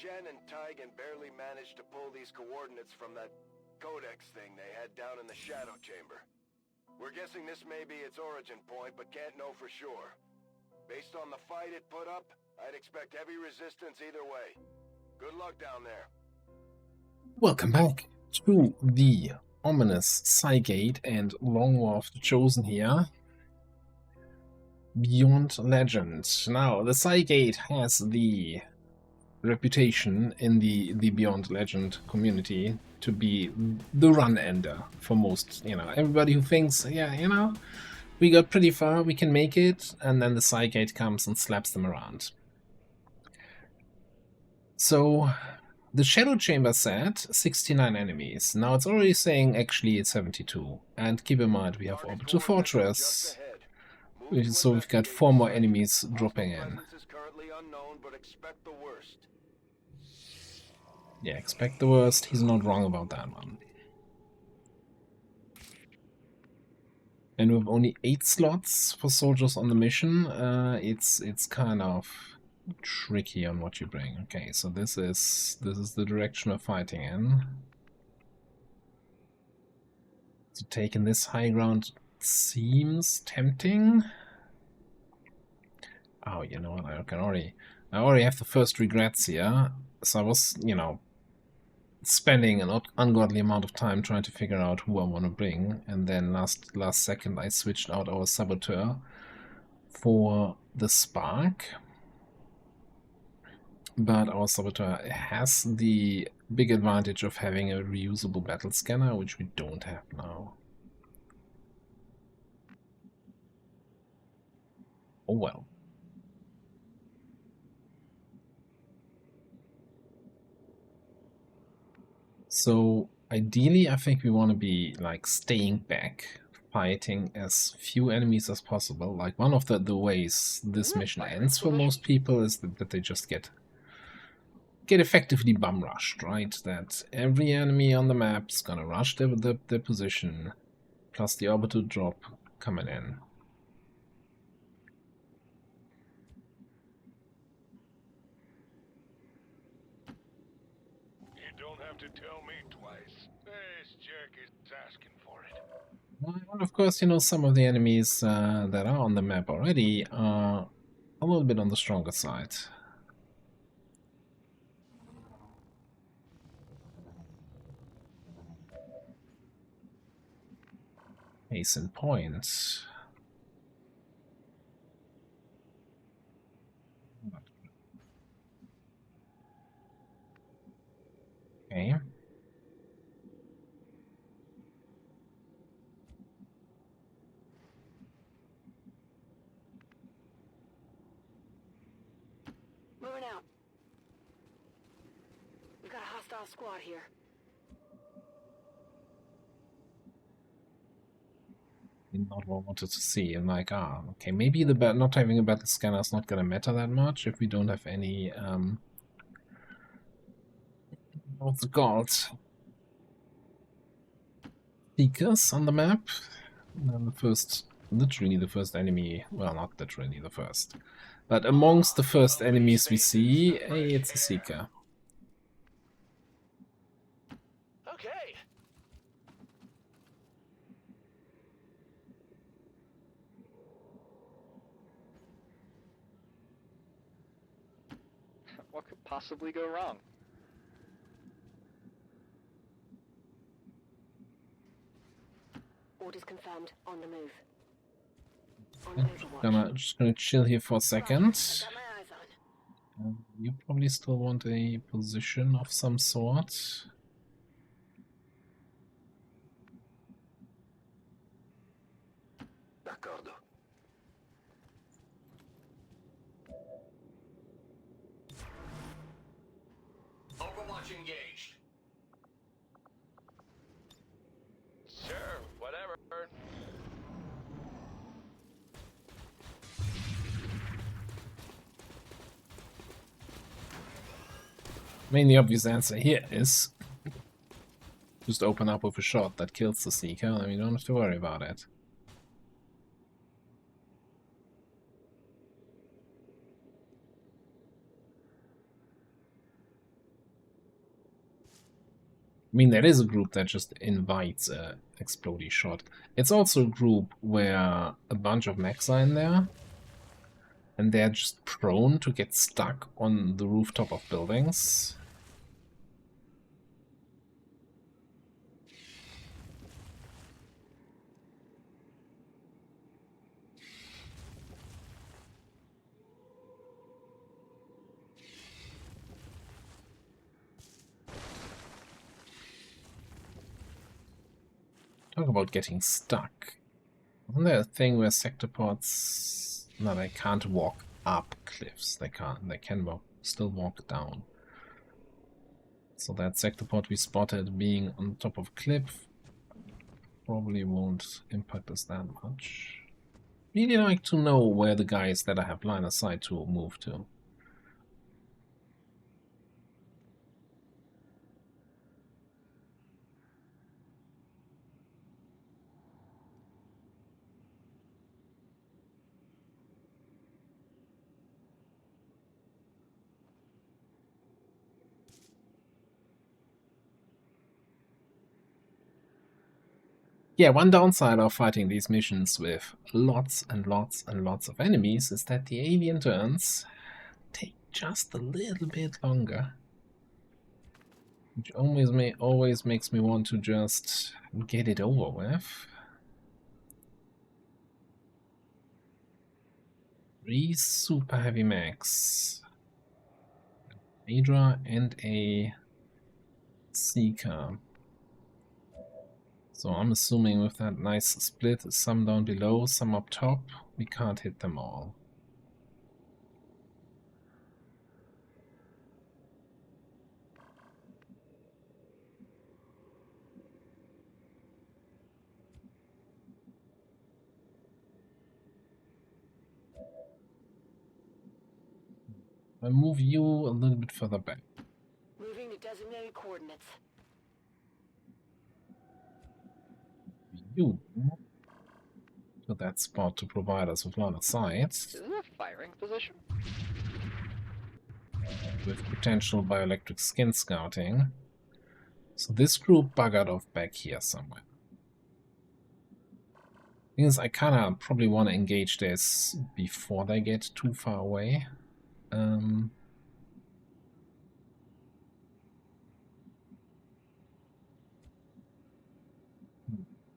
Shen and Tygan barely managed to pull these coordinates from that codex thing they had down in the shadow chamber. We're guessing this may be its origin point, but can't know for sure. Based on the fight it put up, I'd expect heavy resistance either way. Good luck down there. Welcome back to the ominous Cygate and Long War of the Chosen here. Beyond Legend. Now, the Cygate has the reputation in the Beyond Legend community to be the run-ender for most, everybody who thinks, yeah, we got pretty far, we can make it, and then the Cygate comes and slaps them around. So, the Shadow Chamber said 69 enemies. Now it's already saying actually it's 72. And keep in mind we have Orbital Fortress, so we've got 4 more enemies dropping in. Yeah, expect the worst. He's not wrong about that one. And with only 8 slots for soldiers on the mission, it's kind of tricky on what you bring. Okay, so this is the direction we're fighting in. So taking this high ground seems tempting. Oh, you know what? I already have the first regrets here. So I was, spending an ungodly amount of time trying to figure out who I want to bring, and then last second I switched out our Saboteur for the Spark. But our Saboteur has the big advantage of having a reusable battle scanner, which we don't have now. Oh well. So ideally I think we want to be like staying back, fighting as few enemies as possible. Like one of the ways this mission ends for most people is that they just get effectively bum rushed, right? That every enemy on the map's gonna rush their position, plus the orbital drop coming in. You don't have to tell me twice. This jerk is asking for it. And of course, some of the enemies that are on the map already are a little bit on the stronger side. Case in point. Okay. Moving out. We got a hostile squad here. Not what I wanted to see. I'm like, okay, maybe not having a battle scanner is not gonna matter that much if we don't have any what's it called? Seekers on the map. And literally the first enemy, well, not literally the first, but amongst the first enemies we see, hey, it's a Seeker. Okay. What could possibly go wrong? Orders confirmed. On the move. On Overwatch. Just gonna chill here for a second. Got my eyes on. You probably still want a position of some sort. D'accordo. Overwatch engaged. Sure, whatever. I mean, the obvious answer here is just open up with a shot that kills the Seeker, and you don't have to worry about it. I mean, that is a group that just invites a explodey shot. It's also a group where a bunch of mechs are in there, and they're just prone to get stuck on the rooftop of buildings. Talk about getting stuck. Isn't there a thing where sectopods... No, they can't walk up cliffs. They can't. They can still walk down. So that sectopod we spotted being on top of a cliff probably won't impact us that much. Really like to know where the guys that I have line of sight to move to. Yeah, one downside of fighting these missions with lots and lots and lots of enemies is that the alien turns take just a little bit longer. Which always makes me want to just get it over with. 3 super heavy mechs. Hydra and a Seeker. So I'm assuming with that nice split, some down below, some up top, we can't hit them all. I'll move you a little bit further back. Moving to designated coordinates. You to that spot to provide us with line of sight. Is it a firing position? With potential bioelectric skin scouting. So this group buggered off back here somewhere. Thing is, I kinda probably want to engage this before they get too far away.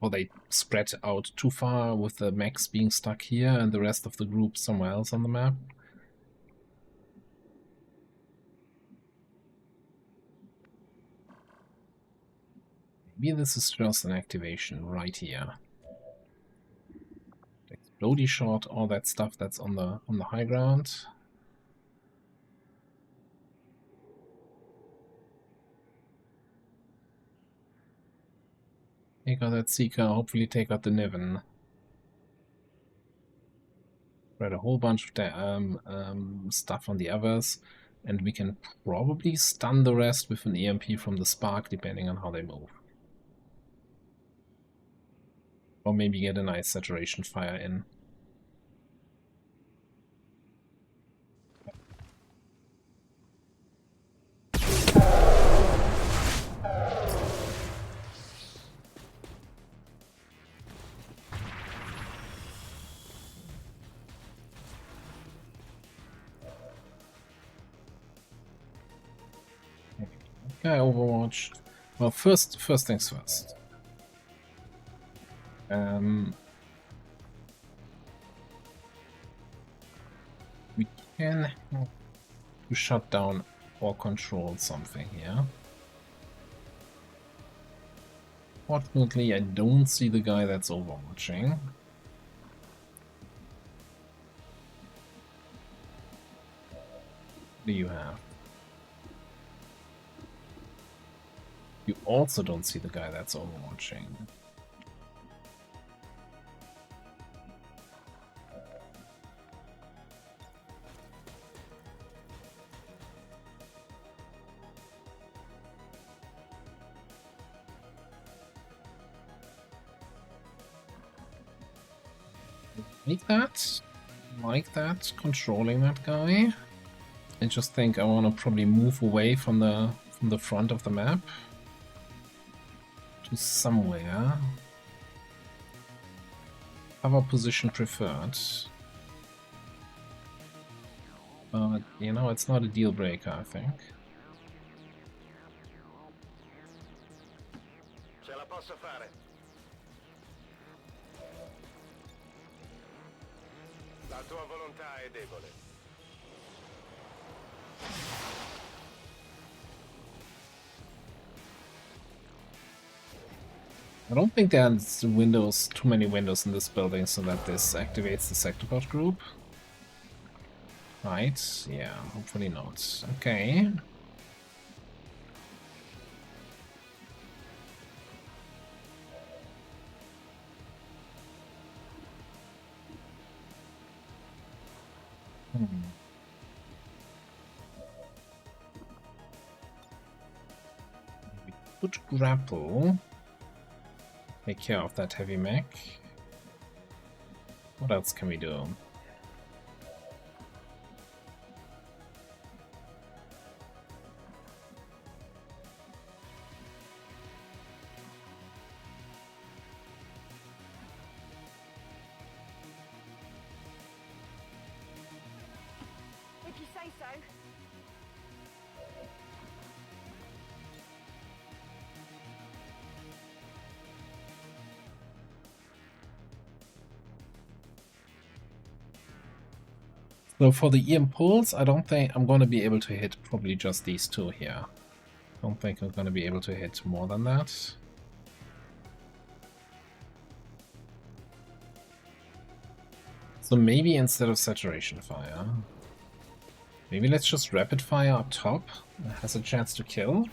Or they spread out too far with the mechs being stuck here and the rest of the group somewhere else on the map. Maybe this is just an activation right here. Explodey shot, all that stuff that's on the high ground. Take out that Seeker, hopefully take out the Niven. Spread a whole bunch of stuff on the others, and we can probably stun the rest with an EMP from the Spark, depending on how they move. Or maybe get a nice saturation fire in. Okay, Overwatch. Well, first things first. We can have to shut down or control something here. Fortunately, I don't see the guy that's overwatching. What do you have? You also don't see the guy that's overwatching. Like that, controlling that guy. I just think I want to probably move away from the front of the map. to somewhere. Cover position preferred. But, you know, it's not a deal breaker, I think. Ce la posso fare. La tua volontà è debole. I don't think there's windows, too many windows in this building so that this activates the Sectoid group. Right, yeah, hopefully not. Okay. We could grapple. Take care of that heavy mech. What else can we do? If you say so. So for the impulse, I don't think I'm going to be able to hit probably just these two here. Don't think I'm going to be able to hit more than that. So maybe instead of saturation fire, maybe let's just rapid fire up top. It has a chance to kill.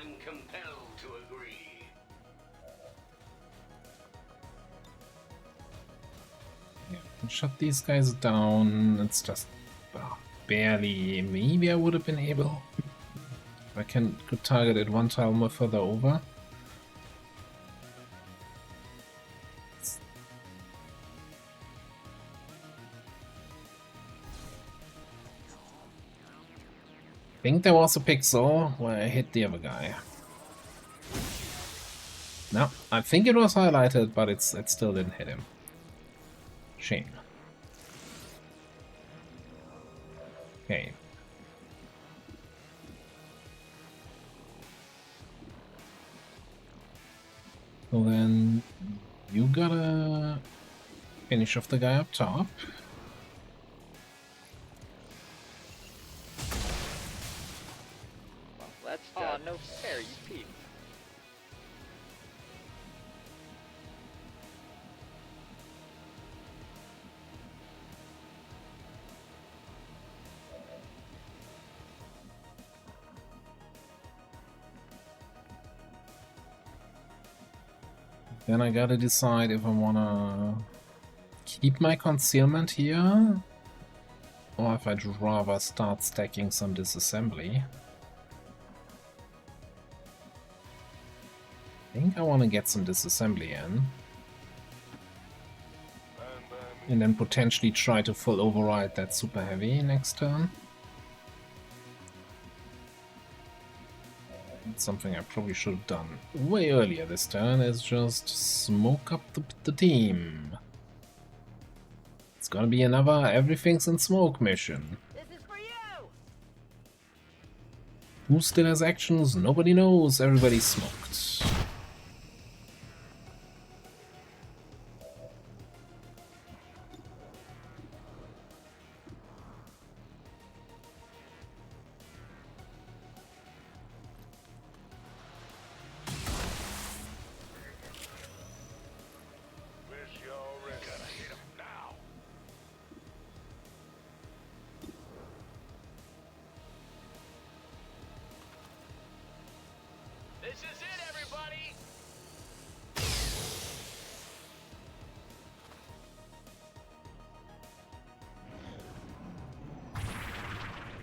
I'm compelled to agree. Yeah, I can shut these guys down. It's just barely. Maybe I would have been able. I could target it one tile more further over. I think there was a pixel where I hit the other guy. No, I think it was highlighted, but it still didn't hit him. Shame. Okay. So then you gotta finish off the guy up top. Well, that's no fair, you peep. Then I gotta decide if I wanna keep my concealment here, or if I'd rather start stacking some disassembly. I think I wanna get some disassembly in. And then potentially try to full override that super heavy next turn. Something I probably should have done way earlier this turn is just smoke up the team. It's gonna be another everything's in smoke mission. This is for you. Who still has actions? Nobody knows. Everybody's smoked.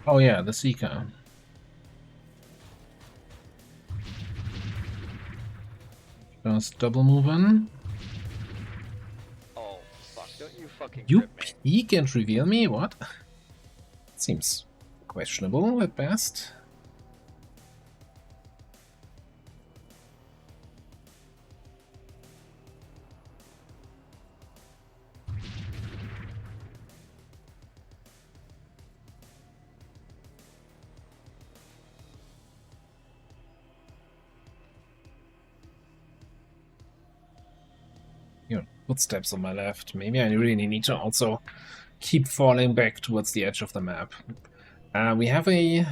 Oh yeah, the Seeker. First double move in. Oh, fuck. Don't you fucking You grip me. peek and reveal me? What? Seems questionable at best. You know, footsteps on my left. Maybe I really need to also keep falling back towards the edge of the map. We have a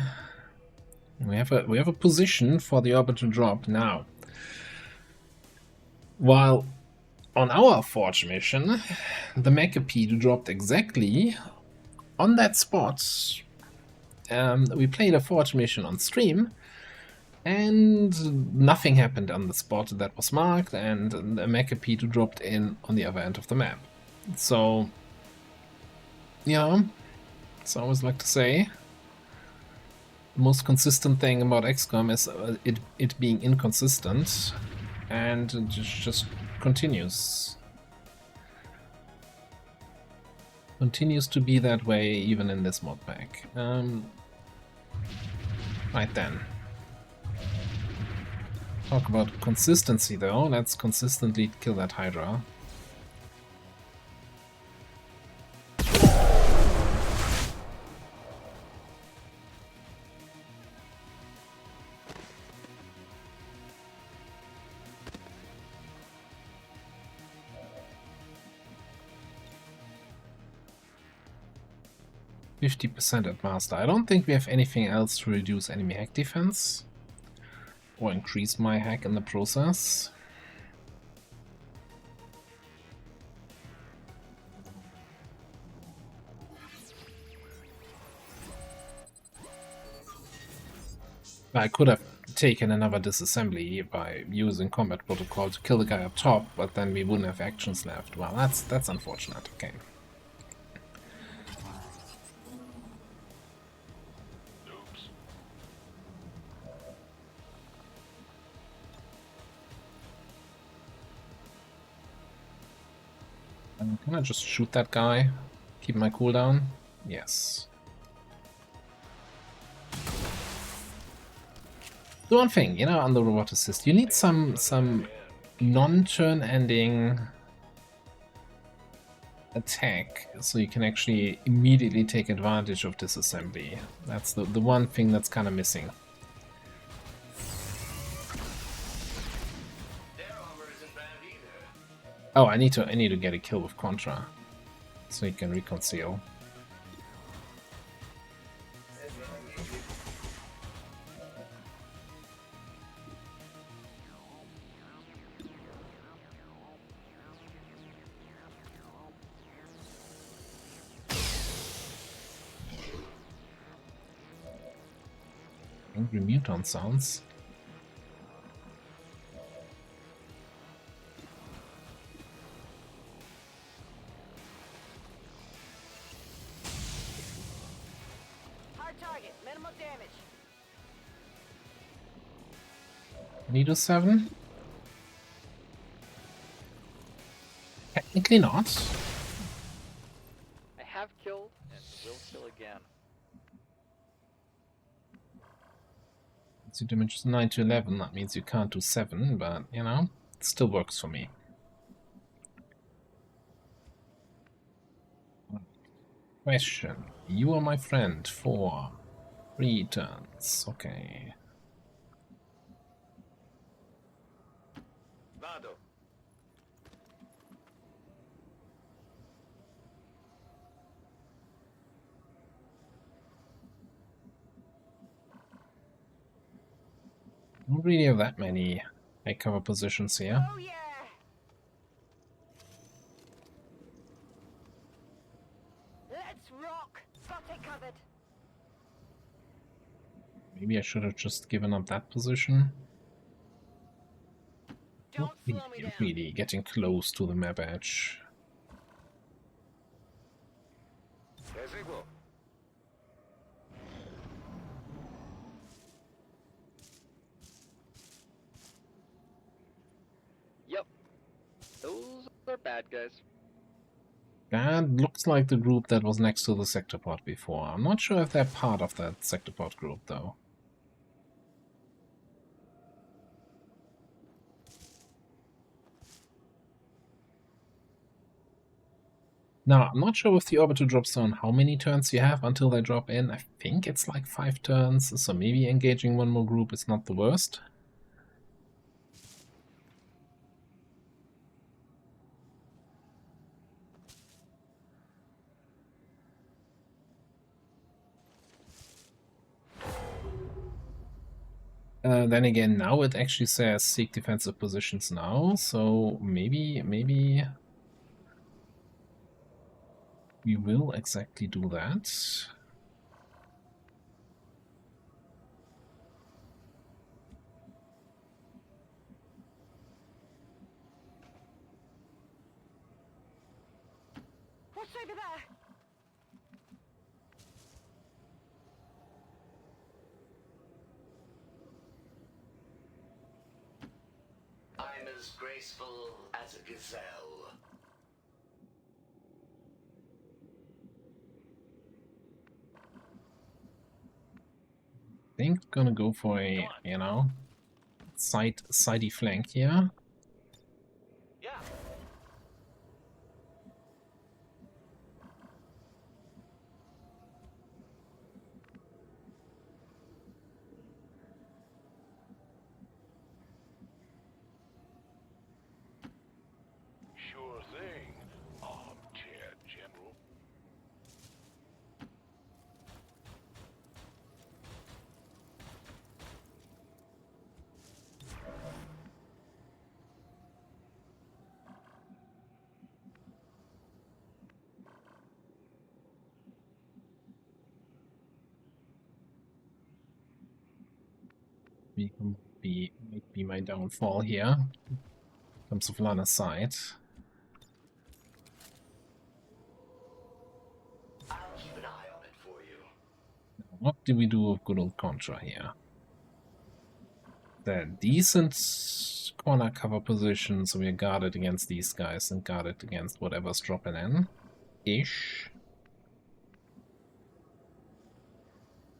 position for the orbital drop now. While on our Forge mission, the Macapede dropped exactly on that spot. We played a Forge mission on stream, and nothing happened on the spot that was marked, and the Macapede dropped in on the other end of the map. So, yeah, so I always like to say, the most consistent thing about XCOM is it being inconsistent, and it just continues. Continues to be that way even in this mod pack. Right then. Talk about consistency though, let's consistently kill that Hydra. %50% at Master. I don't think we have anything else to reduce enemy hack defense. Or increase my hack in the process. I could have taken another disassembly by using combat protocol to kill the guy up top, but then we wouldn't have actions left. Well, that's unfortunate. Okay. Can I just shoot that guy? Keep my cooldown? Yes. The one thing, you know, on the robot assist, you need some non-turn ending attack, so you can actually immediately take advantage of this assembly. That's the one thing that's kind of missing. Oh, I need to get a kill with Contra, so he can reconcile. Angry mutant sounds. Hard target, minimal damage. Need a 7? Technically not. I have killed and will kill again. So damage is 9 to 11, that means you can't do 7, but you know, it still works for me. Question. You are my friend for 3 turns. Okay. Vado. Don't really have that many high cover positions here. Oh yeah! Let's rock! Got it covered. Maybe I should have just given up that position. Don't slow me down. Really getting close to the map edge. bad guys. That looks like the group that was next to the sector pod before. I'm not sure if they're part of that sector pod group, though. Now, I'm not sure with the orbital drop zone how many turns you have until they drop in. I think it's like 5 turns, so maybe engaging one more group is not the worst. Then again, now it actually says seek defensive positions now, so maybe we will exactly do that. What's over there? I'm as graceful as a gazelle. I think gonna go for a, you know, sidey flank here. Yeah. Sure thing, armchair general. Might be my downfall here. In terms of line of sight. I'll keep an eye on it for you. What do we do with good old Contra here? They're decent corner cover position, so we're guarded against these guys and guarded against whatever's dropping in. Ish.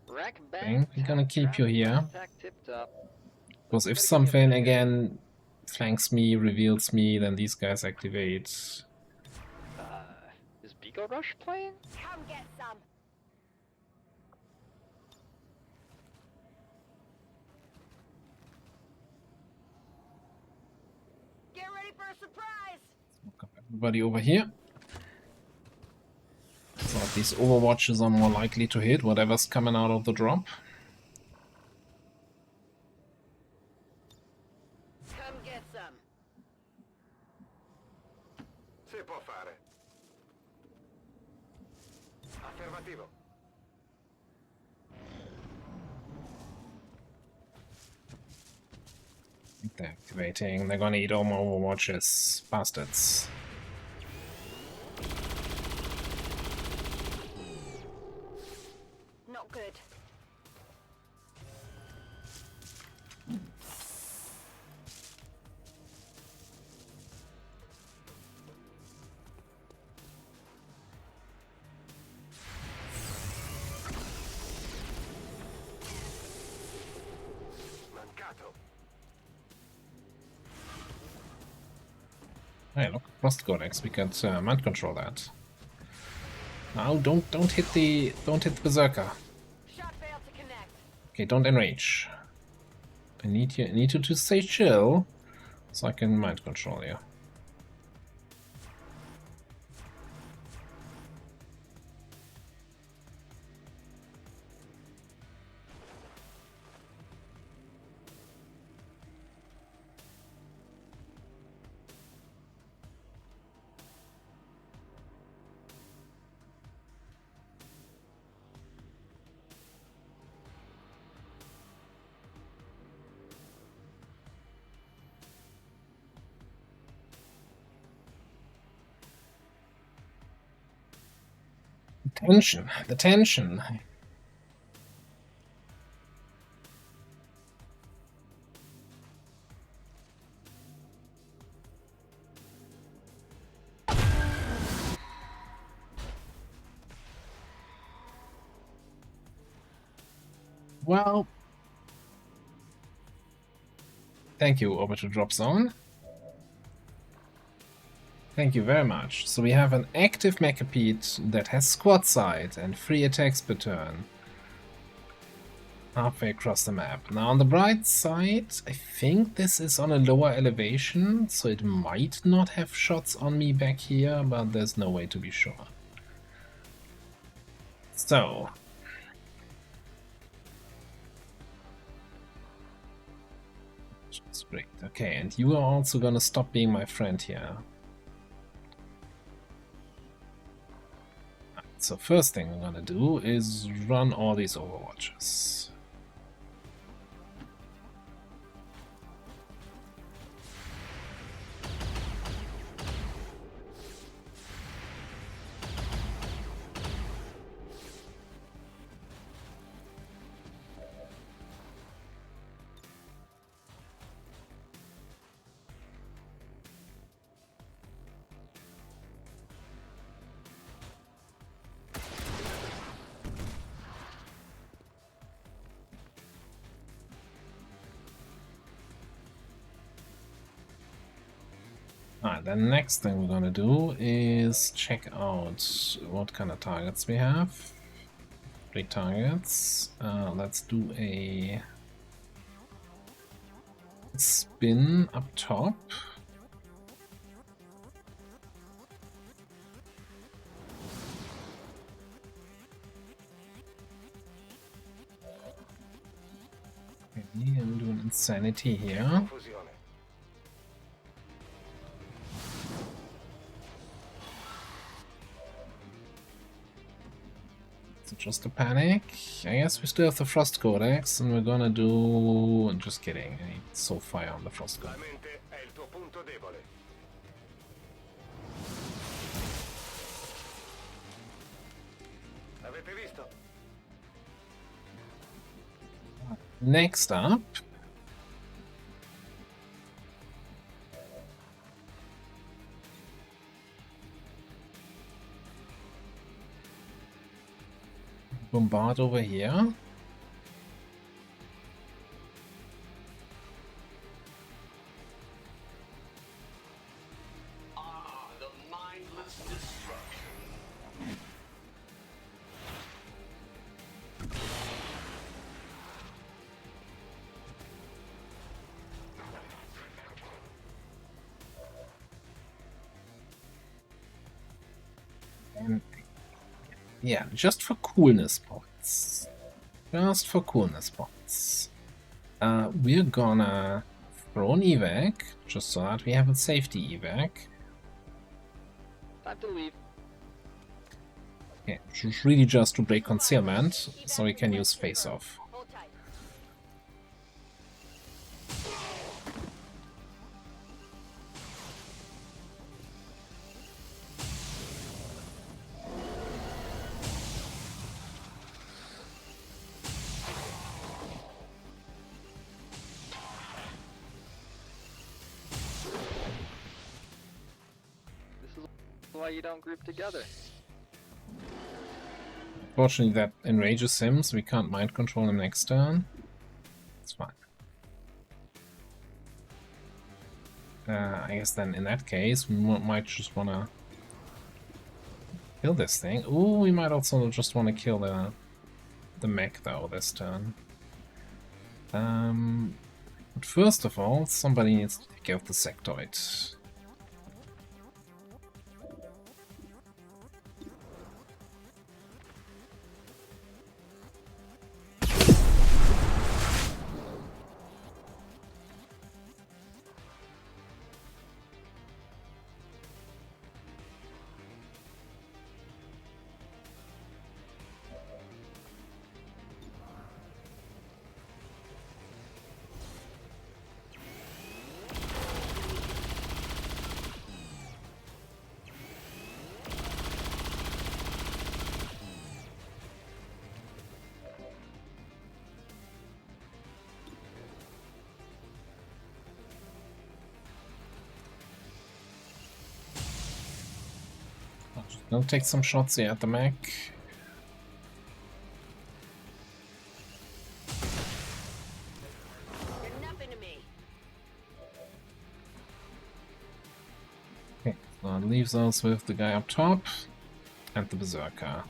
Rack back. Think we're gonna keep you here. Tip top. Because if something again flanks me, reveals me, then these guys activate. Is Beagle Rush playing? Come get some. Get ready for a surprise. Everybody over here. So these overwatches are more likely to hit whatever's coming out of the drop. Come get some. Si può fare. Affermativo. They're activating. They're gonna eat all my overwatches. Bastards. Not good. Mancato. Hey, look, Frost Codex. We can mind control that. Now, don't hit the berserker. Shot failed to connect. Okay, don't enrage. I need you to stay chill, so I can mind control you. The tension. Well, thank you, Orbital Drop Zone. Thank you very much. So we have an active Mechapede that has squad sight and 3 attacks per turn. Halfway across the map. Now on the bright side, I think this is on a lower elevation, so it might not have shots on me back here, but there's no way to be sure. So... Great. Okay, and you are also gonna stop being my friend here. So first thing I'm gonna do is run all these overwatches. Alright, the next thing we're gonna do is check out what kind of targets we have. 3 targets. Let's do a spin up top. Okay, and do an insanity here. So just a panic. I guess we still have the Frost Codex, and we're gonna do... Just kidding, I need Soul Fire on the Frost Codex. Next up... Bombard over here. The mindless destruction. And yeah, just for coolness points. Just for coolness points. We're gonna throw an evac, just so that we have a safety evac. Time to leave. Okay, really just to break concealment, so we can use face-off. Hold tight. This is why you don't group together. Fortunately, that enrages him, so we can't mind control him next turn. It's fine. I guess then in that case, we might just wanna kill this thing. Ooh, we might also just wanna kill the mech though this turn. But first of all, somebody needs to take out the sectoid. I'll take some shots here at the mech. Leaves us with the guy up top and the Berserker.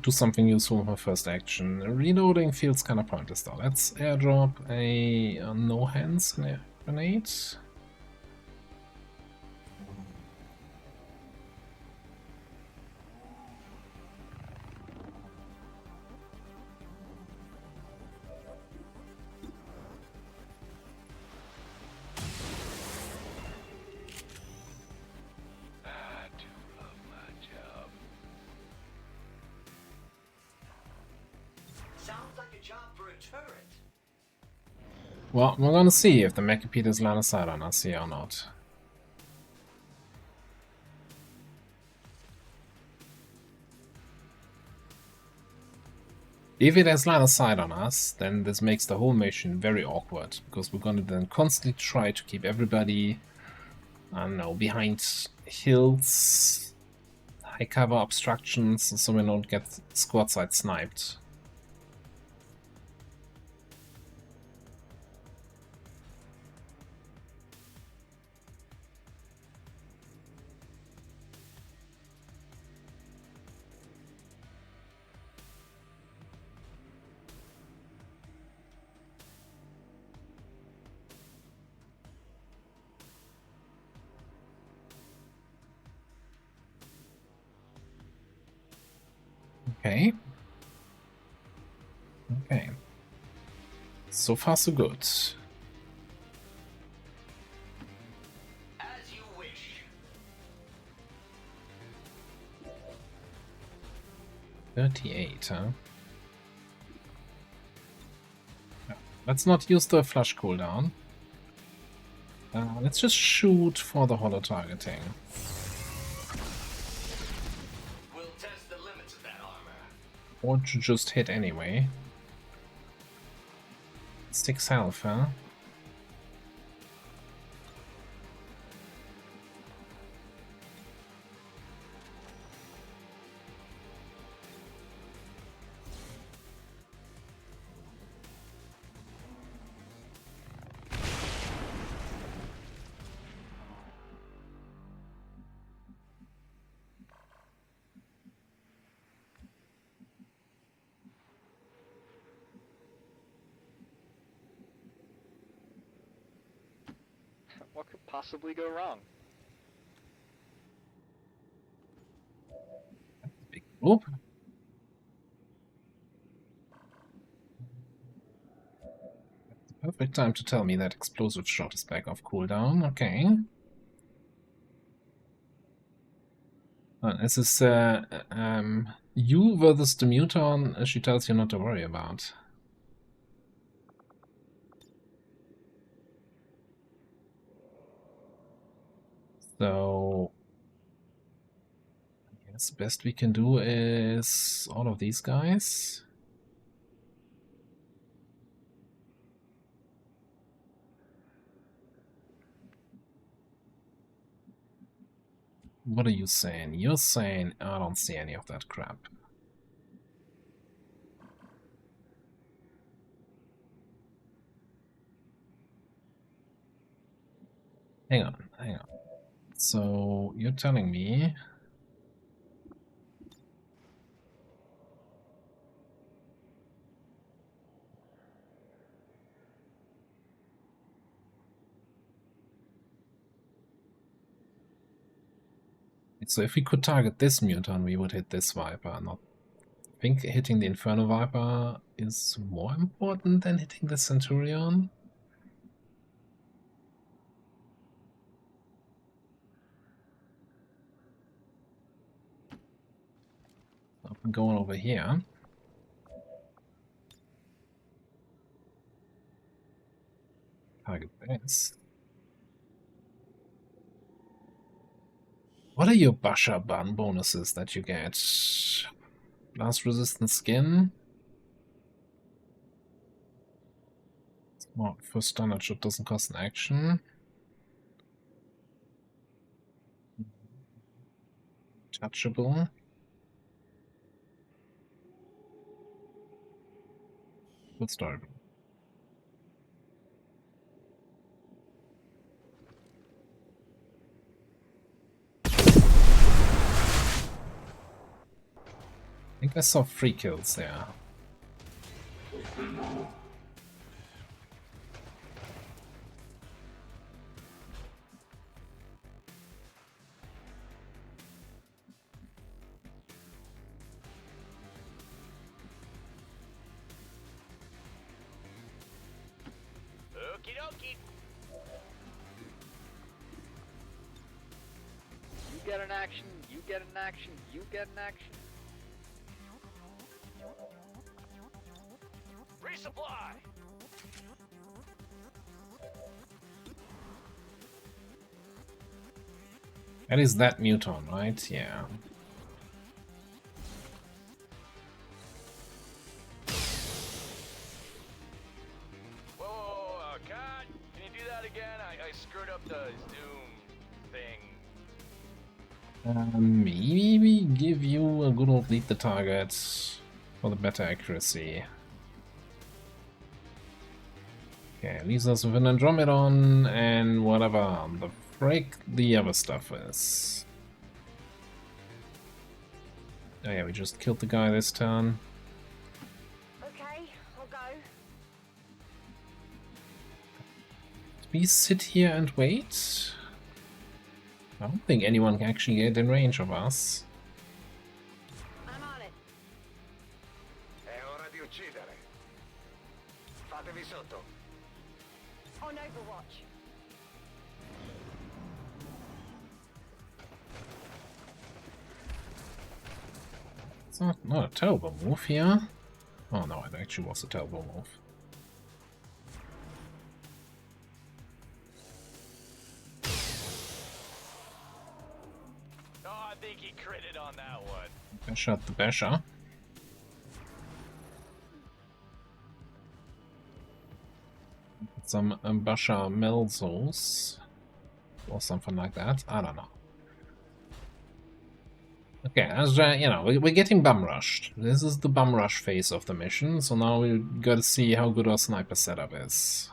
Do something useful with my first action. Reloading feels kind of pointless though. Let's airdrop a no hands grenade. Well, we're gonna see if the Mechapetus line of sight on us here or not. If it has line of sight on us, then this makes the whole mission very awkward, because we're gonna then constantly try to keep everybody, I don't know, behind hills, high cover obstructions, so we don't get squad side sniped. Okay. Okay. So far, so good. As you wish. 38, huh? Let's not use the flush cooldown. Let's just shoot for the holo targeting. We'll test the limits of that armor. Or to just hit anyway. 6 health, huh? What could possibly go wrong? Big whoop. That's the perfect time to tell me that explosive shot is back off cooldown. Okay. This is you versus the Muton, she tells you not to worry about. So I guess the best we can do is all of these guys. What are you saying? You're saying I don't see any of that crap. Hang on, hang on. So you're telling me so if we could target this Muton, we would hit this Viper. Not I think hitting the Inferno Viper is more important than hitting the Centurion. I'm going over here. Target this. What are your Basha ban bonuses that you get? Blast resistant skin. Well, for standard shot doesn't cost an action. Touchable. Let's start. I think I saw 3 kills there. Okie dokie. You get an action, you get an action, you get an action. Resupply. That is that muton, right? Yeah. Whoa, cut! Can you do that again? I screwed up the zoom thing. Maybe we give you a good old lead the target for the better accuracy. Okay, leaves us with an Andromedon and whatever the frick the other stuff is. Oh yeah, we just killed the guy this turn. Okay, I'll go. Do we sit here and wait? I don't think anyone can actually get in range of us. I'm on it. È ora di uccidere. Fatevi sotto. On Overwatch. It's not a terrible move here. Oh no, it actually was a terrible move. Oh, I think he critted on that one. Basher the Basher. Some Basher Melzos or something like that. I don't know. Okay, as you know, we're getting bum rushed. This is the bum rush phase of the mission, so now we gotta see how good our sniper setup is.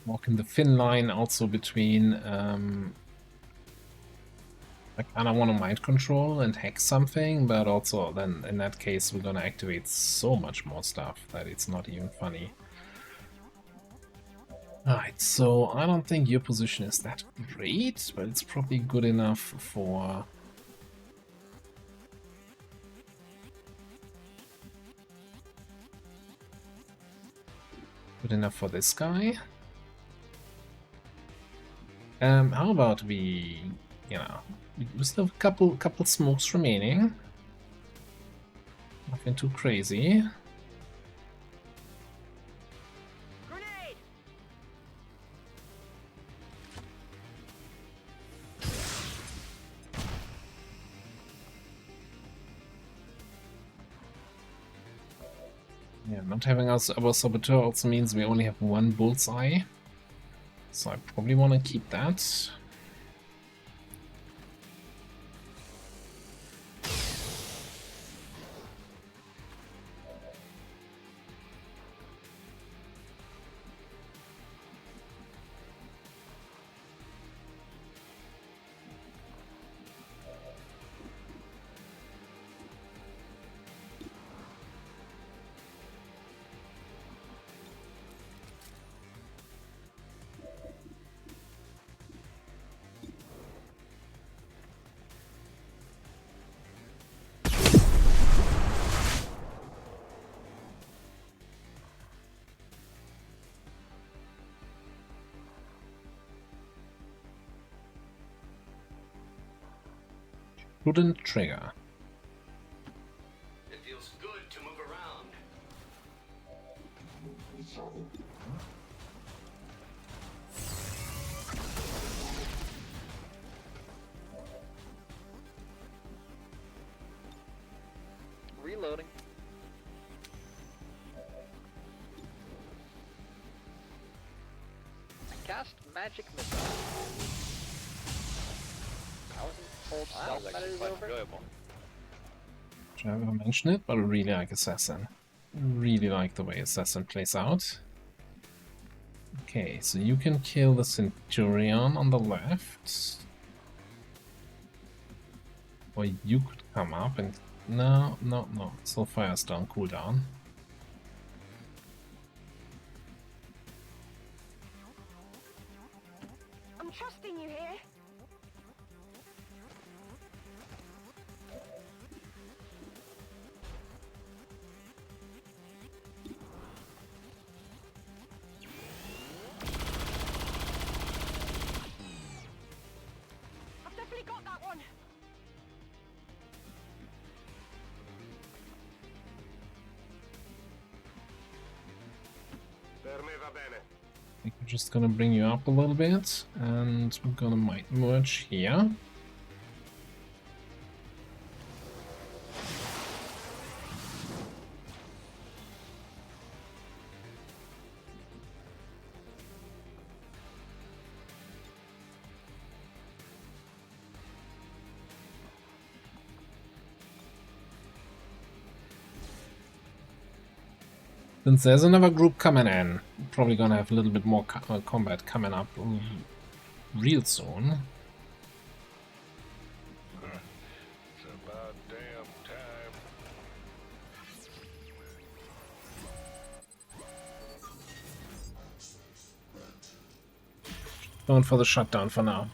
Walking the thin line also between I kinda wanna mind control and hack something, but also then in that case we're gonna activate so much more stuff that it's not even funny. Alright, so I don't think your position is that great, but it's probably good enough for this guy. How about we, you know, we still have a couple smokes remaining. Nothing too crazy. Grenade! Yeah, not having our saboteur also means we only have one bullseye. So I probably want to keep that. prudent trigger. It feels good to move around. Reloading. Cast magic missile. I wasn't told Wow, that that it was is quite over. enjoyable. Should I ever mention it? But I really like Assassin. Really like the way Assassin plays out. Okay, so you can kill the Centurion on the left. Or you could come up and... No, no, no. So fire's down, cooldown. I'm trusting you here. I've definitely got that one. Per me va bene. I think we're just gonna bring you up a little bit, and we're gonna might merge here. Since there's another group coming in, probably gonna have a little bit more combat coming up real soon. It's about damn time. Going for the shutdown for now.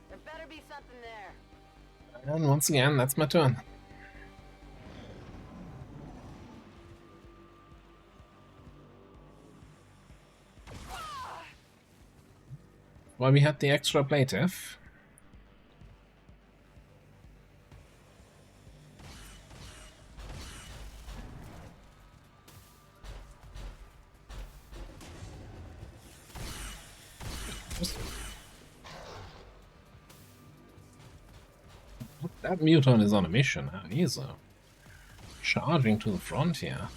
There better be something there. And once again, that's my turn. Well, we had the extra plaintiff. That muton is on a mission. Huh? He's charging to the front here.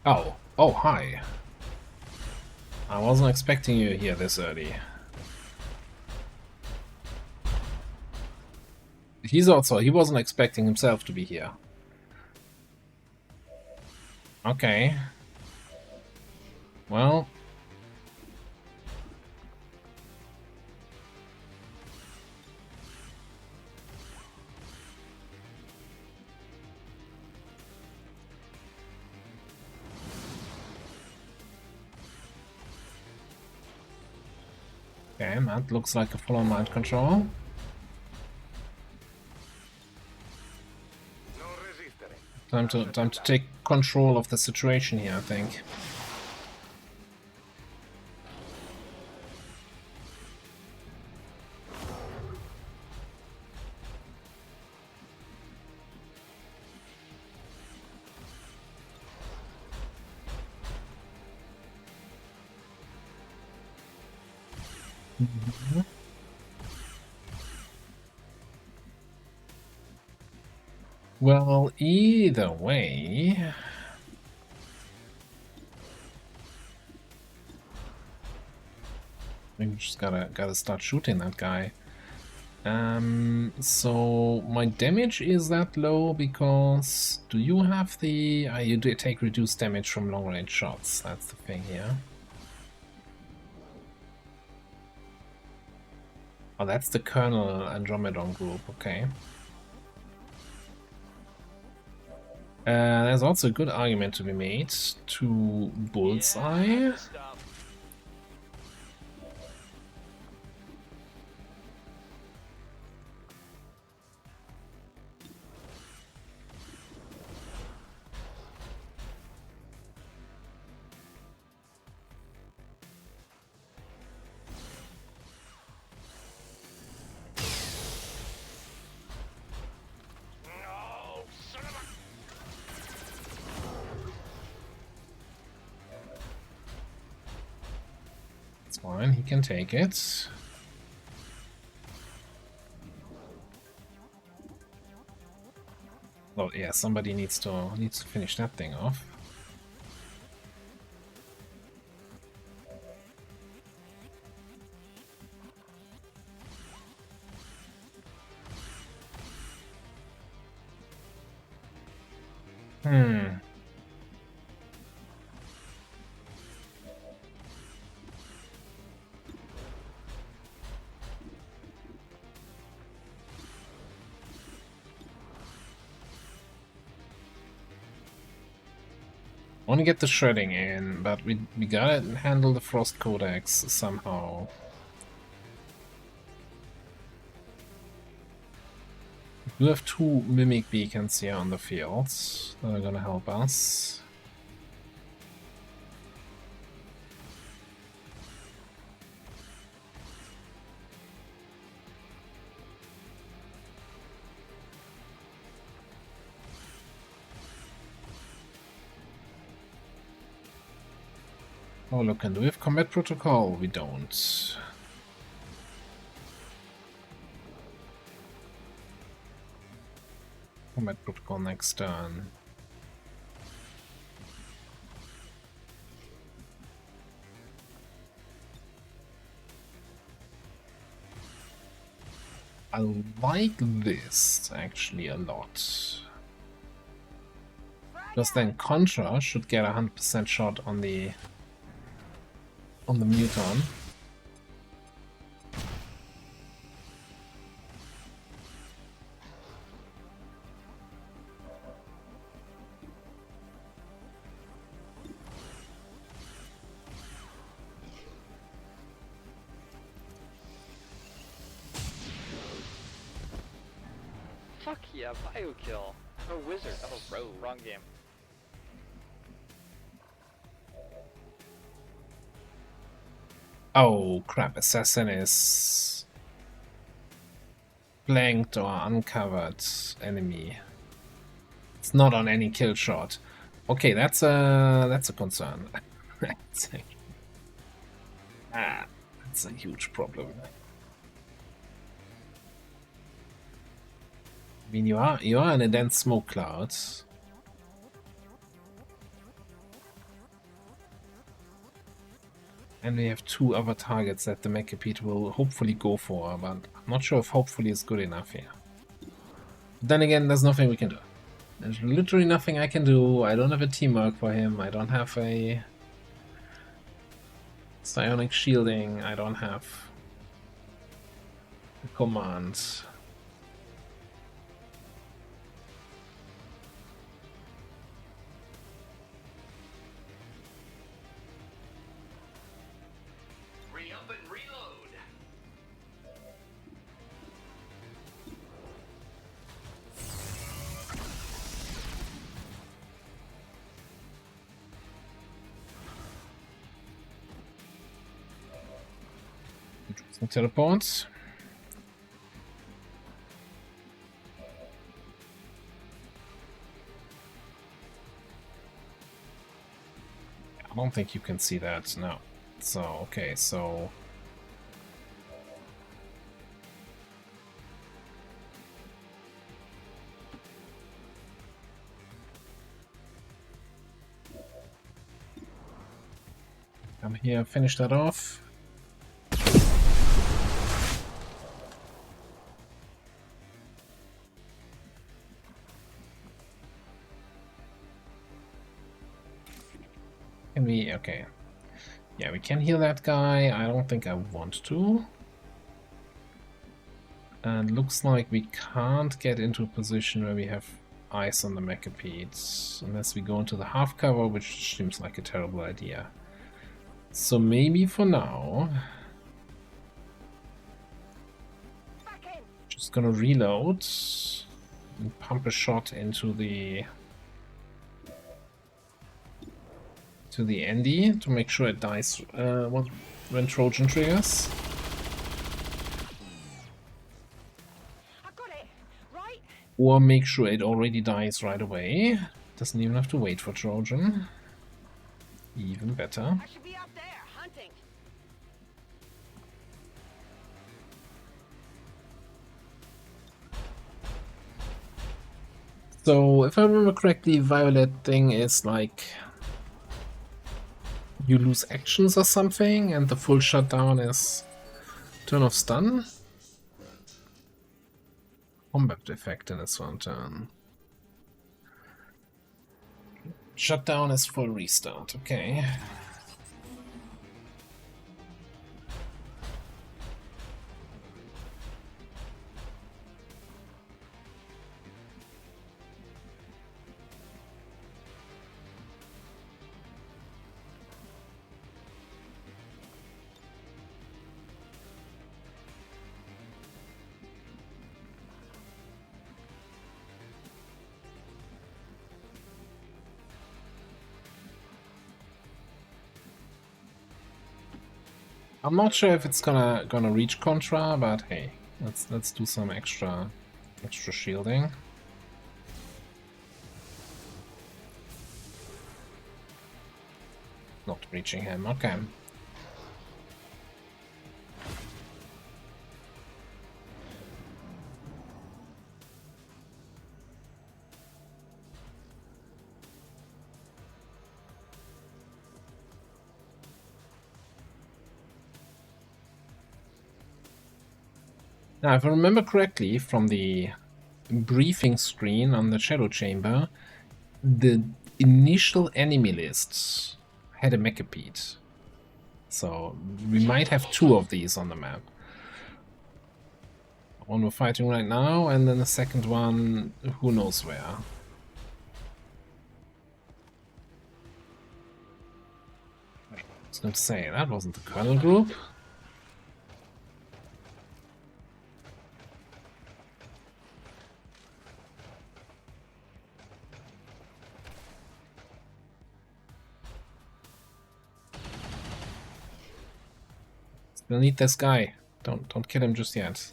Oh, oh, hi. I wasn't expecting you here this early. He wasn't expecting himself to be here. Okay. Well. Okay, that looks like a full-on mind control. Non resistere. Time to take control of the situation here, I think. Well, either way, we just gotta start shooting that guy. So my damage is that low because do you have the you do take reduced damage from long range shots, that's the thing here. Oh, that's the Colonel Andromedon group, okay. There's also a good argument to be made to Bullseye. Fine, he can take it. Oh yeah, somebody needs to finish that thing off. Want to get the shredding in, but we gotta handle the Frost Codex somehow. We have 2 Mimic Beacons here on the field that are gonna help us. Oh look, and do we have combat protocol? We don't. Combat protocol next turn. I like this actually a lot. Because then Contra should get 100% shot on the Muton. Fuck yeah, bio kill. Oh, wizard. Oh, rogue. Wrong game. Oh crap, assassin is flanked or uncovered enemy. It's not on any kill shot. Okay, that's a concern. That's a huge problem. I mean, you are in a dense smoke cloud. And we have 2 other targets that the Mechapete will hopefully go for, but I'm not sure if hopefully is good enough here. But then again, there's nothing we can do. There's literally nothing I can do. I don't have a teamwork for him. I don't have a psionic shielding. I don't have a command. Re-up and reload. Interesting teleports. I don't think you can see that, no. So, okay, so... Come here, finish that off. Can we? Okay. Yeah, we can heal that guy. I don't think I want to. And looks like we can't get into a position where we have eyes on the Mechapedes unless we go into the half cover, which seems like a terrible idea. So maybe for now, just gonna reload and pump a shot into the Andy to make sure it dies when Trojan triggers. Or make sure it already dies right away. Doesn't even have to wait for Trojan. Even better. I should be up there hunting. So, if I remember correctly, Violet thing is like you lose actions or something, and the full shutdown is turn of stun. Combat effect in its one turn. Shutdown is full restart, okay. I'm not sure if it's gonna reach Contra, but hey, let's do some extra shielding. Not reaching him, okay. Now, if I remember correctly from the briefing screen on the Shadow Chamber, the initial enemy lists had a Mechapede. So we might have two of these on the map. One we're fighting right now, and then the second one, who knows where. I was going to say, that wasn't the Kernel group. Still need this guy. Don't kill him just yet.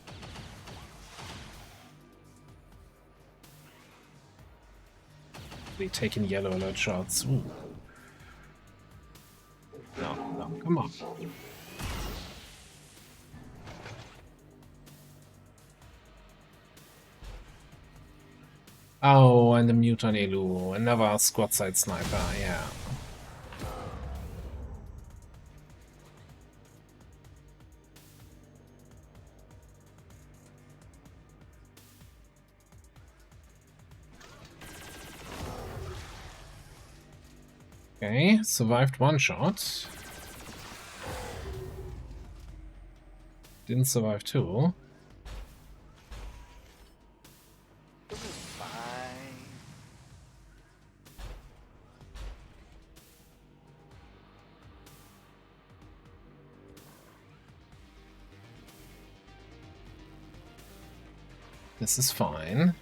They taking yellow alert shots. Ooh. No, come on. Oh, and the mute on Elu. Another squad side sniper, yeah. Okay, survived one shot. Didn't survive two. Fine. This is fine.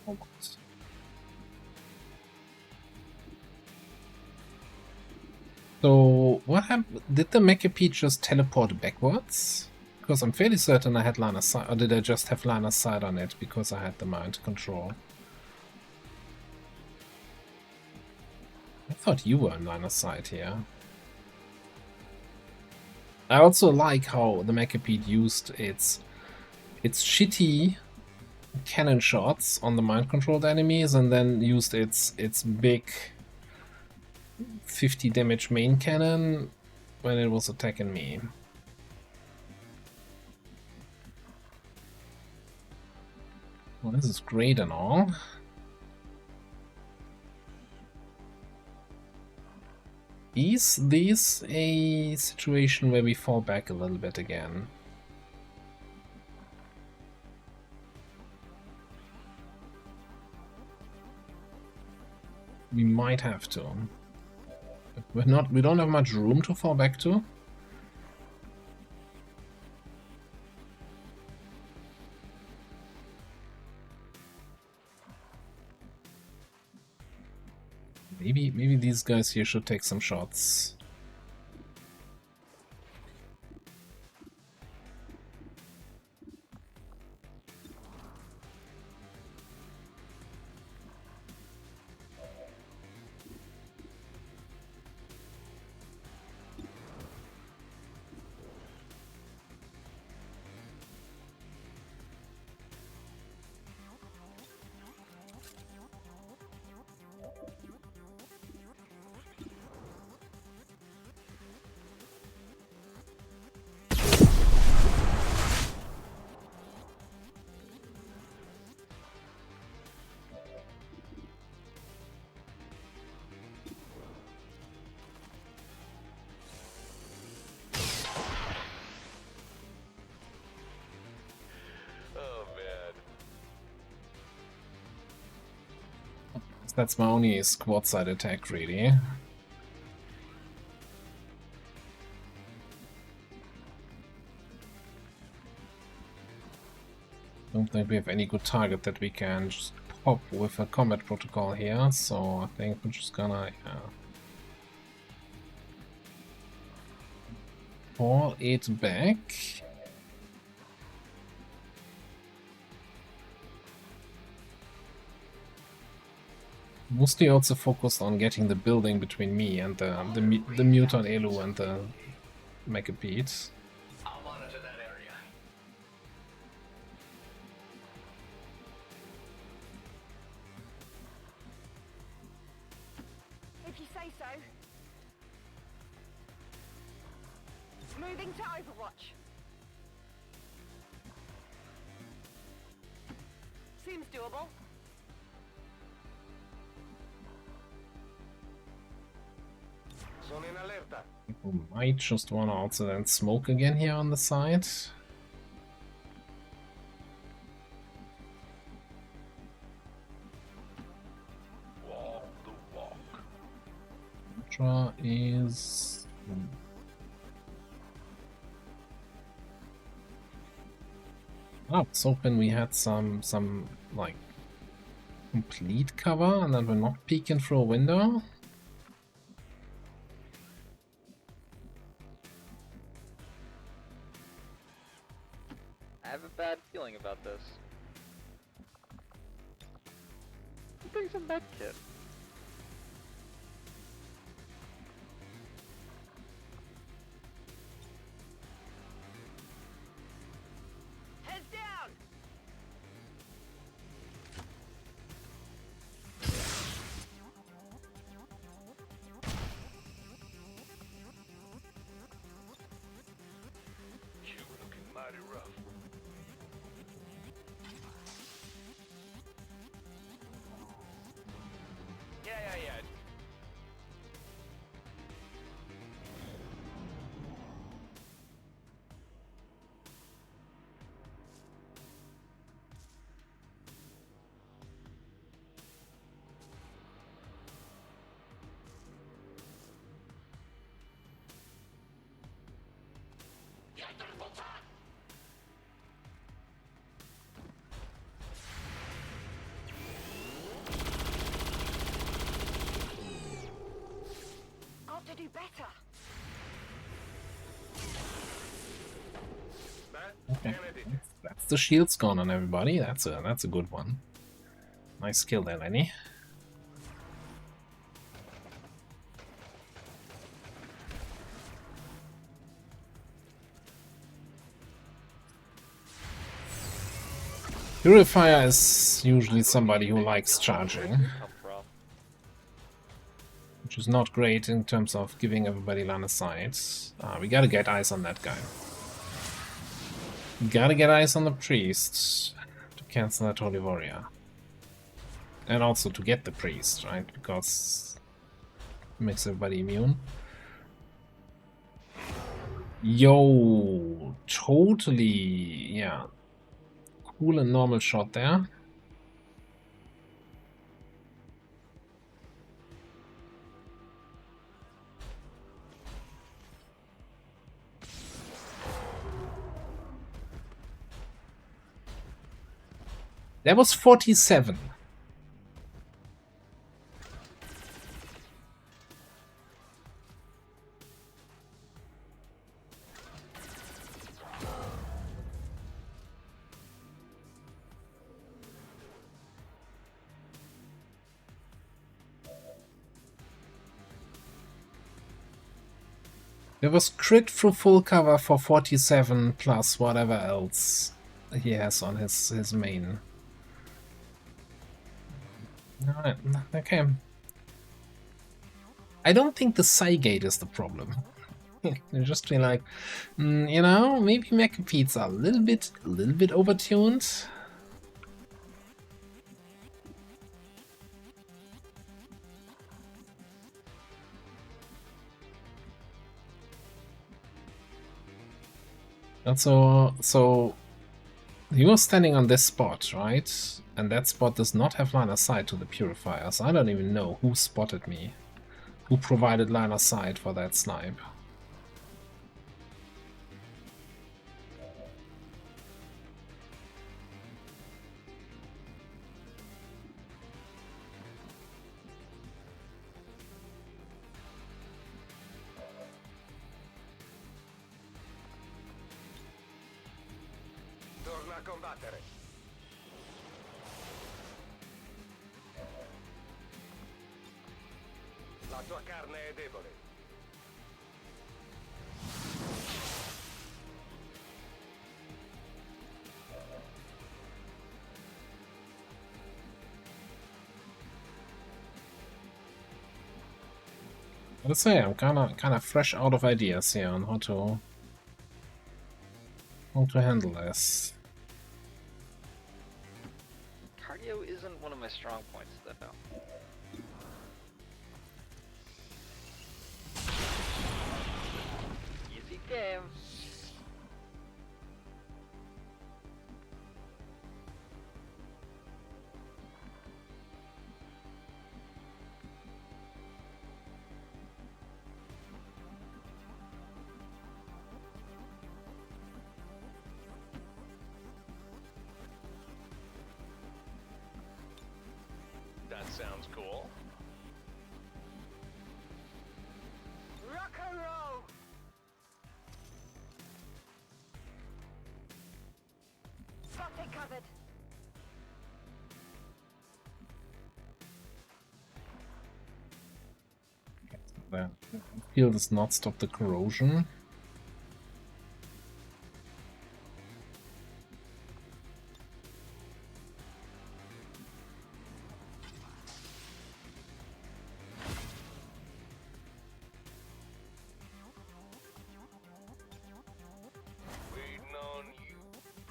Almost. So, what happened? Did the Mechapede just teleport backwards? Because I'm fairly certain I had line of sight, or did I just have line of sight on it because I had the mind control? I thought you were in line of sight here. I also like how the Mechapede used its shitty cannon shots on the mind-controlled enemies and then used its big 50 damage main cannon when it was attacking me. Well, this is great and all. Is this a situation where we fall back a little bit again? We might have to. We don't have much room to fall back to. Maybe these guys here should take some shots. That's my only squad side attack, really. Don't think we have any good target that we can just pop with a combat protocol here, so I think we're just gonna fall it back. Mostly also focused on getting the building between me and the mutant Elu and the Megapede. I'll monitor that area. If you say so. Moving to Overwatch. Seems doable. People might just want to also then smoke again here on the side. Walk the walk. Ultra is... I was hoping we had some like complete cover and then we're not peeking through a window. I have a bad feeling about this. Who brings a med kit? Heads down. You looking mighty rough. Yeah. Got to do better. Okay. That's the shields gone on everybody. That's a good one. Nice kill there, Lenny. Purifier is usually somebody who likes charging, Come from? which is not great in terms of giving everybody line of sight. We gotta get eyes on that guy. Gotta get eyes on the priest to cancel that Holy Warrior. And also to get the priest, right? Because it makes everybody immune. Yo, totally, yeah. Cool and normal shot there. That was 47. There was crit through full cover for 47 plus whatever else he has on his main. Alright, okay. I don't think the Cygate is the problem. They're just being like, you know, maybe Mechapedes are a little bit overtuned. And so he was standing on this spot, right? And that spot does not have line of sight to the purifiers. I don't even know who spotted me. Who provided line of sight for that snipe. Torna a combattere. La tua carne è debole. Let's say I'm kinda fresh out of ideas here on how to handle this. Cardio isn't one of my strong points, though. Easy game. That sounds cool. Rock and roll. Got it covered. The field does not stop the corrosion.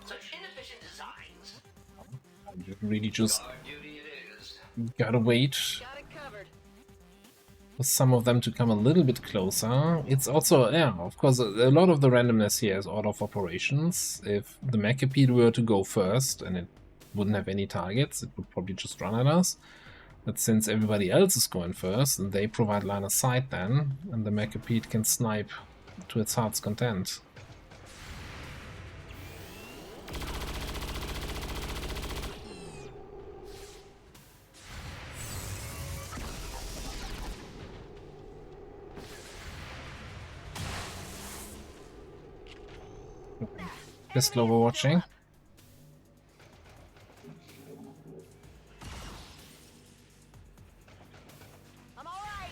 Such inefficient designs. You really just Our duty it is. gotta wait Got it covered. for some of them to come a little bit closer. It's also, yeah, of course, a lot of the randomness here is order of operations. If the Mechapede were to go first and it wouldn't have any targets, it would probably just run at us. But since everybody else is going first, and they provide line of sight then, and the Mechapede can snipe to its heart's content. Just overwatching. I'm all right.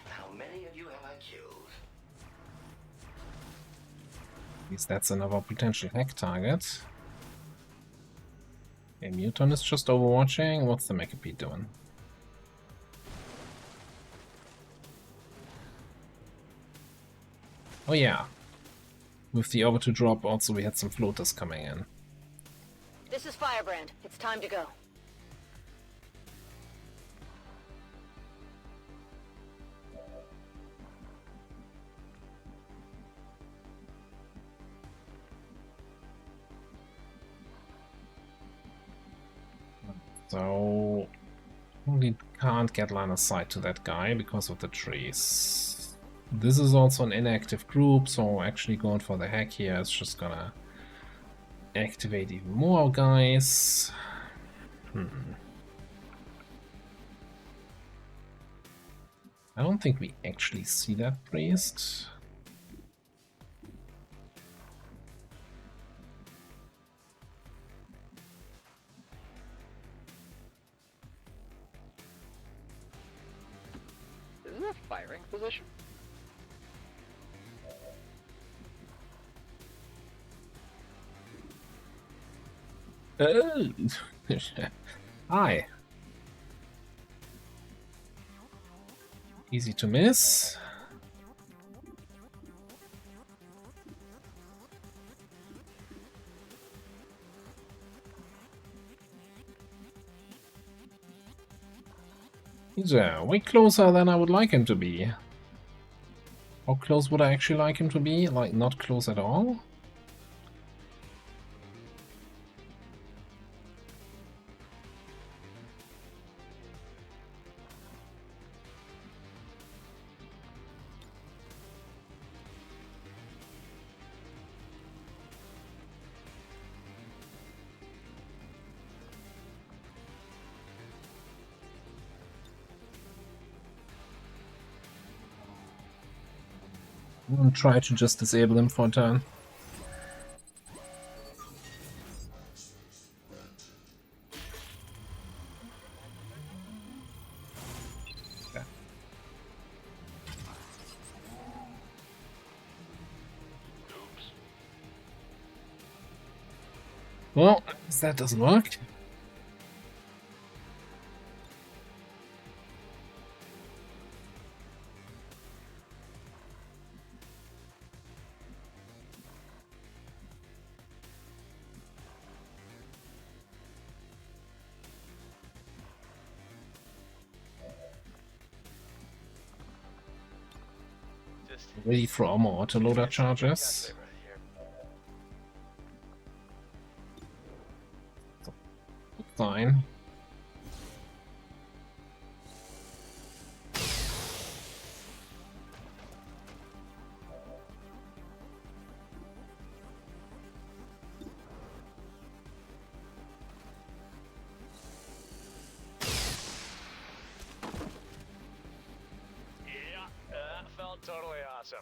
How many of you have I killed? At least that's another potential hack target. Okay, Muton is just overwatching. What's the Mechapede doing? Oh yeah. With the over to drop also we had some floaters coming in. This is Firebrand. It's time to go. So we can't get line of sight to that guy because of the trees. This is also an inactive group, so actually going for the hack here is just gonna activate even more guys. I don't think we actually see that priest. Is it a firing position? Oh. Hi. Easy to miss. He's way closer than I would like him to be. How close would I actually like him to be? Like, not close at all? I'm gonna try to just disable him for a turn. Okay. Well, that doesn't work. Ready for our more autoloader charges. Fine. Yeah, that felt totally awesome.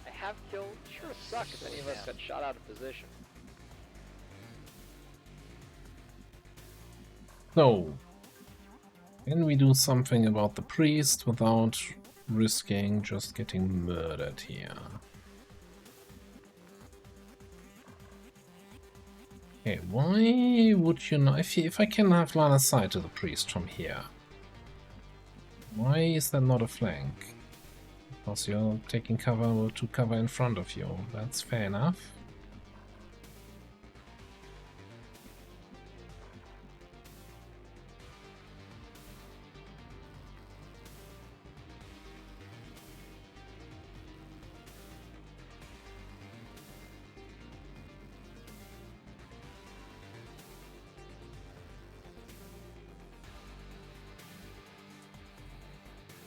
I have killed. Sure suck if any of us got shot out of position. So, can we do something about the priest without risking just getting murdered here? Okay, why would you not? If I can have line of sight to the priest from here, why is that not a flank? Because you're taking cover to cover in front of you. That's fair enough.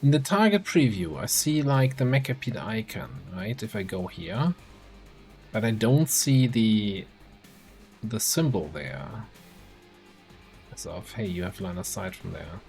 In the target preview, I see like the Mechapede icon, right? If I go here, but I don't see the symbol there. As of, hey, you have line of sight from there.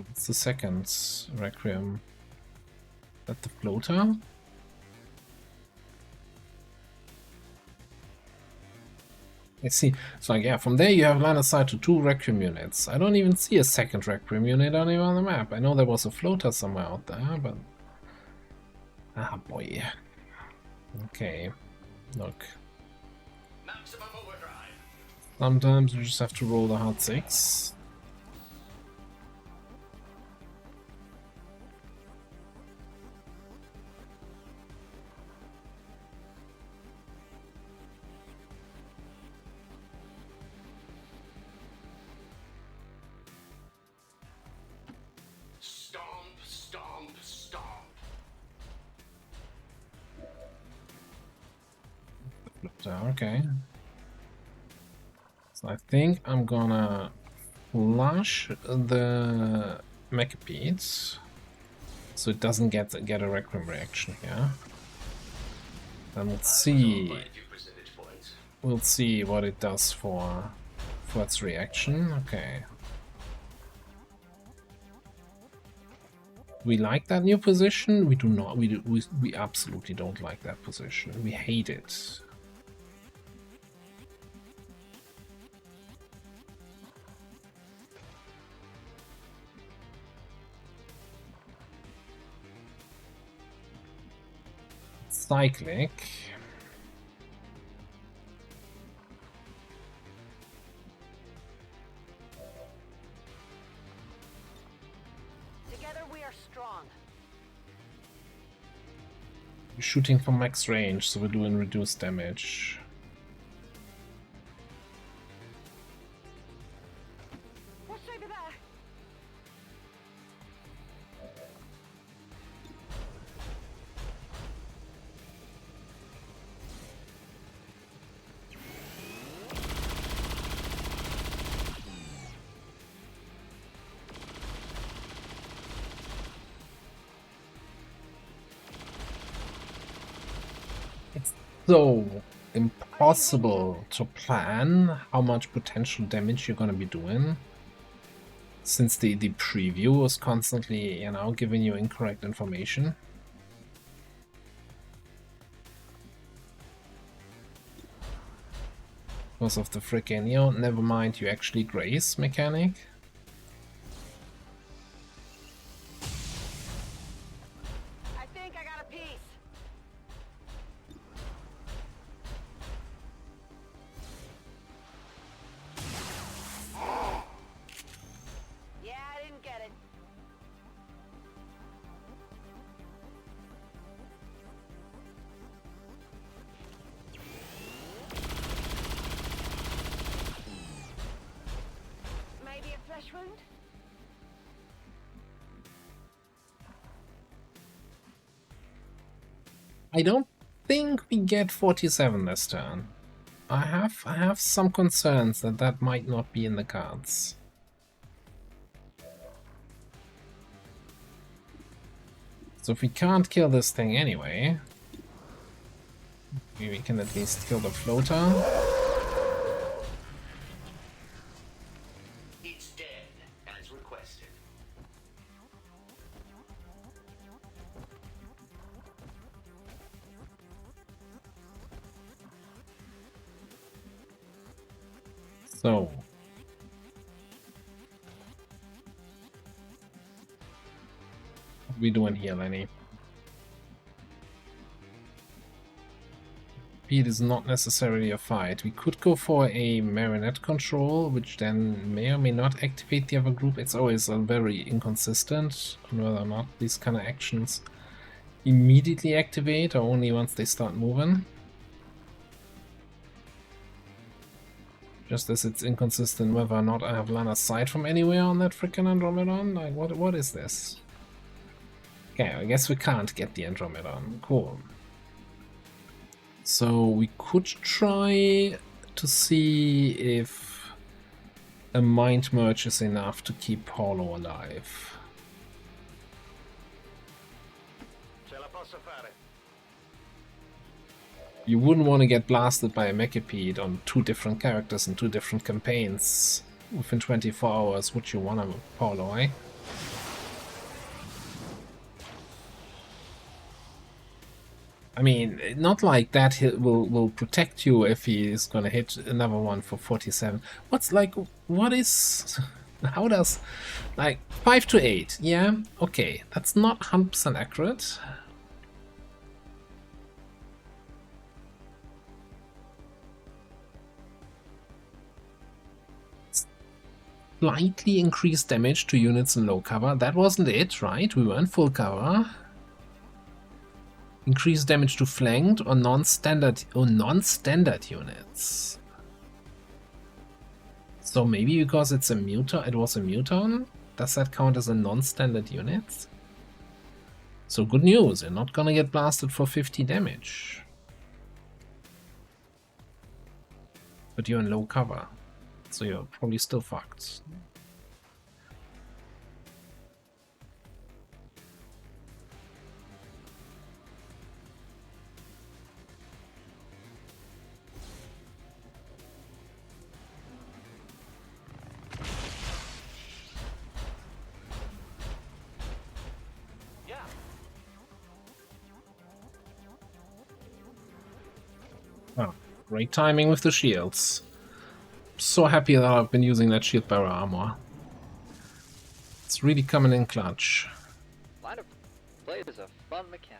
What's the second Requiem? That the floater? I see. So like, yeah, from there you have line of sight to 2 Requiem units. I don't even see a second Requiem unit anywhere on the map. I know there was a floater somewhere out there, but... Ah, boy. Okay. Look. Maximum overdrive. Sometimes you just have to roll the hard 6. Stomp, stomp, stomp. Okay. So I think I'm gonna flush the Mechapedes so it doesn't get a Requiem reaction here. And let's see. Quite a few percentage points. We'll see what it does for its reaction. Okay. We like that new position. We do not. We absolutely don't like that position. We hate it. Cyclic. Together we are strong. We're shooting from max range, so we're doing reduced damage. What's over there? It's so impossible to plan how much potential damage you're gonna be doing, since the preview is constantly, you know, giving you incorrect information. Because of the frickin', you know, never mind, you actually grace mechanic. I think I got a piece. Yeah, I didn't get it. Maybe a flesh wound? I don't think we get 47 this turn. I have some concerns that that might not be in the cards. So if we can't kill this thing anyway, maybe we can at least kill the floater. It's dead, as requested. So what are we doing here, Lenny? Speed is not necessarily a fight. We could go for a marionette control, which then may or may not activate the other group. It's always very inconsistent on whether or not these kind of actions immediately activate or only once they start moving. Just as it's inconsistent whether or not I have line of sight from anywhere on that frickin' Andromedon. Like, what is this? Okay, I guess we can't get the Andromedon. Cool. So we could try to see if a mind merge is enough to keep Paulo alive. Ce la posso fare. You wouldn't want to get blasted by a Mechapede on 2 different characters in 2 different campaigns within 24 hours, would you want to, Paulo, eh? I mean, not like that he will protect you if he is gonna hit another one for 47. What's like, what is, how does, like, 5 to 8, yeah, okay, that's not 100% accurate. Slightly increased damage to units in low cover, that wasn't it, right? We were in full cover. Increased damage to flanked or non-standard units. So maybe because it's a muton, it was a muton? Does that count as a non-standard unit? So good news, you're not gonna get blasted for 50 damage. But you're in low cover, so you're probably still fucked. Oh, great timing with the shields. So happy that I've been using that shield bearer armor. It's really coming in clutch. Line of play is a fun mechanic.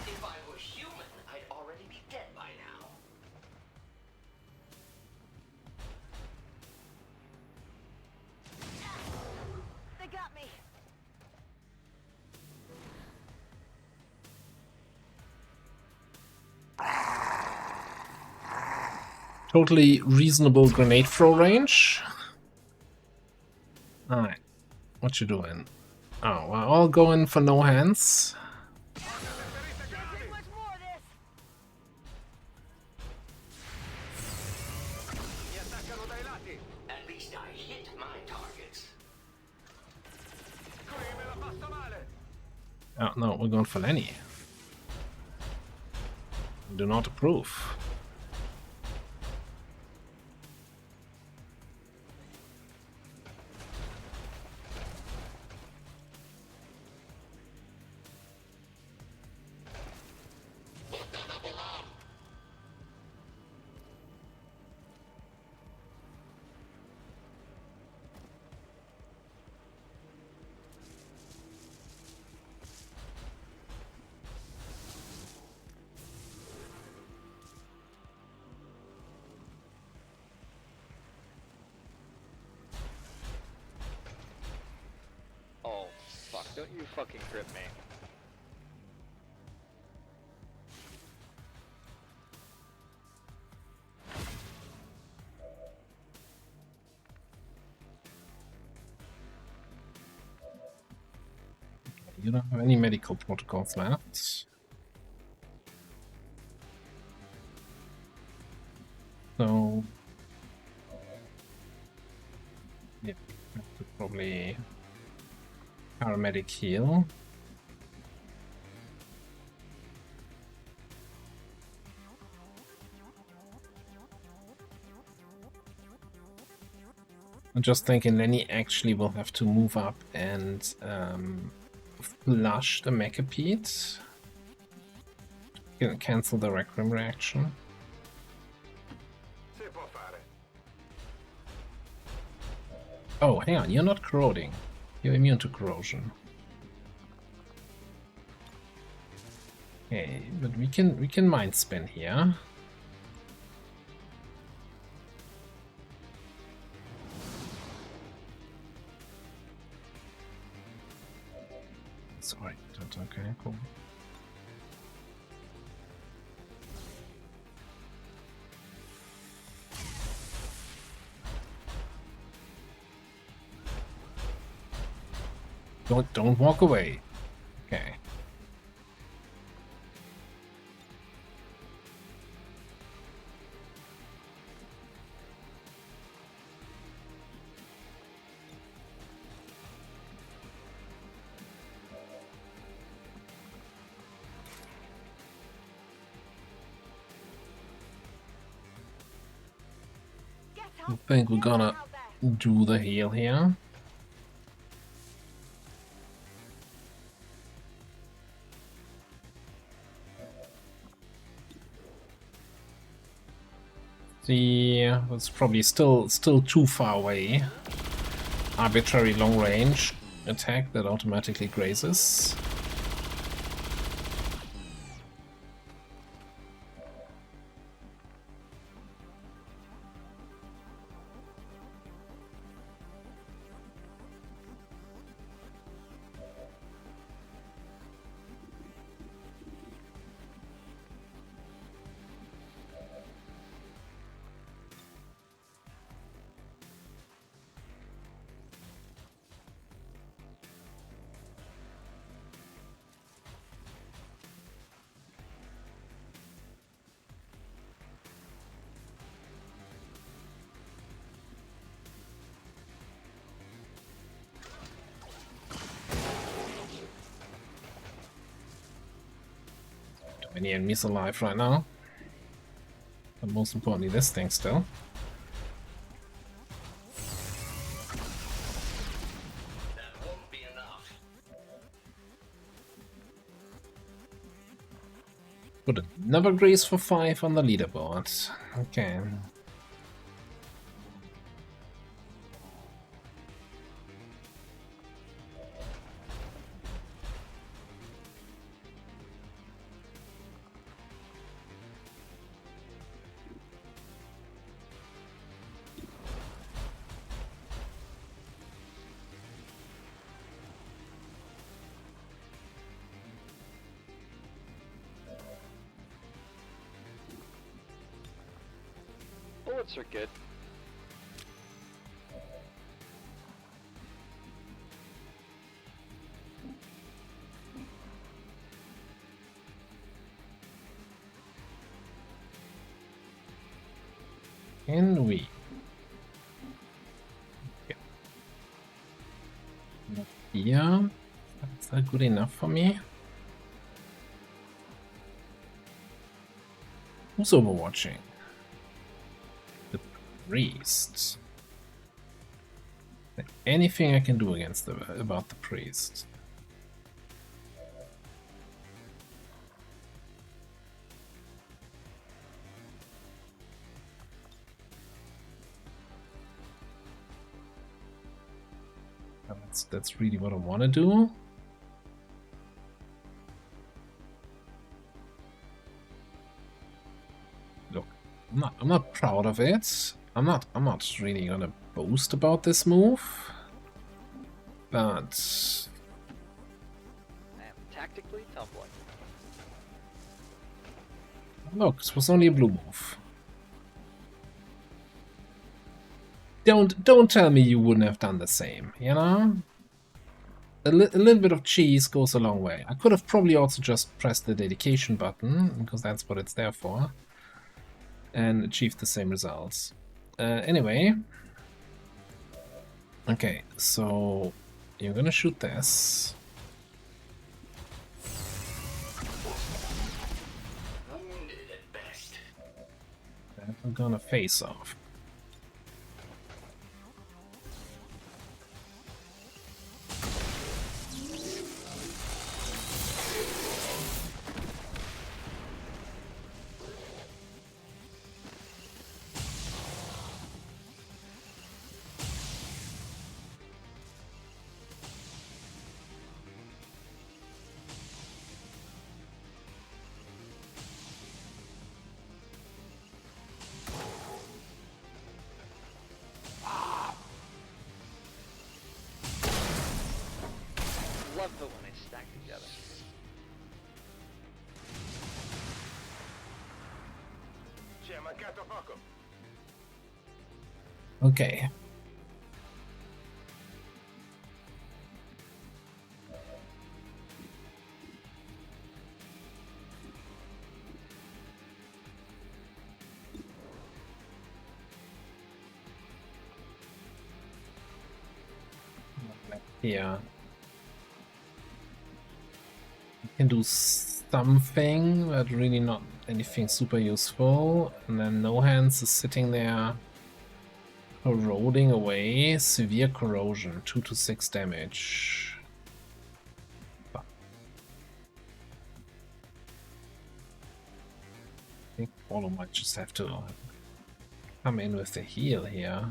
If I were human, I'd already be dead by now. They got me. Totally reasonable grenade throw range. Alright, what you doing? Oh, we're all going for no hands. Can't take much more of this. At least I hit my targets. Oh no, we're going for Lenny. Do not approve. Oh, fuck. Don't you fucking grip me. You don't have any medical protocols left. So yeah, have to probably paramedic heal. I'm just thinking Lenny actually will have to move up and flush the Mechapede. Cancel the Requiem reaction. Oh, hang on, you're not corroding. You're immune to corrosion. Okay, but we can mind spin here. Sorry, okay, cool. Don't walk away. Okay. I think we're gonna do the heal here. See, that's probably still too far away. Arbitrary long range attack that automatically grazes. Many enemies alive right now. But most importantly, this thing still. That won't be enough. Put another grace for 5 on the leaderboard. Okay. Bullets are good. Can we? Yeah. Is that good enough for me? Who's overwatching? The priest. Anything I can do against about the priest? That's really what I want to do. Look, I'm not proud of it. I'm not really gonna boast about this move. But I am tactically tumbling. look, this was only a blue move. Don't tell me you wouldn't have done the same, you know? A little bit of cheese goes a long way. I could have probably also just pressed the dedication button, because that's what it's there for, and achieved the same results. Anyway. Okay, so you're gonna shoot this. Wounded at best. And we're gonna face off. Love it when they stack together. Okay. Yeah. You can do something, but really not anything super useful. And then No Hands is sitting there Corroding away, severe corrosion, 2 to 6 damage. I think Paulo might just have to come in with the heal here.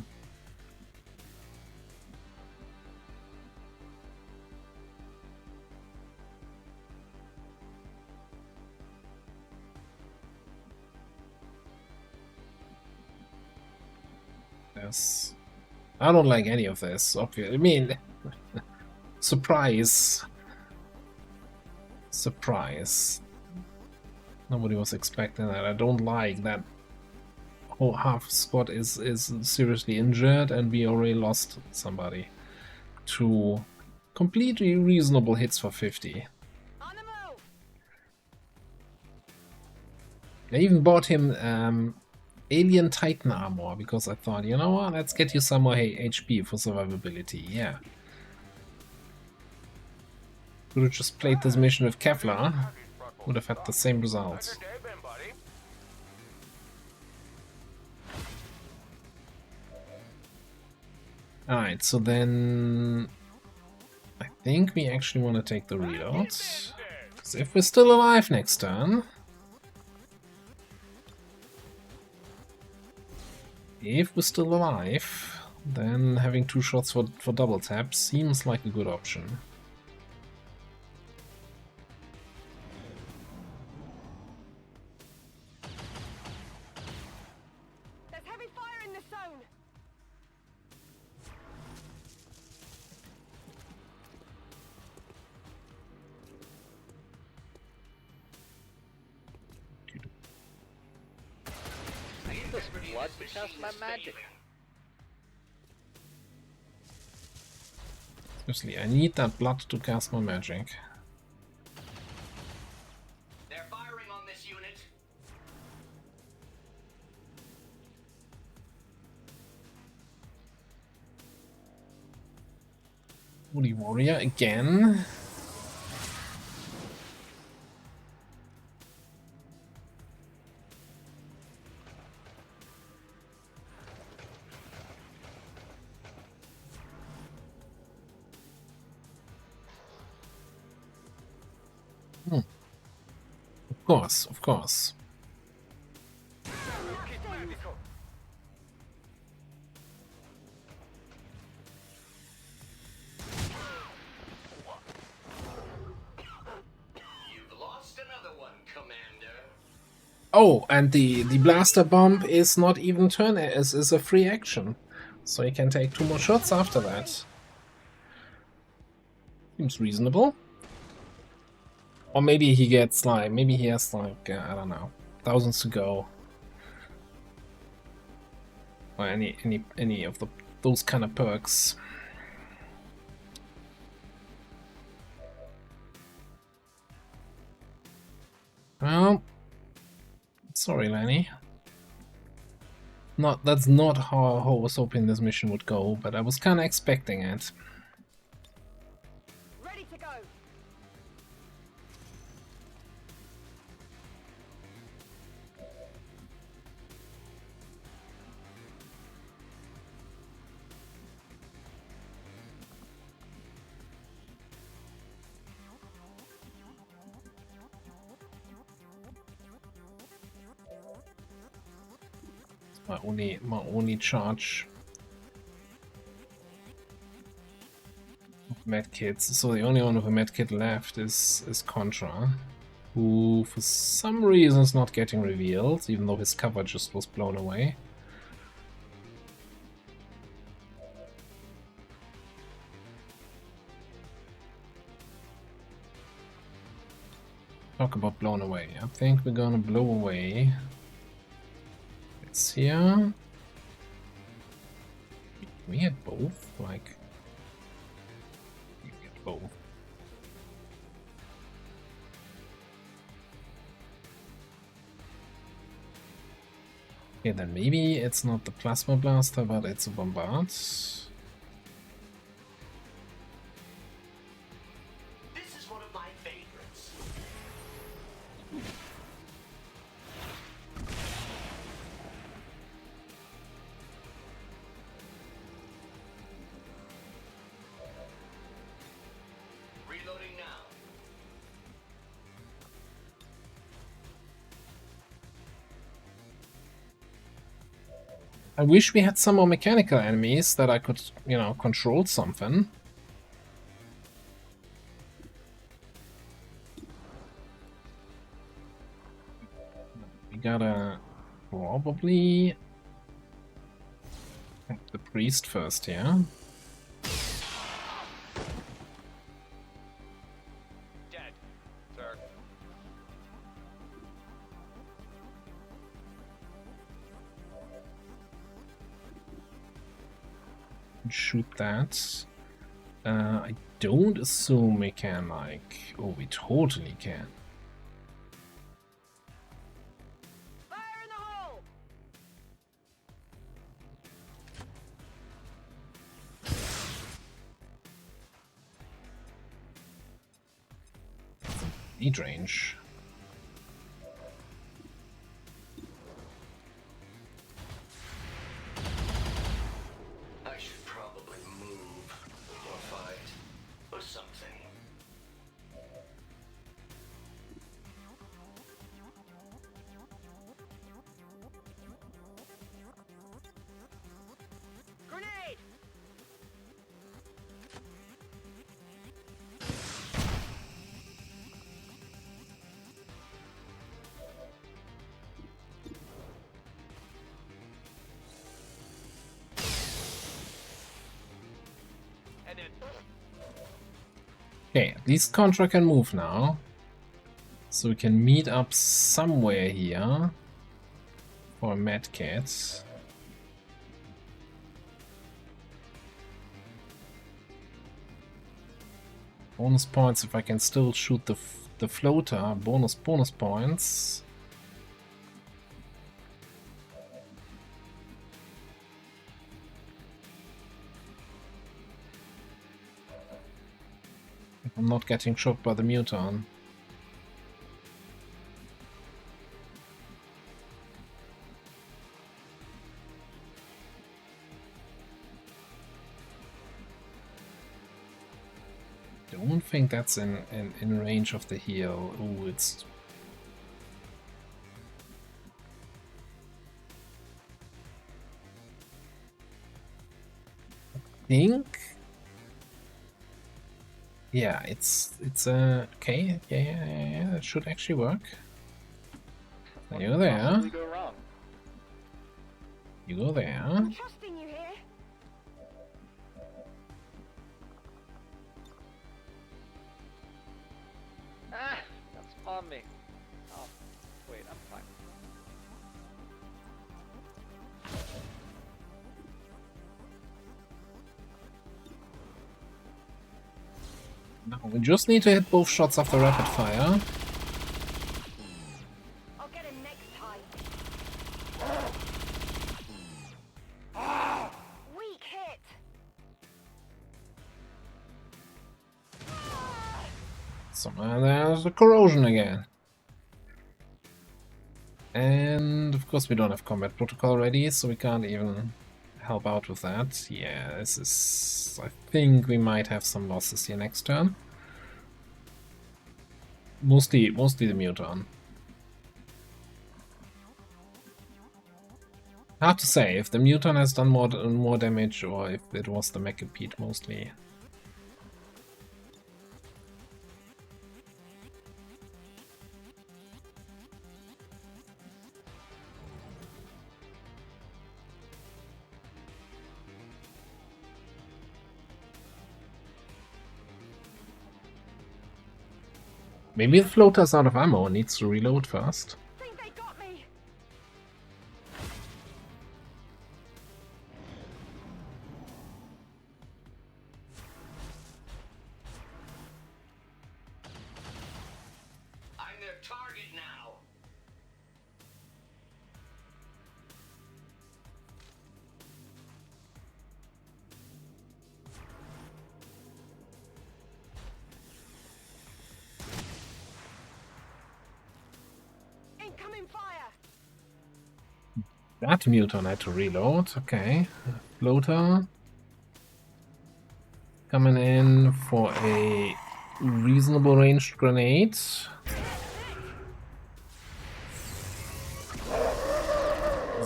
Yes. I don't like any of this, obviously. I mean, surprise. Surprise. Nobody was expecting that. I don't like that whole half squad is seriously injured and we already lost somebody to completely reasonable hits for 50. On the move. I even bought him Alien Titan armor because I thought, you know what, let's get you some more HP for survivability. Yeah. Could have just played this mission with Kevlar, would have had the same results. Alright, so then I think we actually want to take the reload. Because if we're still alive next turn, then having 2 shots for double tap seems like a good option. There's heavy fire in the zone. I need this blood to cast my magic. Seriously, I need that blood to cast my magic. They're firing on this unit. Holy Warrior again. Of course, of course. You've lost another one, Commander. Oh, and the blaster bomb is not even turn is a free action, so you can take 2 more shots after that. Seems reasonable. Or maybe he gets like, maybe he has like, I don't know, thousands to go. Or any of those kind of perks. Well, sorry, Lenny. That's not how I was hoping this mission would go, but I was kind of expecting it. Ready to go. My only charge of medkits. So the only one with a medkit left is Contra, who for some reason is not getting revealed, even though his cover just was blown away. Talk about blown away. I think we're gonna blow away. It's here. We had both, like. We get both. Okay, then maybe it's not the plasma blaster, but it's a bombard. This is one of my favorites. I wish we had some more mechanical enemies that I could, you know, control something. We gotta probably have the priest first here. Dead. Sir. Shoot that. I don't assume we can, like... Oh, we totally can. Fire in the hole! Mid-range. I should probably move or fight or something. Grenade! And then. Okay, at least Contra can move now. So we can meet up somewhere here for a medkit. Bonus points if I can still shoot the floater. Bonus points. If I'm not getting shot by the muton. Don't think that's in range of the heal. Ooh, it's... I think... Yeah, it's okay. Yeah, it should actually work. What You could there. possibly go wrong? You go there. I'm trusting you here. Ah, that's on me. Oh, wait, I'm fine. No, we just need to hit both shots after rapid fire. I'll get him next time. Weak hit. So there's the corrosion again. And of course we don't have combat protocol ready, so we can't even help out with that. Yeah, this is... I think we might have some losses here next turn. Mostly the muton. Hard to say if the muton has done more damage or if it was the Mechapede mostly. Maybe the floater's out of ammo and needs to reload first. Think they got me. I'm their target now. Incoming fire. That muton had to reload, okay. Floater. Coming in for a reasonable ranged grenade.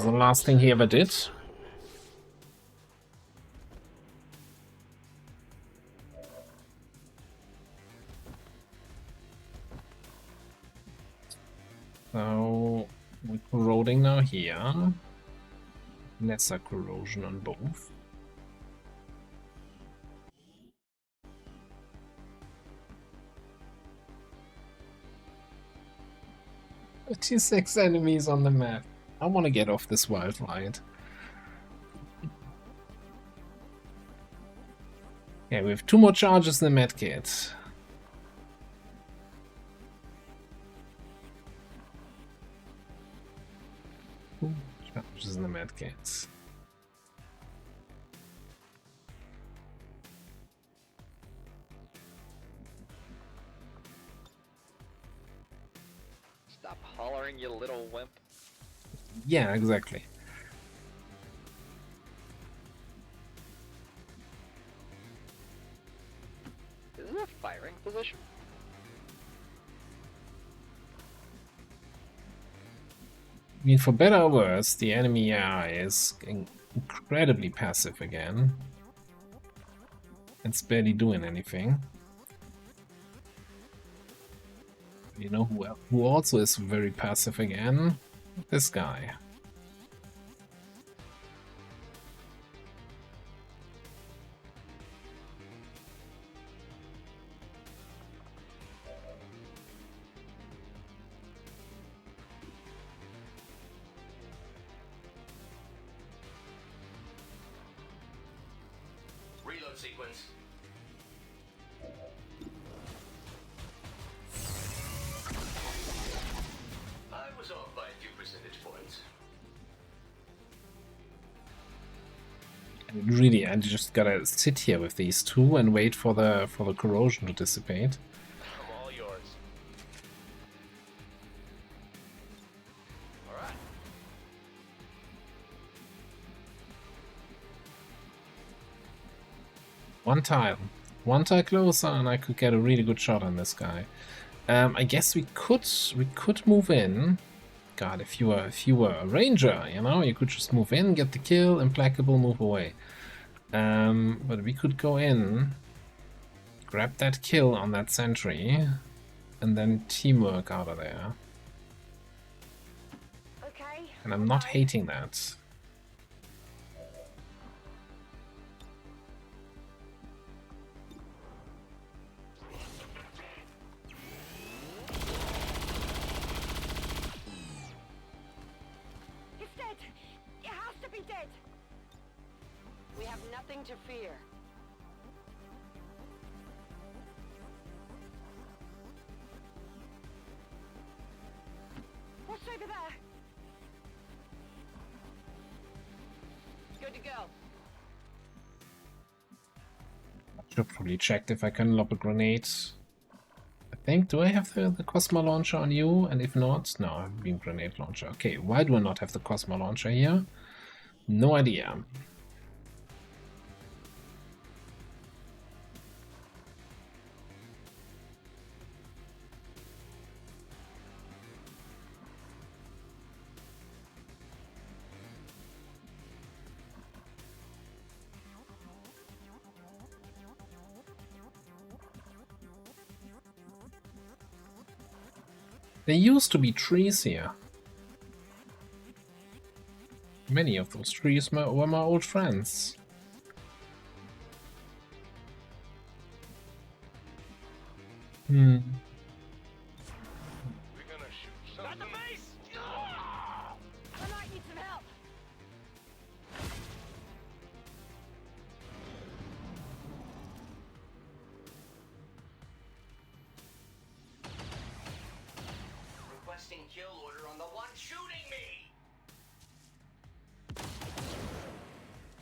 The last thing he ever did. So we're corroding now here. Lesser corrosion on both. T6 enemies on the map. I want to get off this wild ride. Okay, we have 2 more charges in the medkit. Charges in the medkits. Stop hollering, you little wimp. Yeah, exactly. Is it a firing position? I mean, for better or worse, the enemy AI is incredibly passive again. It's barely doing anything. You know who also is very passive again? This guy. Reload sequence. I was off by a few percentage points. Really, I just gotta sit here with these two and wait for the corrosion to dissipate. I'm all yours. All right. One tile closer, and I could get a really good shot on this guy. I guess we could move in. God, if you were a ranger, you know, you could just move in, get the kill, implacable, move away. But we could go in, grab that kill on that sentry, and then teamwork out of there. Okay. And I'm not hating that. He's dead. It has to be dead. We have nothing to fear. What's over there? Good to go. Should probably check if I can lob a grenade. I think, do I have the Cosmo launcher on you? And if not, no, I have beam grenade launcher. Okay, why do I not have the Cosmo launcher here? No idea. There used to be trees here. Many of those trees were my old friends. We're gonna shoot something. At the base! I might need some help. Requesting kill order on the one shooting me.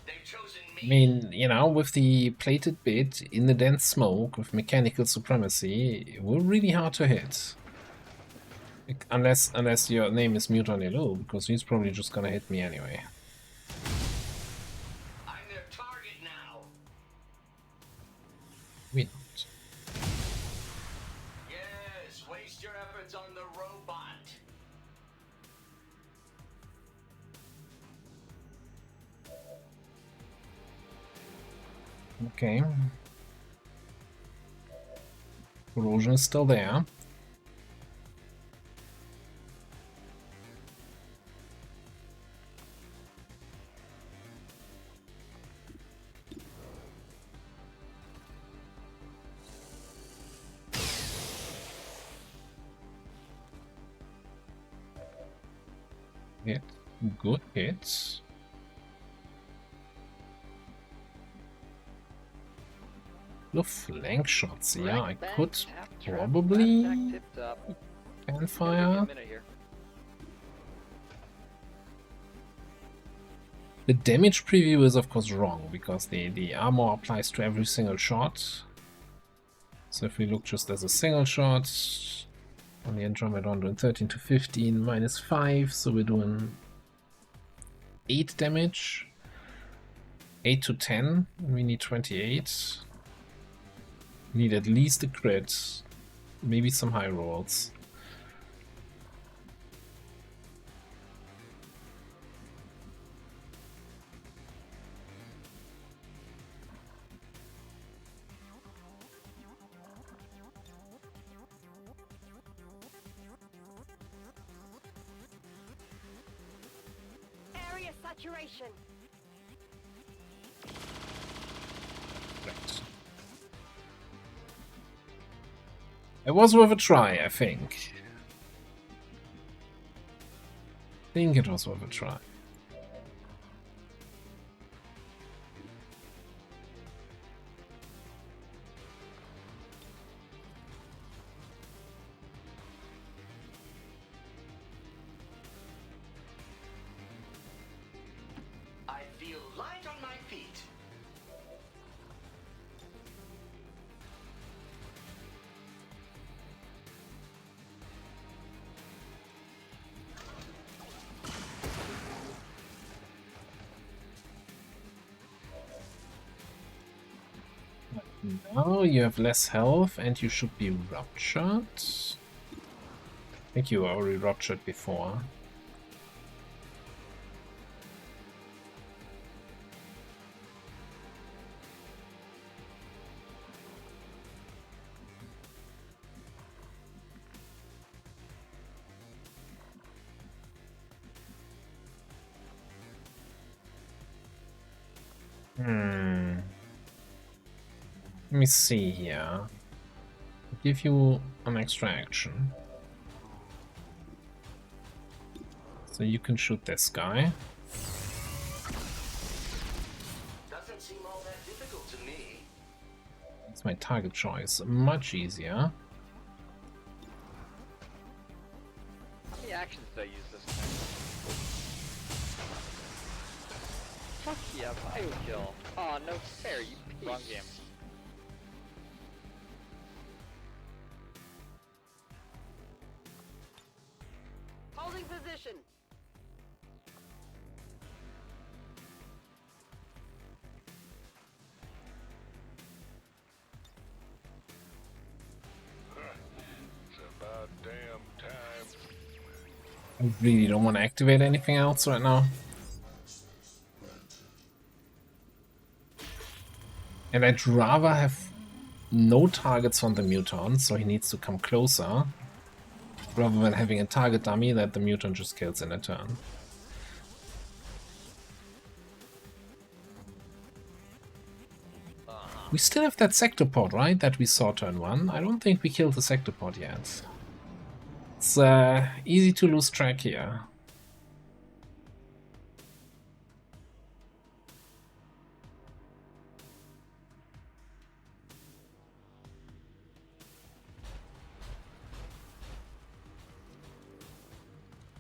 They've chosen I me. mean, you know, with the plated bit in the dense smoke with mechanical supremacy, we're really hard to hit. Unless your name is Mutanilu, because he's probably just gonna hit me anyway. I'm their target now. We don't. Yes, waste your efforts on the robot. Okay. Corrosion is still there. Hit. Good hit. No flank shots. Yeah, I Bang, could tap, trap, probably flapjack, tip top. can Gotta give me fire. a minute here. The damage preview is of course wrong because the armor applies to every single shot. So if we look just as a single shot on the Andromedon, doing 13 to 15 minus 5, so we're doing 8 damage. 8 to 10, we need 28. We need at least a crit, maybe some high rolls. Area saturation. Right. It was worth a try, I think. I think it was worth a try. I feel light on my feet. Now you have less health and you should be ruptured. I think you were already ruptured before. Let me see here. I'll give you an extra action. So you can shoot this guy. Doesn't seem all that difficult to me. It's my target choice. Much easier. How many actions did I use this time? Fuck yeah, bio kill. Aw, no fair, you piece. Wrong game. Holding position. It's about damn time. I really don't want to activate anything else right now. And I'd rather have no targets on the mutant, so he needs to come closer, rather than having a target dummy that the mutant just kills in a turn. We still have that sectopod, right? That we saw turn 1. I don't think we killed the sectopod yet. It's easy to lose track here.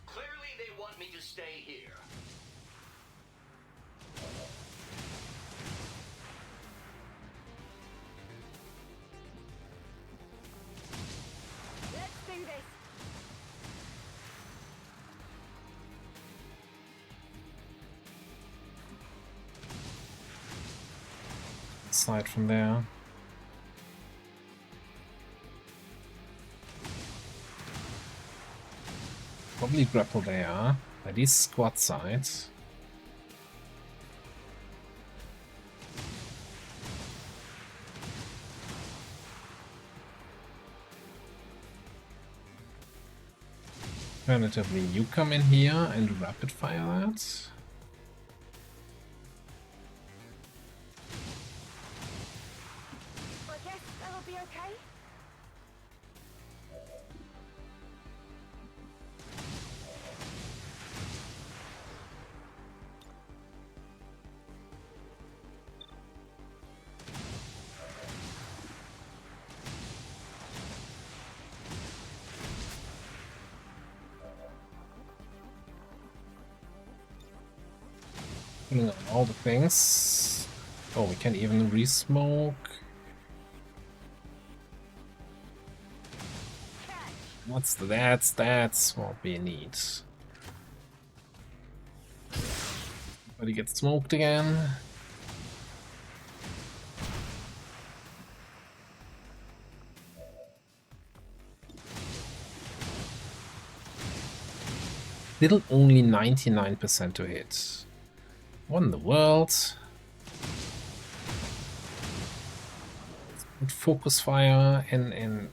Clearly they want me to stay here. Let's do this. Slide from there. Probably grapple there, by these squad sides. Alternatively, you come in here and rapid fire that. I guess that'll be okay. Pulling on all the things. Oh, we can even re-smoke. What's the that's what we need. But he gets smoked again. Still only 99% to hit. What in the world? With focus fire and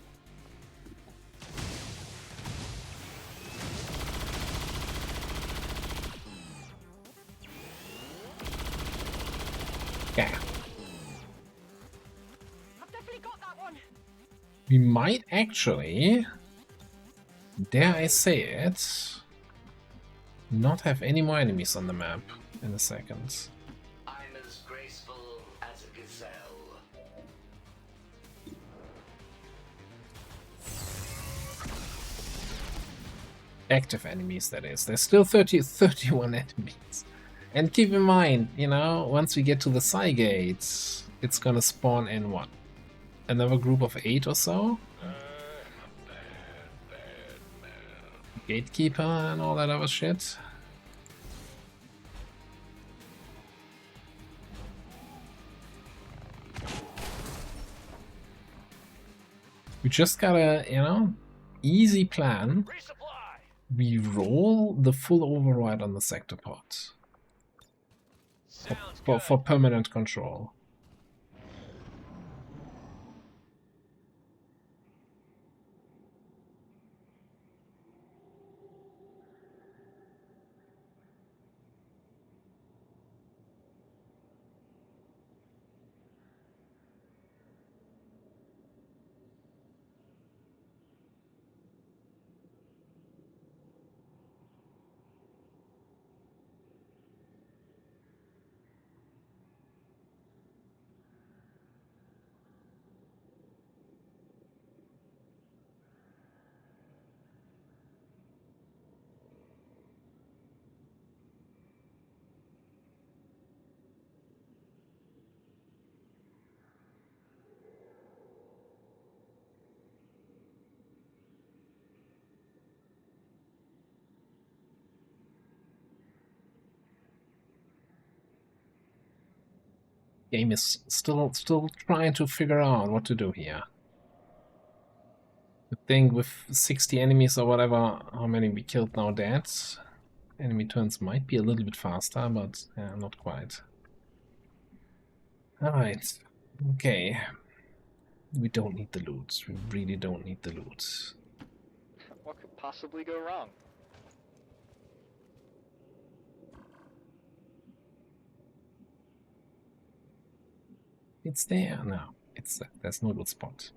yeah. I've definitely got that one. We might actually, dare I say it, not have any more enemies on the map in a second. I'm as graceful as a gazelle. Active enemies, that is. There's still 31 enemies. And keep in mind, you know, once we get to the Psy gates, it's gonna spawn in what? Another group of 8 or so? Gatekeeper and all that other shit. We just gotta, you know, easy plan. We roll the full override on the sector pod. For permanent control. Game is still trying to figure out what to do here. I think with 60 enemies or whatever, how many we killed now dead, enemy turns might be a little bit faster, but not quite. Alright, okay. We don't need the loot. We really don't need the loot. What could possibly go wrong? It's there now. It's there's no good spot.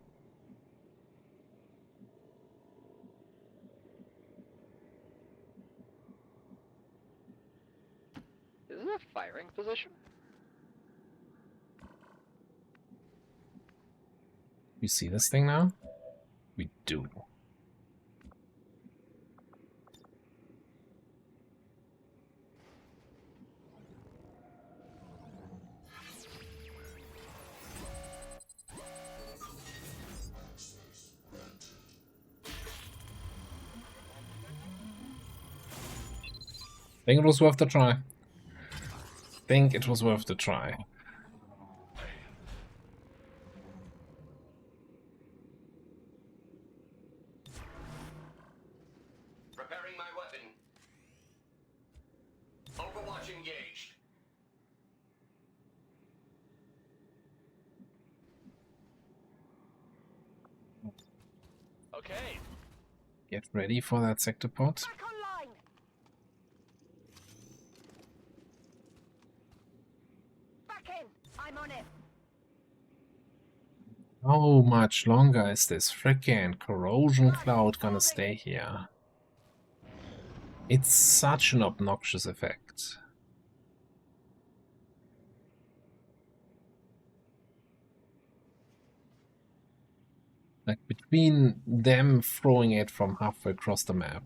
Is it a firing position? You see this thing now? We do. Think it was worth the try. Think it was worth the try. Preparing my weapon. Overwatch engaged. Okay. Get ready for that sector pod. Back online. Back in. I'm on it. How much longer is this frickin' corrosion cloud gonna stay here? It's such an obnoxious effect. Like, between them throwing it from halfway across the map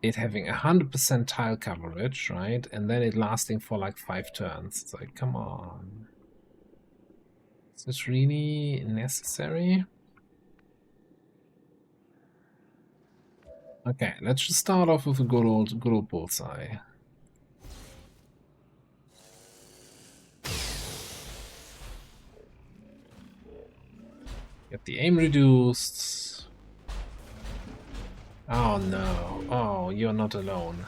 it having 100% tile coverage, right? And then it lasting for like 5 turns. It's like, come on. Is this really necessary? Okay, let's just start off with a good old bullseye. Get the aim reduced. Oh no. Oh, you're not alone.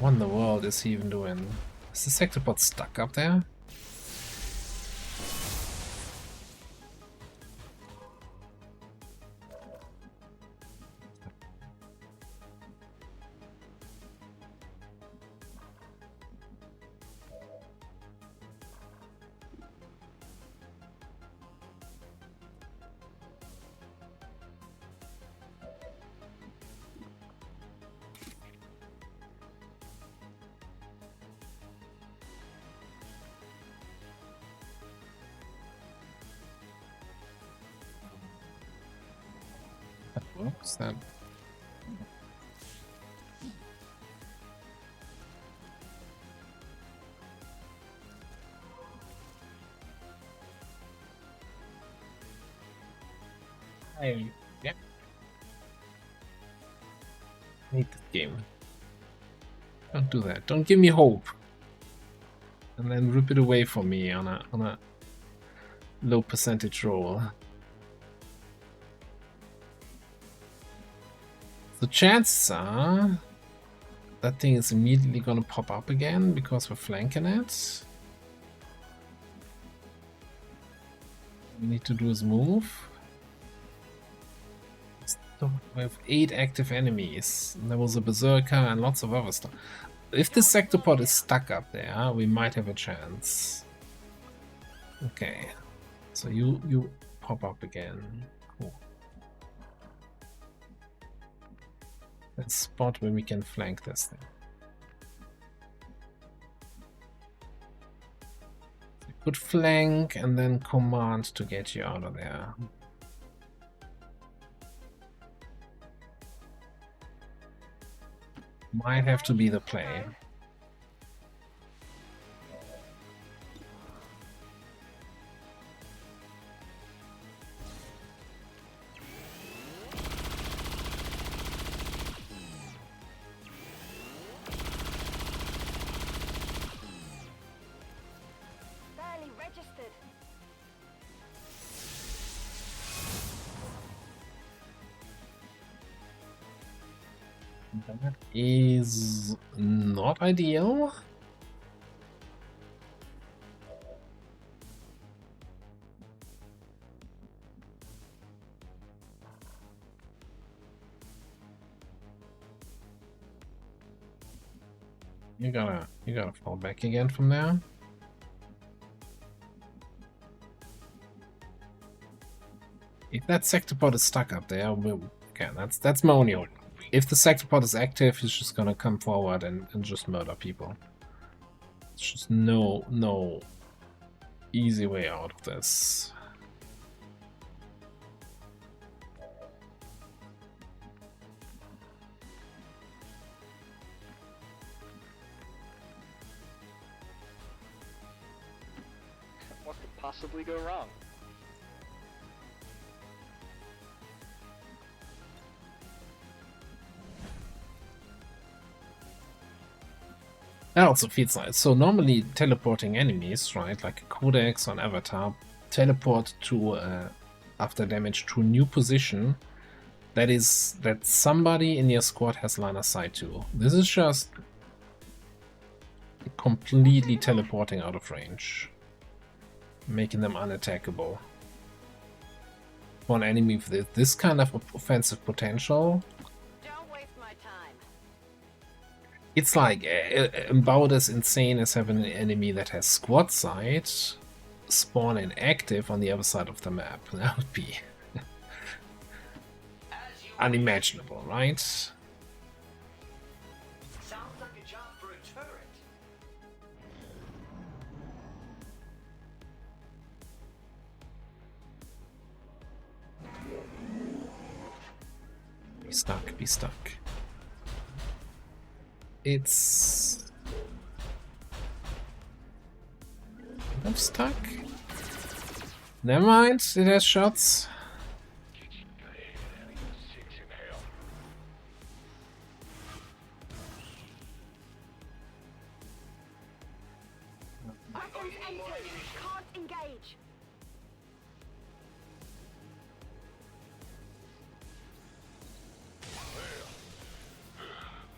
What in the world is he even doing? Is the Sectopod stuck up there? What's that? Yeah. I hate this game. Don't do that. Don't give me hope. And then rip it away from me on a low percentage roll. The chances are that thing is immediately gonna pop up again because we're flanking it. We need to do his move. So we have 8 active enemies. There was a berserker and lots of other stuff. If the Sectopod is stuck up there, we might have a chance. Okay, so you pop up again. Cool. Let's spot where we can flank this thing. You could flank and then command to get you out of there. Might have to be the play. Barely registered. That is not ideal. You gotta fall back again from there. If that Sectopod is stuck up there, okay, that's my only hope. If the Sectopod is active, he's just gonna come forward and just murder people. There's just no easy way out of this. What could possibly go wrong? That also feels like, so normally teleporting enemies, right, like a Codex or an Avatar, teleport to, after damage, to a new position that somebody in your squad has line of sight to. This is just completely teleporting out of range, making them unattackable. For an enemy with this kind of offensive potential, Don't waste my time. it's like about as insane as having an enemy that has squad sight spawn in active on the other side of the map. That would be unimaginable, right? Sounds like a job for a turret. Be stuck, be stuck. It's... I'm stuck. Never mind, it has shots. Six in hell. Weapons empty. Can't engage.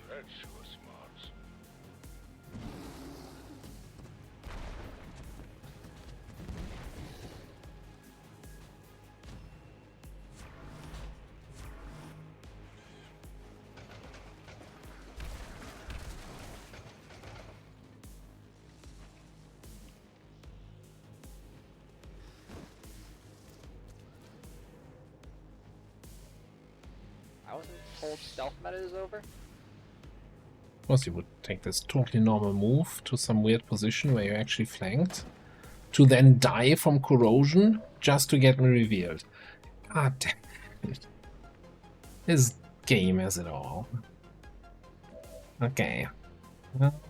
That's sure smarts. I wasn't told stealth meta is over. Of course, you would take this totally normal move to some weird position where you're actually flanked, to then die from corrosion just to get me revealed. God damn it. This game has it all. Okay. Well,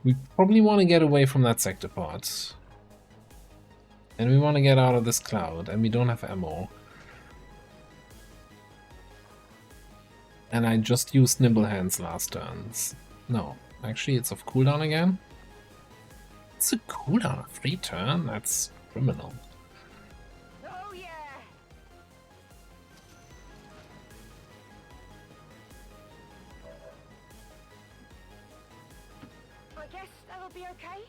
we probably want to get away from that sector part. And we want to get out of this cloud, and we don't have ammo. And I just used Nimble Hands last turns. No, actually it's off cooldown again. It's a cooldown of 3 turn? That's criminal. Oh yeah. I guess that'll be okay.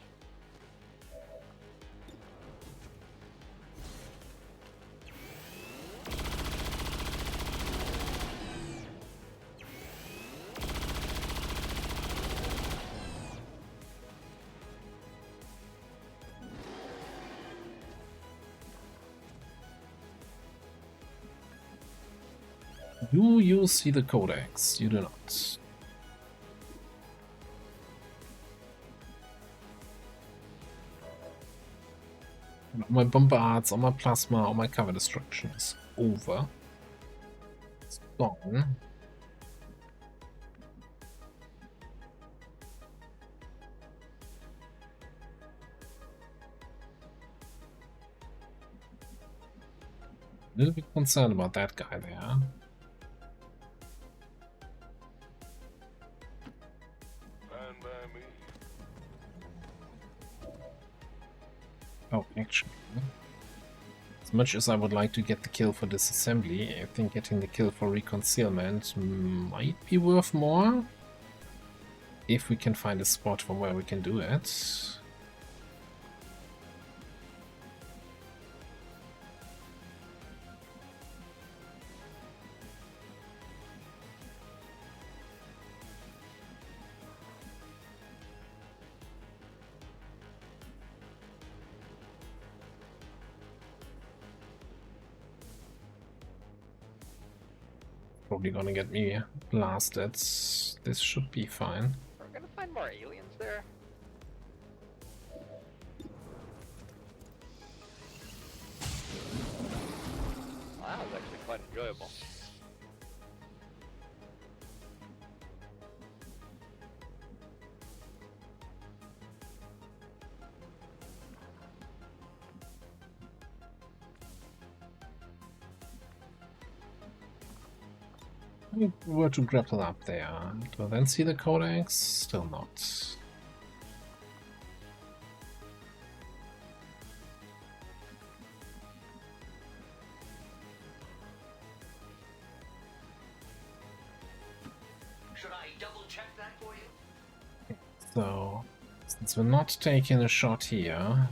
Do you see the codex? You do not. All my bombards, all my plasma, all my cover destruction is over. It's gone. A little bit concerned about that guy there. Fine by me. Oh, actually, as much as I would like to get the kill for disassembly, I think getting the kill for reconcealment might be worth more. If we can find a spot from where we can do it. Probably gonna get me blasted. This should be fine. We're gonna find more aliens there. Well, that was actually quite enjoyable. If we were to grapple up there, do I then see the codex? Still not. Should I double check that for you? So, since we're not taking a shot here,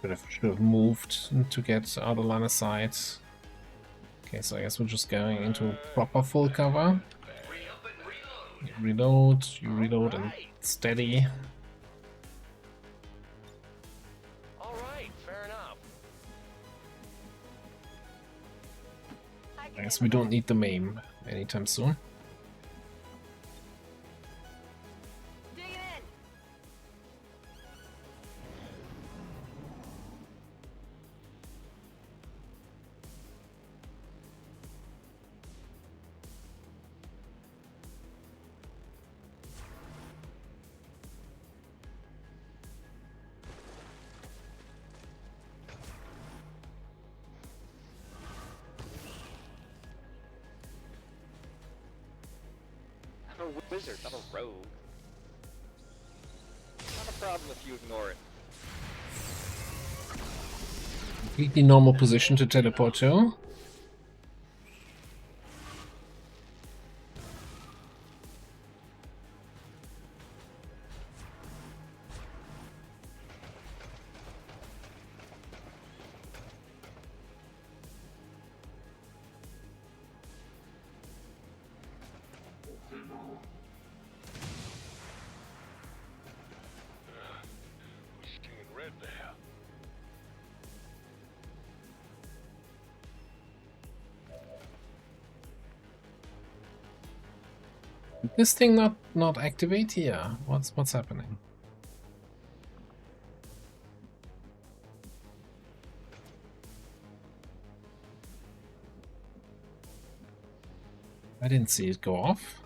should have moved to get out of line of sight. Okay, so I guess we're just going into proper full cover. Re-up and reload. Reload, you reload and steady. All right, fair enough. I guess we don't need the MAME anytime soon. Dig it in. a wizard, not a rogue. Not a problem if you ignore it. Completely normal position to teleport to. We're seeing red there. Did this thing not activate here? What's happening? I didn't see it go off.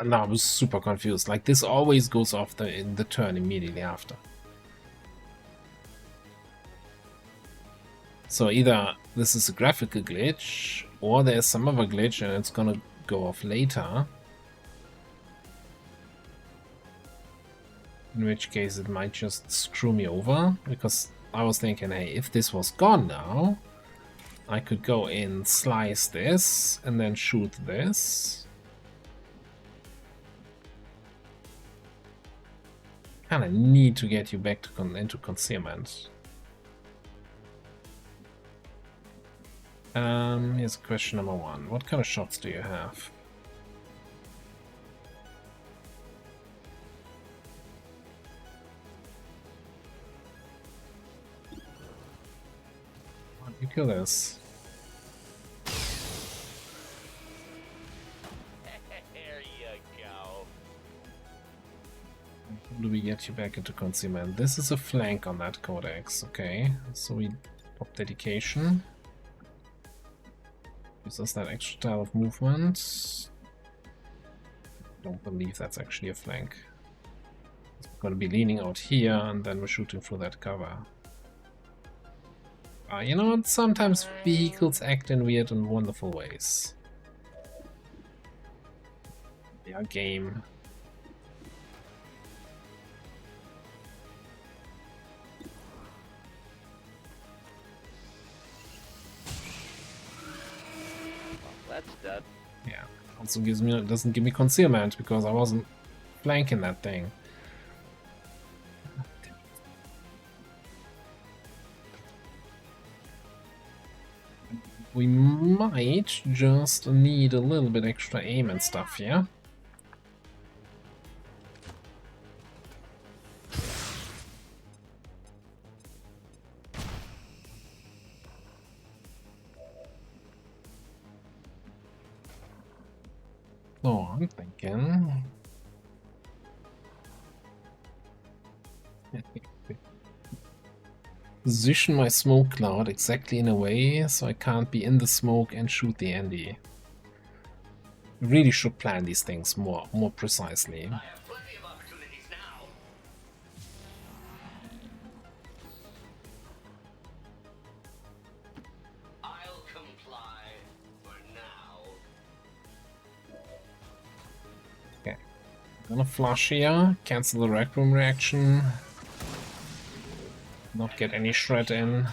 No, I was super confused. Like, this always goes off in the turn immediately after. So either this is a graphical glitch, or there's some other glitch and it's gonna go off later. In which case it might just screw me over, because I was thinking, hey, if this was gone now, I could go in, slice this, and then shoot this. Kinda need to get you back to into concealment. Here's question number one. What kind of shots do you have? Why don't you kill this? There you go. How do we get you back into concealment? This is a flank on that codex, okay. So we pop dedication. Gives us that extra style of movement. Don't believe that's actually a flank. It's gonna be leaning out here and then we're shooting through that cover. You know what? Sometimes vehicles act in weird and wonderful ways. Yeah, game. That's dead. Yeah. Also doesn't give me concealment because I wasn't flanking that thing. We might just need a little bit extra aim and stuff, yeah? So I'm thinking... Position my smoke cloud exactly in a way so I can't be in the smoke and shoot the Andy. Really should plan these things more precisely. I have plenty of opportunities now. I'll comply for now. Okay. I'm gonna flush here, cancel the Rec Room reaction. Not get any shred in.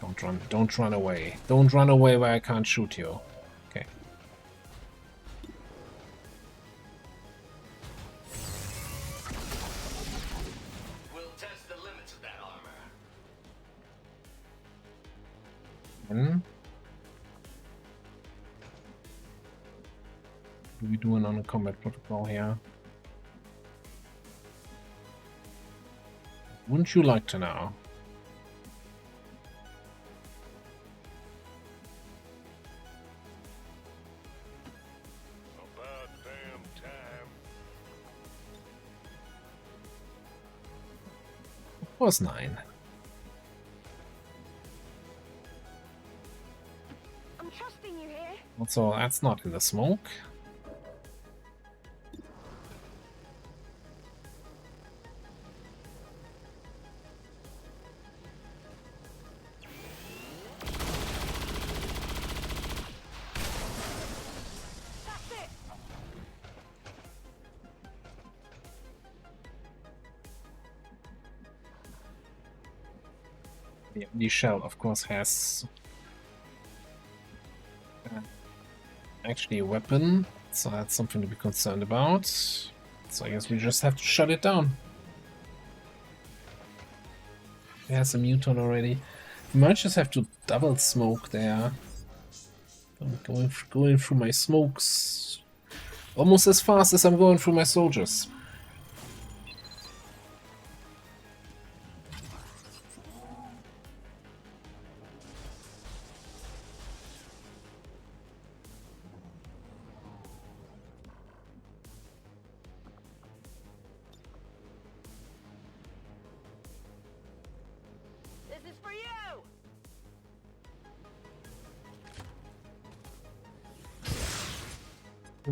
Oh, don't run away. Don't run away where I can't shoot you. Okay. We'll test the limits of that armor. What are we doing on a combat protocol here? Wouldn't you like to know? About damn time. Was 9. I'm trusting you here. Also, that's not in the smoke. That's it. The shell, of course, has actually a weapon, so that's something to be concerned about. So I guess we just have to shut it down. It has a muton already. We might just have to double smoke there. I'm going through my smokes almost as fast as I'm going through my soldiers. This is for you.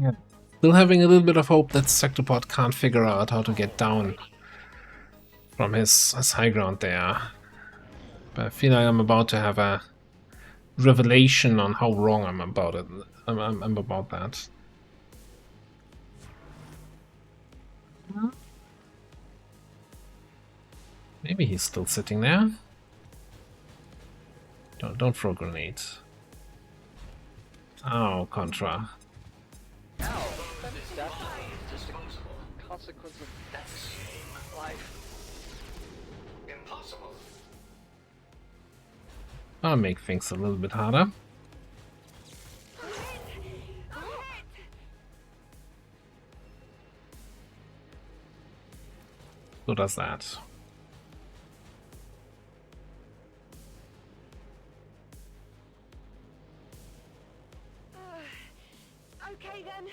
Yeah. Still having a little bit of hope that Sectopod can't figure out how to get down from his high ground there. But I feel like I'm about to have a revelation on how wrong I'm about it. I'm about that. Maybe he's still sitting there. Don't throw grenades. Oh, Contra. Ow! That is definitely just a consequence of life. Impossible. I'll make things a little bit harder. So does that. Okay then.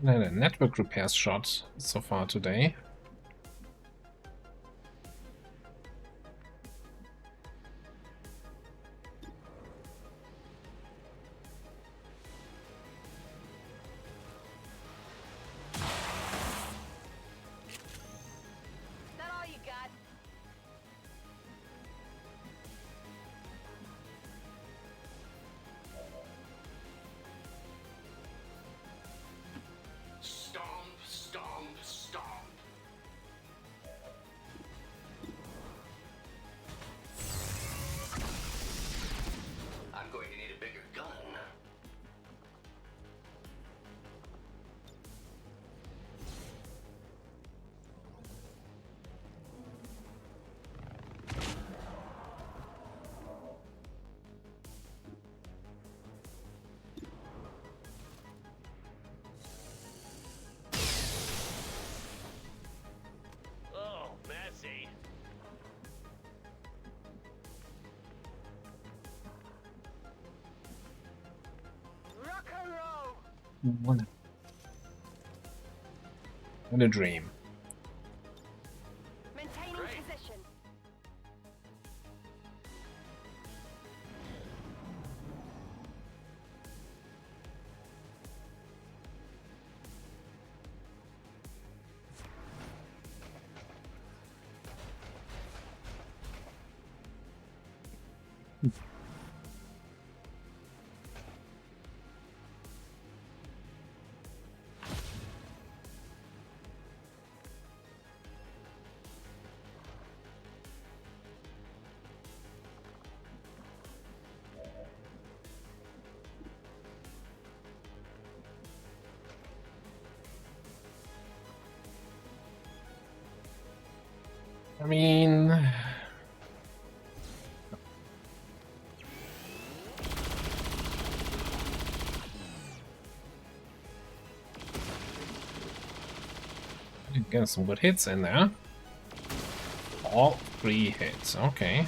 I had a network repairs shot so far today. Is that all you got? Stomp, stomp, stomp. I'm going to need a bigger gun. Oh, messy. Rock and roll. What a dream. Maintaining position. I mean... Get some good hits in there. All 3 hits, okay.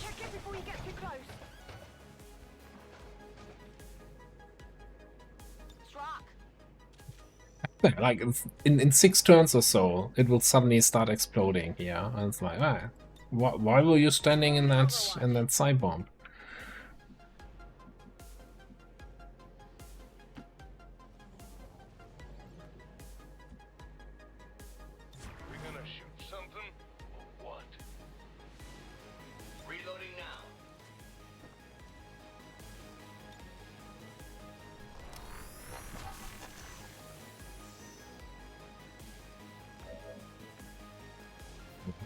Check it before you get too close. Struck. Like, in 6 turns or so, it will suddenly start exploding here. And it's like, ah, why were you standing in that side bomb? We gonna shoot something? Or what? Reloading now.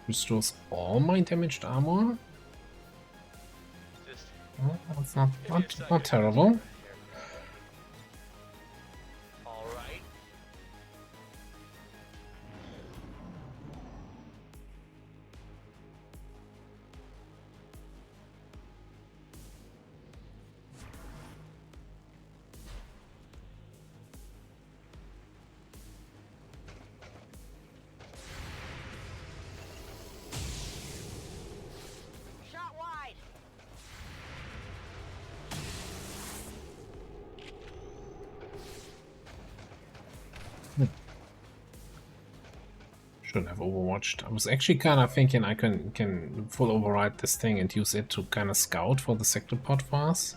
Restores all my damaged armor? Just Well, that's not not terrible. all right. Shot wide. Should have overwatched. I was actually kind of thinking I can full override this thing and use it to kind of scout for the sector pod for us.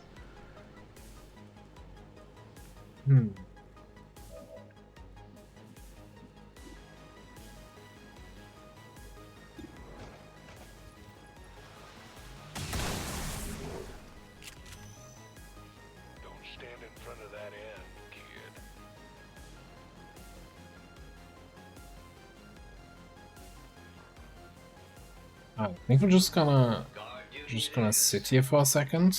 Don't stand in front of that end, kid. I think we're just gonna Guard duty Just gonna is. sit here for a second.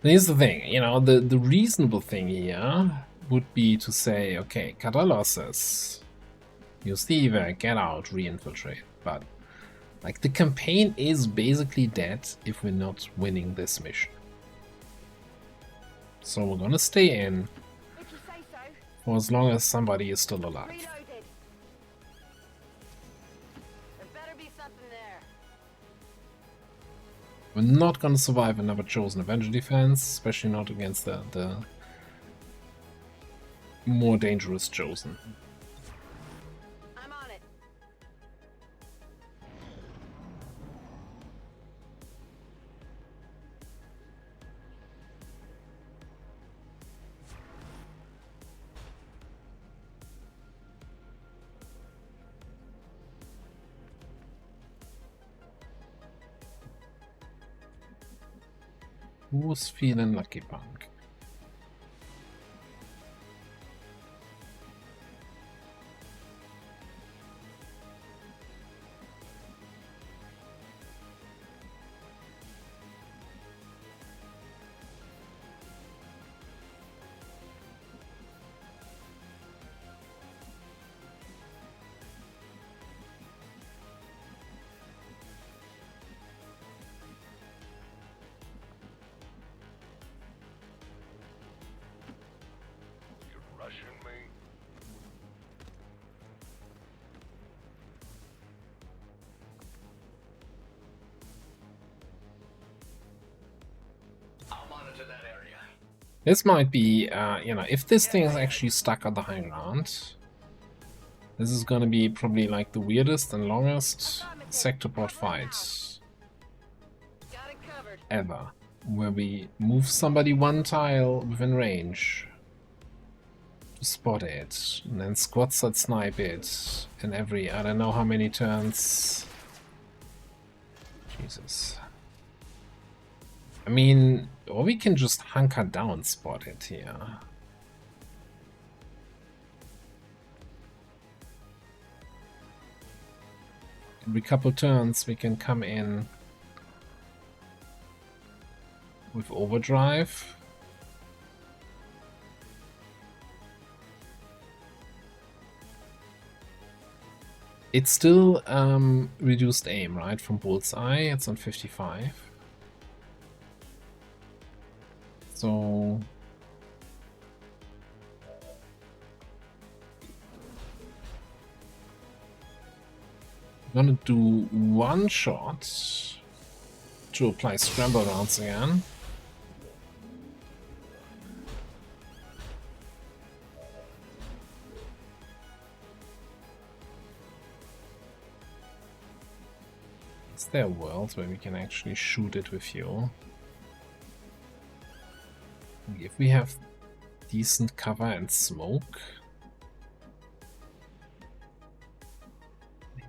Here's the thing, you know, the reasonable thing here would be to say, okay, cut our losses, use the evac, get out, re-infiltrate. But, like, the campaign is basically dead if we're not winning this mission. So we're gonna stay in If you say so. for as long as somebody is still alive. Reloaded. There better be something there. We're not gonna survive another Chosen Avenger defense, especially not against the more dangerous Chosen. I'm on it. Who's feeling lucky, punk? You're rushing me? I'll monitor that area. This might be, you know, if this thing is actually stuck on the high ground, this is gonna be probably like the weirdest and longest sector pod fight Got it covered. ever, where we move somebody one tile within range to spot it, and then squad set snipe it in every, I don't know how many turns. Jesus. I mean, or we can just hunker down spot it here. Every couple turns we can come in with overdrive. It's still reduced aim, right? From bullseye, it's on 55. So I'm gonna do one shot to apply scramble rounds again. Is there a world where we can actually shoot it with you? If we have decent cover and smoke.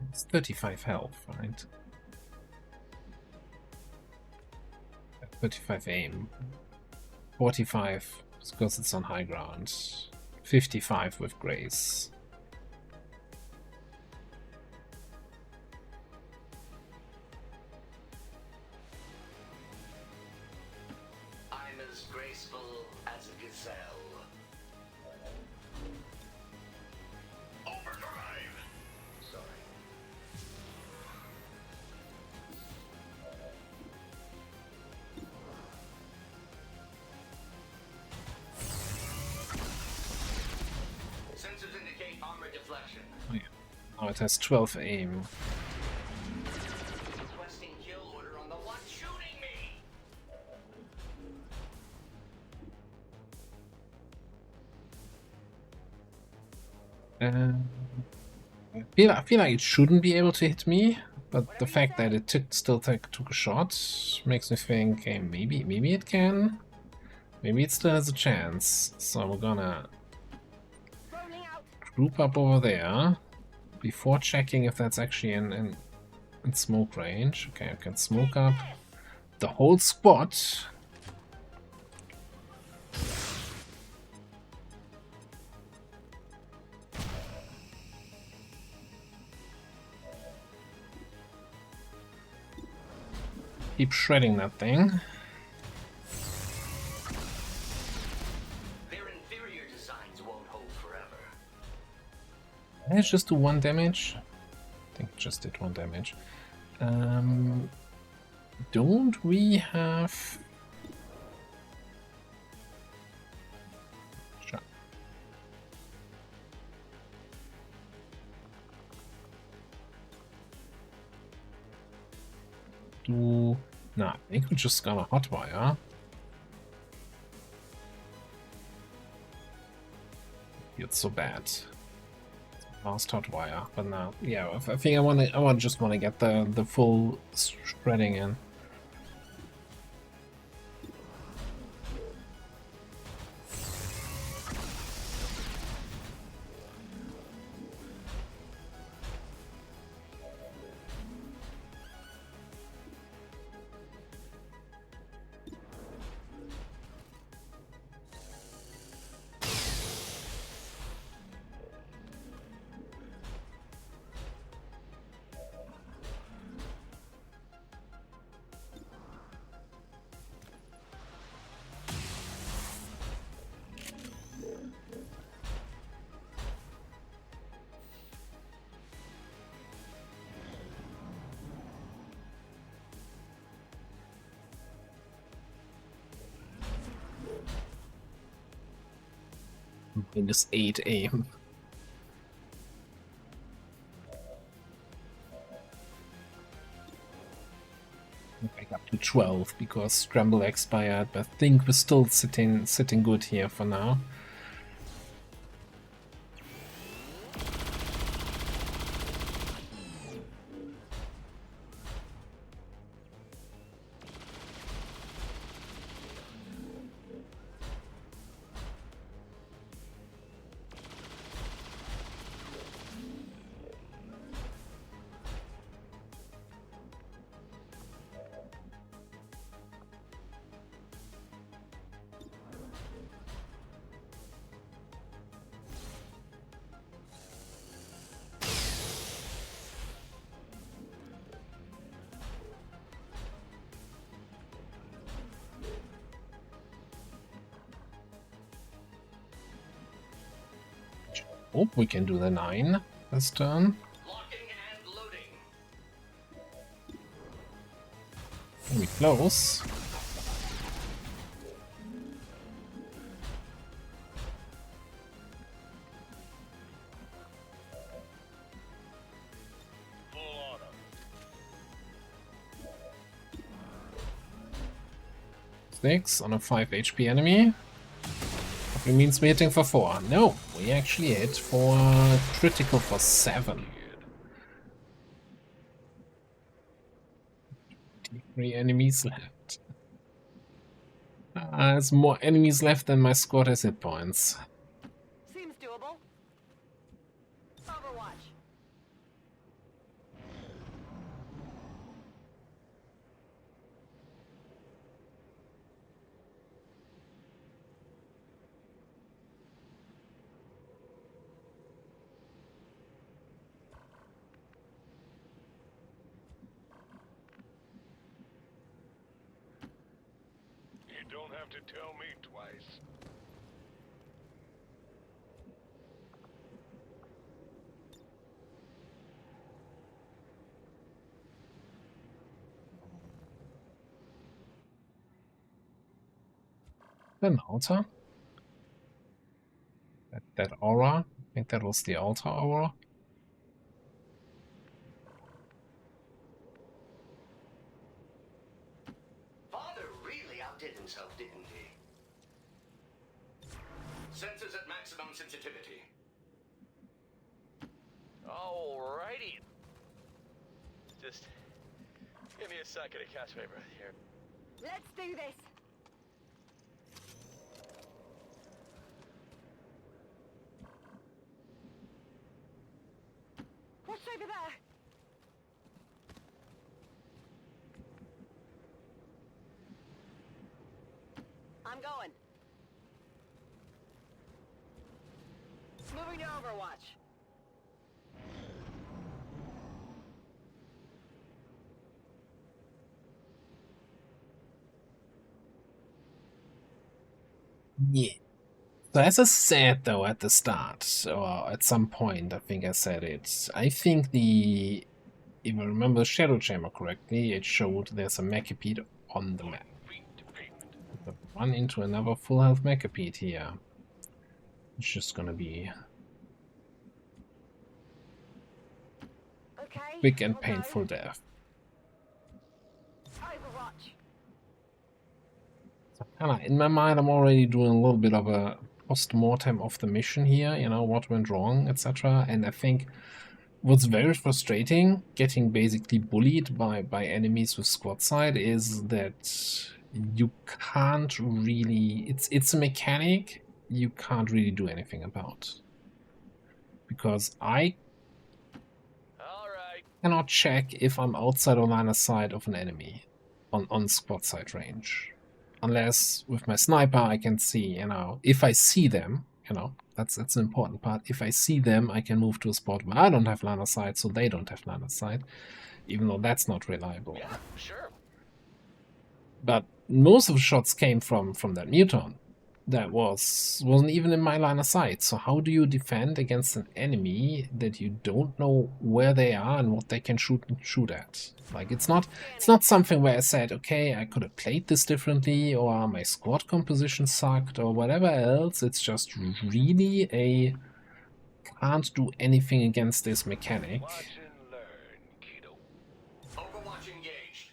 It's 35 health, right? 35 aim. 45 because it's on high ground. 55 with grace. I'm as graceful as a gazelle. Overdrive. Sorry. Sensors indicate armor deflection. Oh, yeah. Now it has 12 aim. Requesting kill order on the one shooting me. I feel like it shouldn't be able to hit me, but the fact that it still took a shot makes me think, okay, maybe it can. Maybe it still has a chance. So we're gonna Rolling out. group up over there before checking if that's actually in smoke range. Okay, I can smoke up the whole squad. Keep shredding that thing. Their inferior designs won't hold forever. Let's just do 1 damage. I think it just did 1 damage. Don't we have... Sure. No, I think we're just gonna hotwire. It's so bad. Last hotwire, but now, yeah, I think I just want to get the full shredding in. -8 aim. Back up to 12 because scramble expired, but I think we're still sitting good here for now. Hope we can do the 9 this turn. Locking Very close. Full auto. Six on a 5 HP enemy. It means we're hitting for 4. No, we actually hit for critical for 7. 3 enemies left. There's more enemies left than my squad has hit points. Seems doable. Overwatch. You don't have to tell me twice. An altar? That aura? I think that was the altar aura. Father really outdid himself, didn't he? Sensors at maximum sensitivity. Alrighty. Just give me a second to catch my breath here. Let's do this. What's over there? I'm going. Moving to Overwatch. Yeah. So as I said though at the start, or at some point, I think I said it, I think if I remember the Shadow Chamber correctly, it showed there's a Mechapede on the map. But run into another full health Mechapede here. It's just gonna be Okay. quick and I'll go. painful death. Overwatch. So kinda, in my mind, I'm already doing a little bit of a post-mortem of the mission here, you know, what went wrong, etc. And I think what's very frustrating, getting basically bullied by enemies with squad side, is that you can't really, it's a mechanic you can't really do anything about. Because I Alright. cannot check if I'm outside or line of sight of an enemy on squad side range. Unless with my sniper I can see, you know, if I see them, you know, that's the important part. If I see them, I can move to a spot where I don't have line of sight, so they don't have line of sight, even though that's not reliable. Yeah, sure. But most of the shots came from that muton. That wasn't even in my line of sight. So how do you defend against an enemy that you don't know where they are and what they can shoot at? Like, it's not something where I said, okay, I could have played this differently, or my squad composition sucked, or whatever else. It's just really a can't do anything against this mechanic. Watch and learn, kiddo. Overwatch engaged.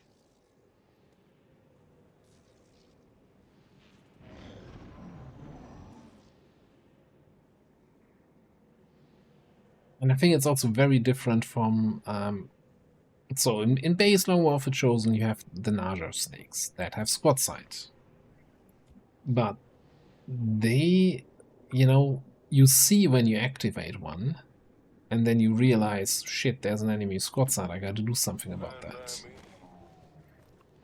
And I think it's also very different from so in base Lone Wolf of Chosen you have the Naja snakes that have squad sight. But they, you know, you see when you activate one, and then you realize, shit, there's an enemy squad sight, I gotta do something about that.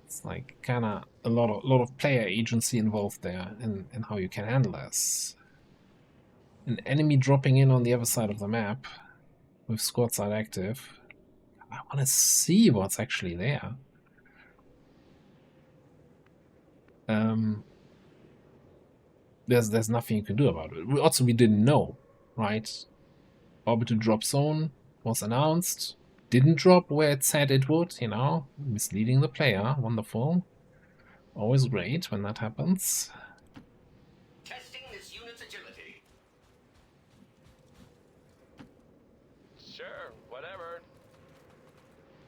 It's like kinda a lot of player agency involved there in how you can handle this. An enemy dropping in on the other side of the map with squad side active, I want to see what's actually there. There's nothing you can do about it. We didn't know, right? Orbital drop zone was announced, didn't drop where it said it would, you know, misleading the player. Wonderful. Always great when that happens. Testing this unit's agility. Sure, whatever.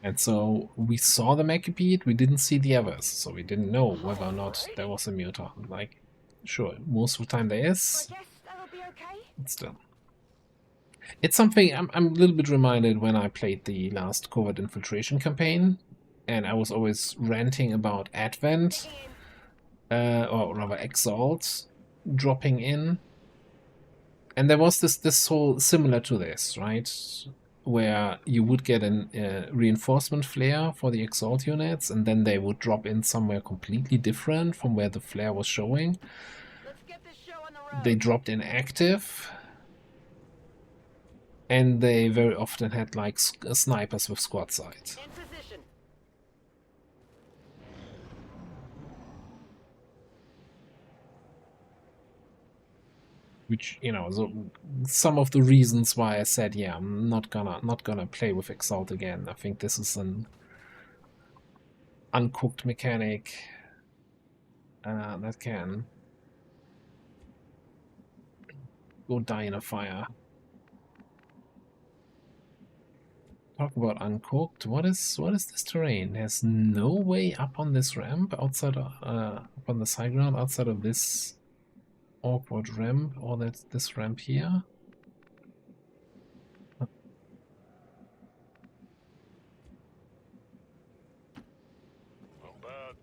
And so we saw the Macabite, we didn't see the others, so we didn't know whether or not there was a mutant. Like, sure, most of the time there I is, guess that'll be okay. but still. It's something I'm a little bit reminded when I played the last Covert Infiltration campaign, and I was always ranting about Advent, or rather Exalt, dropping in. And there was this whole similar to this, right? Where you would get a reinforcement flare for the Exalt units, and then they would drop in somewhere completely different from where the flare was showing. Let's get this show on the road. They dropped in active, and they very often had like snipers with squad sights. In position. Which, you know, so some of the reasons why I said, yeah, I'm not gonna play with Exalt again. I think this is an uncooked mechanic that can go die in a fire. Talk about uncooked. What is this terrain? There's no way up on this ramp outside of, up on the side ground outside of this awkward ramp, or that's this ramp here. About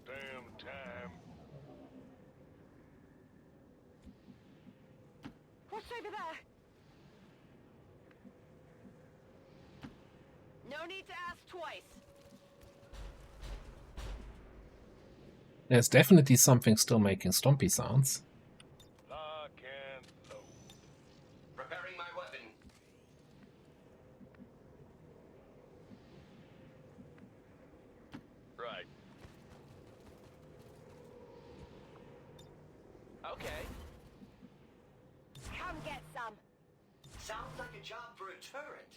damn time. What's over there? No need to ask twice. There's definitely something still making stompy sounds. Lock and load. Preparing my weapon. Right. Okay. Come get some. Sounds like a job for a turret.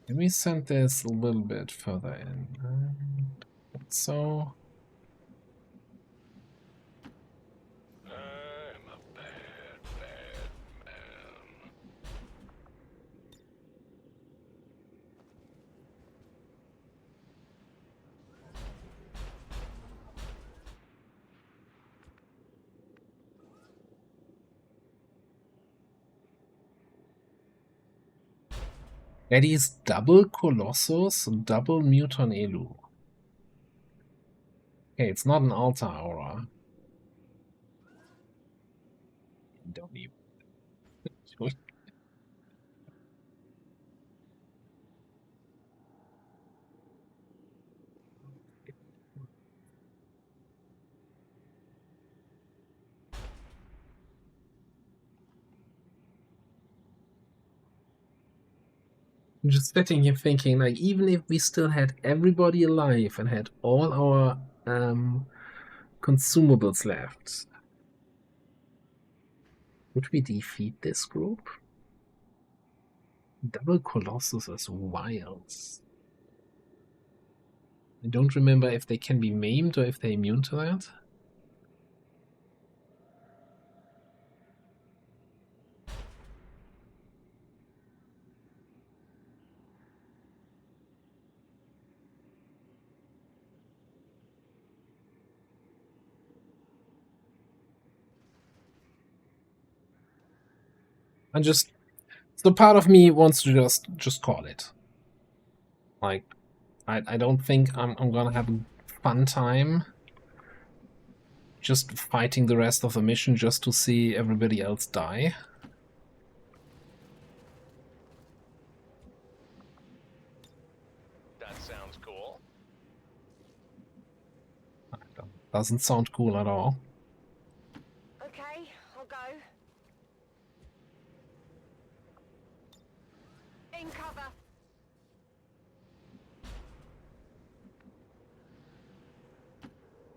Let me send this a little bit further in. So I'm a bad, bad man. that is double Colossus, double Muton Elu. Okay, it's not an Altar Aura. Don't even. I'm just sitting here thinking, like, even if we still had everybody alive and had all our consumables left, would we defeat this group? Double Colossus is wild. I don't remember if they can be maimed or if they're immune to that. And just, so part of me wants to just call it. Like, I don't think I'm gonna have a fun time just fighting the rest of the mission just to see everybody else die. That sounds cool. Doesn't sound cool at all. Okay, I'll go. Taking cover.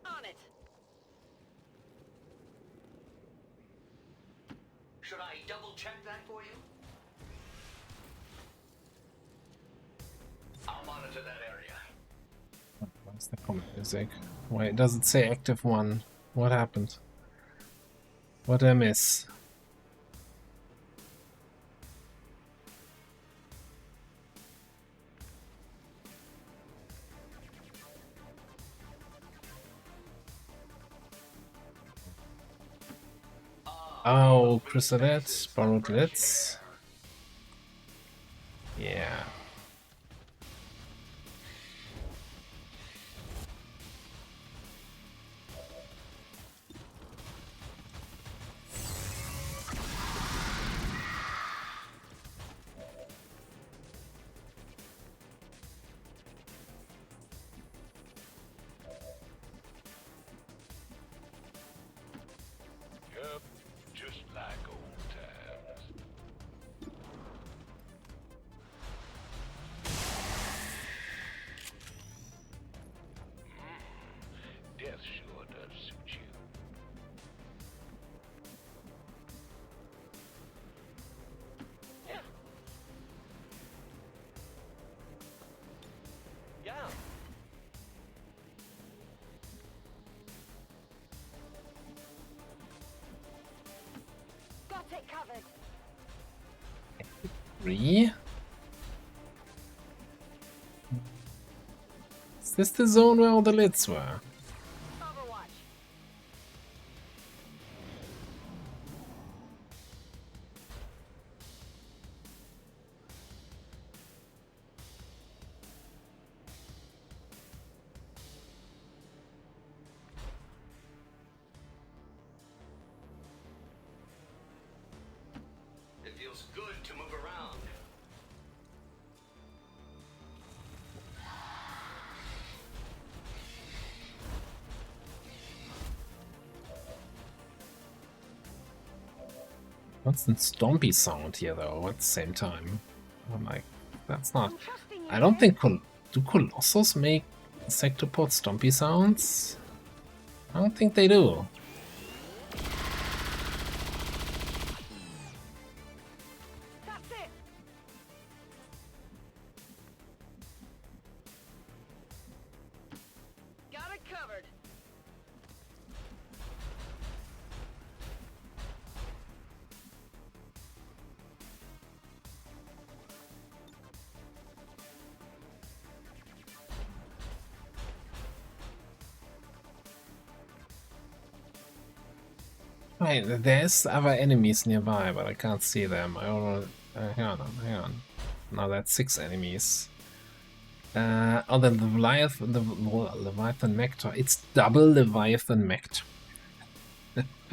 On it. Should I double check that for you? I'll monitor that area. Where's the common music? Why does it say active one? What happened? What did I miss? Oh, chrysalids, borrowed lids. Yeah. Yep, just like old times. Death sure does suit you. Yeah. Yeah. Got it covered. 3. Is this the zone where all the lids were? Overwatch. It feels good to move around. Constant stompy sound here though at the same time. I'm like, that's not. I'm trusting you. I don't think do Colossus make Sectopod stompy sounds? I don't think they do. That's it. Got it covered. Right, there's other enemies nearby, but I can't see them. I don't know. Hang on. Now that's 6 enemies. Oh, the Leviathan Mector. It's double Leviathan Mector.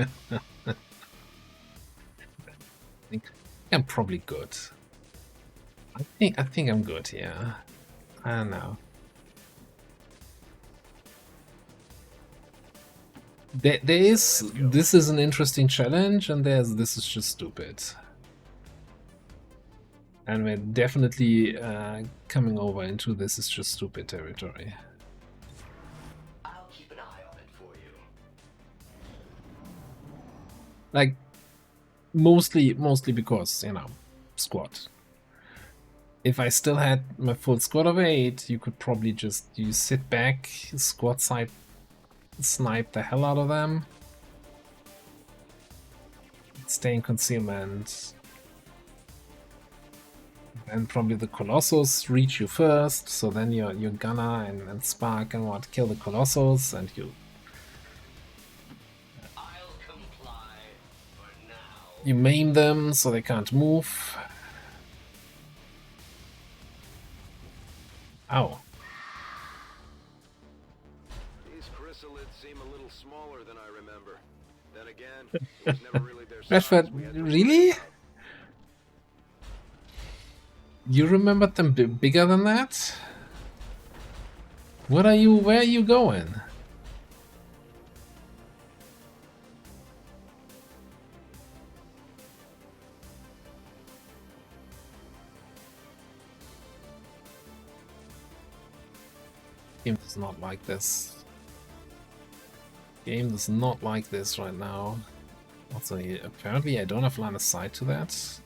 I think I'm probably good. I think I'm good here. I don't know. This is an interesting challenge, and this is just stupid. And we're definitely coming over into this is just stupid territory. I'll keep an eye on it for you. Like, mostly because, you know, squad. If I still had my full squad of 8, you could probably just sit back, squad side, snipe the hell out of them, stay in concealment, and probably the Colossus reach you first, so then your Gunner and Spark and what kill the Colossus, and I'll comply for now. you maim them so they can't move. Ow. These chrysalids seem a little smaller than I remember. Then again, it was never really their size. Redford, we had to really? work out. You remembered them bigger than that? Where are you going? Game does not like this. Game does not like this right now. Also, apparently I don't have line of sight to that.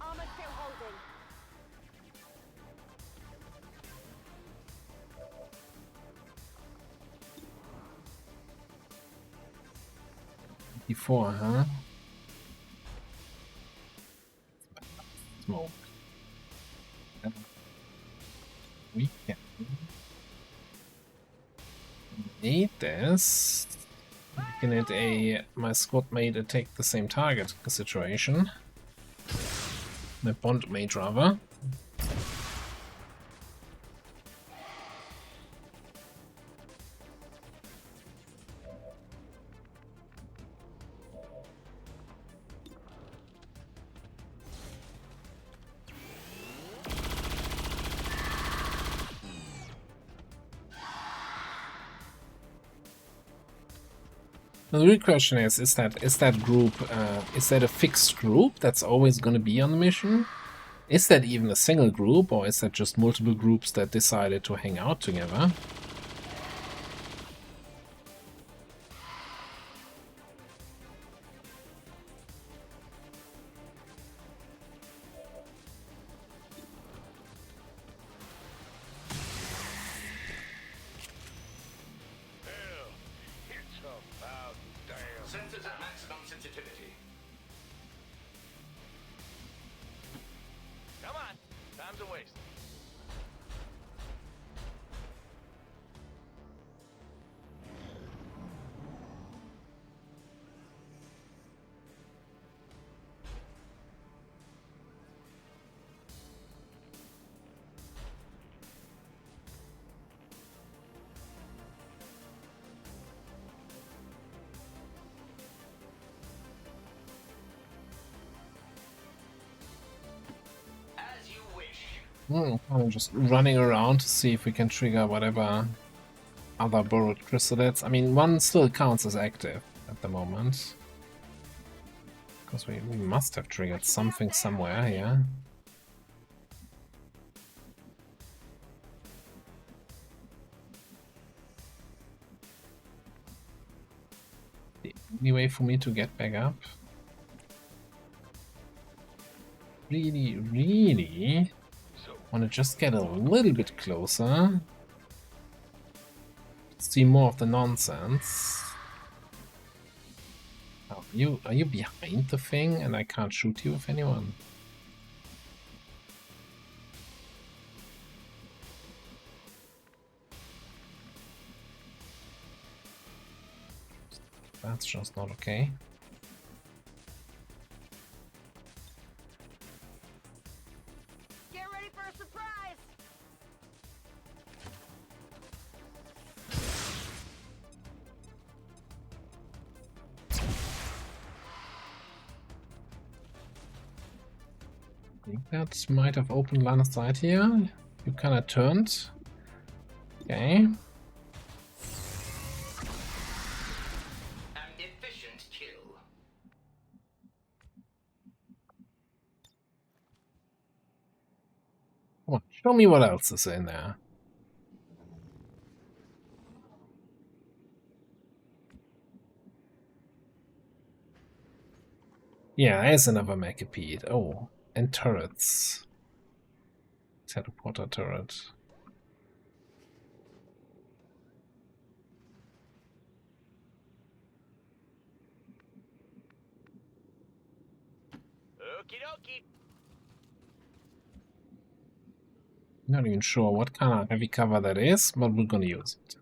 Armor still holding. Before, huh? Smoke. We can need this. Making it a my squad mate attack the same target situation. My bond mate rather. The real question is that group, is that a fixed group that's always going to be on the mission? Is that even a single group, or is that just multiple groups that decided to hang out together? Hell, it's about damn. Sensors at maximum sensitivity. Come on, time's a waste. As you wish. I'm just running around to see if we can trigger whatever other borrowed chrysalids. I mean, one still counts as active at the moment. Because we must have triggered something somewhere here. The only way for me to get back up. Really So, want to just get a little bit closer. See more of the nonsense. Oh, are you behind the thing and I can't shoot you with anyone? That's just not okay. Get ready for a surprise! I think that might have opened line of sight here. You kind of turned. Okay. An efficient kill. Come on, show me what else is in there. Yeah, there's another Macapede. Oh, and turrets. Teleporter turret. Okie dokie. Not even sure what kind of heavy cover that is, but we're gonna use it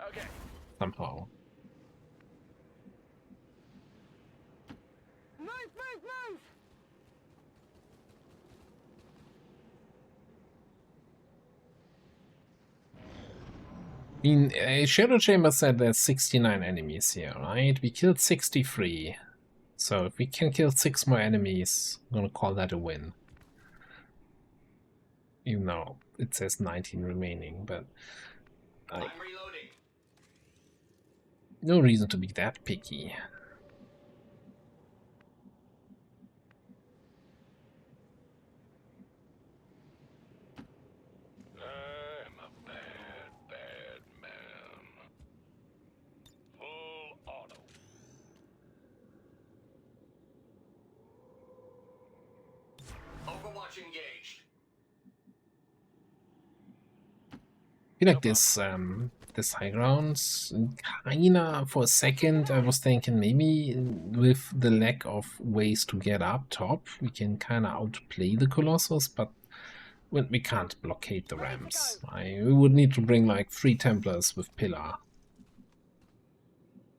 Okay. somehow. Move, move, move! I mean, Shadow Chamber said there's 69 enemies here, right? We killed 63. So if we can kill 6 more enemies, I'm gonna call that a win. even though it says 19 remaining, but I'm reloading. no reason to be that picky. I'm a bad, bad man. Full auto. Overwatch engaged. I feel like this high grounds kinda for a second I was thinking maybe with the lack of ways to get up top we can kinda outplay the Colossus, but we can't blockade the ramps. We would need to bring like 3 Templars with pillar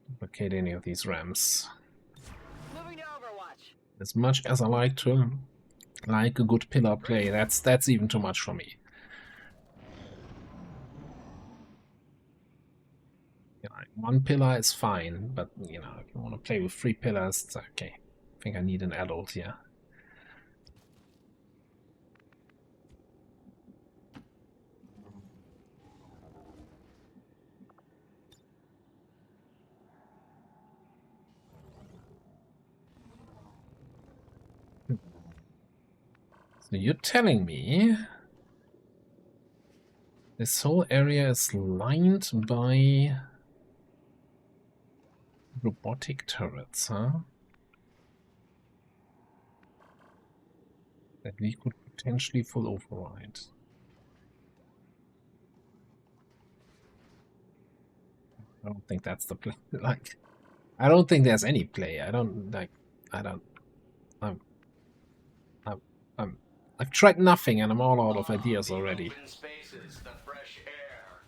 to blockade any of these ramps. Moving to Overwatch. As much as I like a good pillar play, that's even too much for me. You know, 1 pillar is fine, but you know, if you want to play with 3 pillars, it's okay. I think I need an adult here. So you're telling me this whole area is lined by robotic turrets, huh? That we could potentially full override. I don't think that's the play. Like, I don't think there's any play. I've tried nothing and I'm all out of ideas already. Open spaces, the fresh air.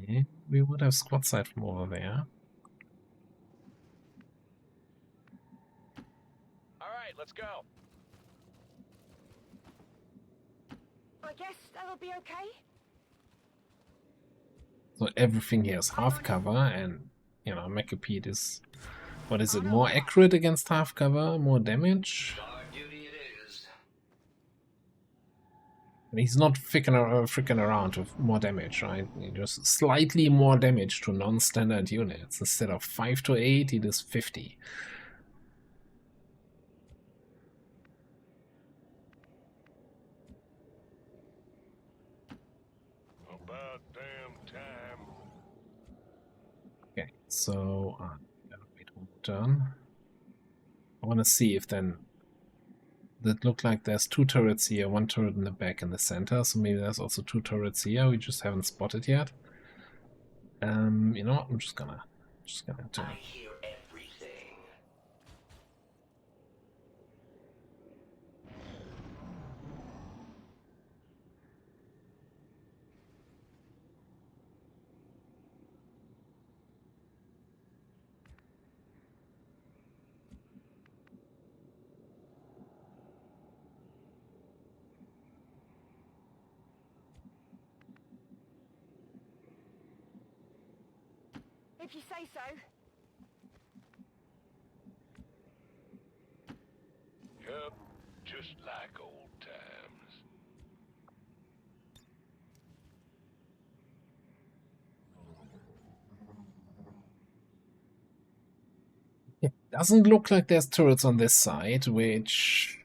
Yeah, we would have squad side from over there. Alright, let's go. I guess that'll be okay. So everything here is half cover, and you know, Macapede is, what is it, more accurate against half cover, more damage? Guard duty it is. And he's not freaking around with more damage, right? Just slightly more damage to non-standard units. Instead of 5 to 8, he does 50. About damn time. Okay, so gotta wait 1 turn. I want to see if then that look like there's 2 turrets here, 1 turret in the back and the center. So maybe there's also 2 turrets here. We just haven't spotted yet. You know what? I'm just gonna do I it. hear everything. If you say so. Yep, just like old times. It doesn't look like there's turrets on this side, which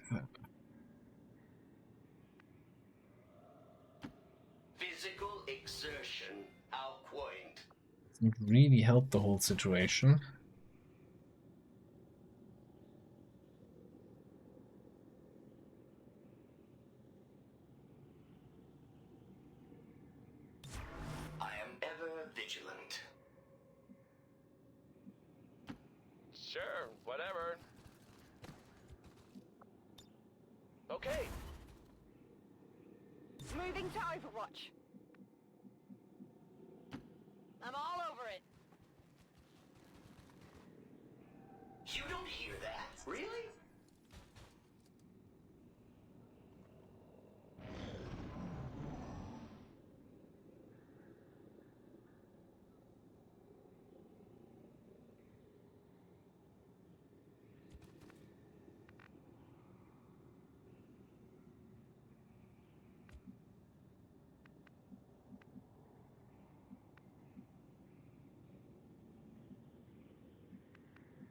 Physical exertion out point. doesn't really help the whole situation. I am ever vigilant. Sure, whatever. Okay. Moving to Overwatch. I'm all over it. You don't hear that? Really?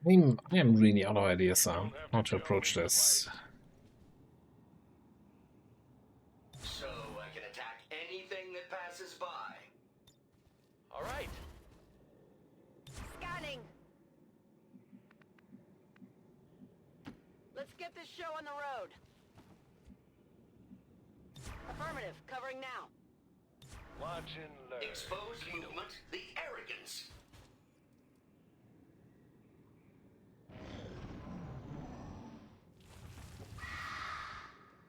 I am really out of ideas how to approach this. So I can attack anything that passes by. All right. Scanning. Let's get this show on the road. Affirmative. Covering now. Watch and learn. Expose movement, the arrogance.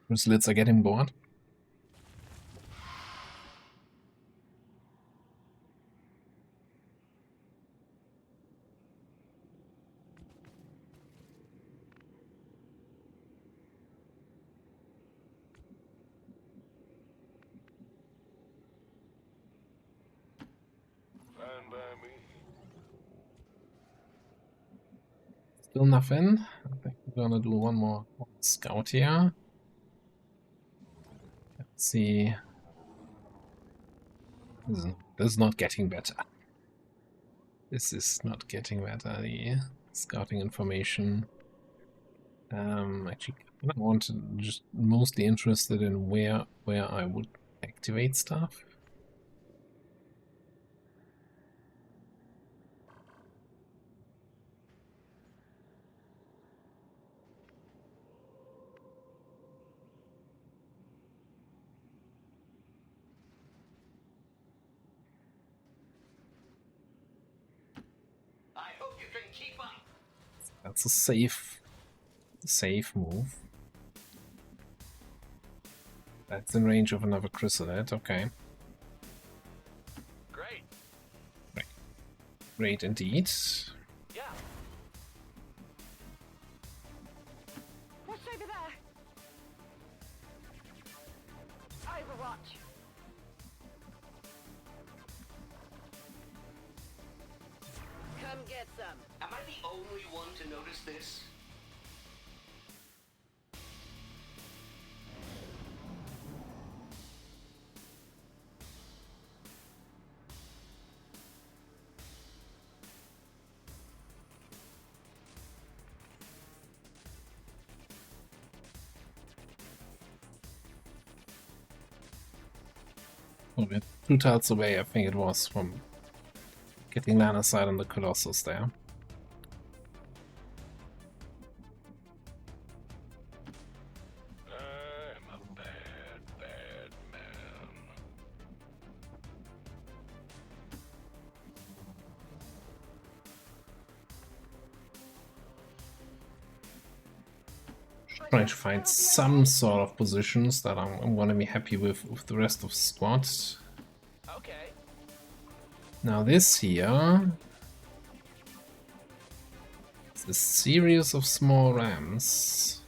Chrysalids are getting bored. Fine by me. Still nothing. I think we're gonna do one more scout here. Let's see. This is not getting better. This is not getting better. The scouting information. Actually, I want to just mostly interested in where I would activate stuff. I hope you can keep up. That's a safe move. That's in range of another chrysalid. Okay, Great. great indeed. Yeah. What's over there? Overwatch. Come get some. Am I the only one to notice this? Oh, we're 2 tiles away, I think it was, from getting line of sight on the Colossus there. I'm a bad, bad man. Trying to find some sort of positions that I'm gonna be happy with the rest of the squad. Okay. Now this here is a series of small ramps.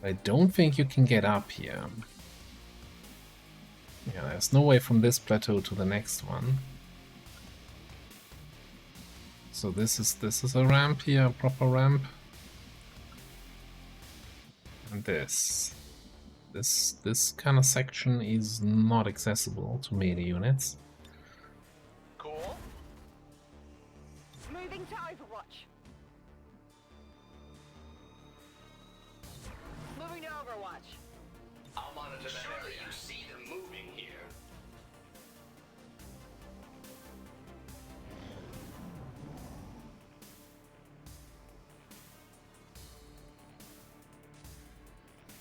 I don't think you can get up here. Yeah, there's no way from this plateau to the next one. So this is a ramp here, a proper ramp. And this kind of section is not accessible to melee units. Cool. Moving to Overwatch. Moving to Overwatch. I'll monitor that. Surely you see them moving here.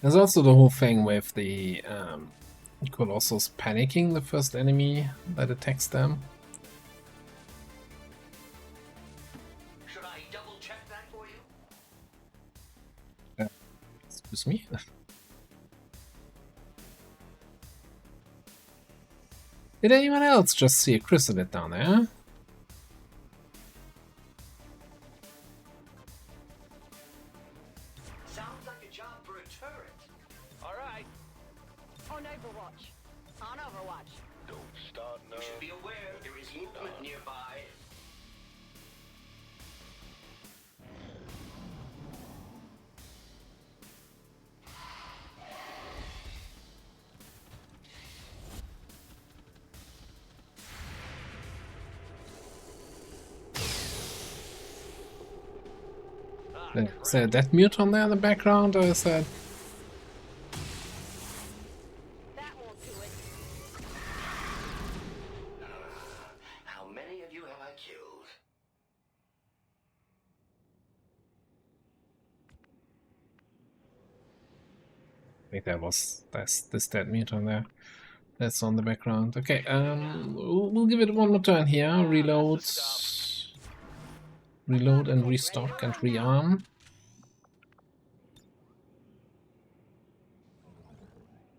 There's also the whole thing with the Colossus panicking the first enemy that attacks them. Should I double check that for you? Excuse me? Did anyone else just see a chrysalid down there? Sounds like a job for a turret. All right. On Overwatch. On Overwatch. Don't start You should none. be aware there is movement nearby. Is there that mute on there in the background, or is that... That won't do it. How many of you have I killed? I think that's this dead mute on there. That's on the background. Okay, we'll give it one more turn here. Reload, reload and restock and rearm.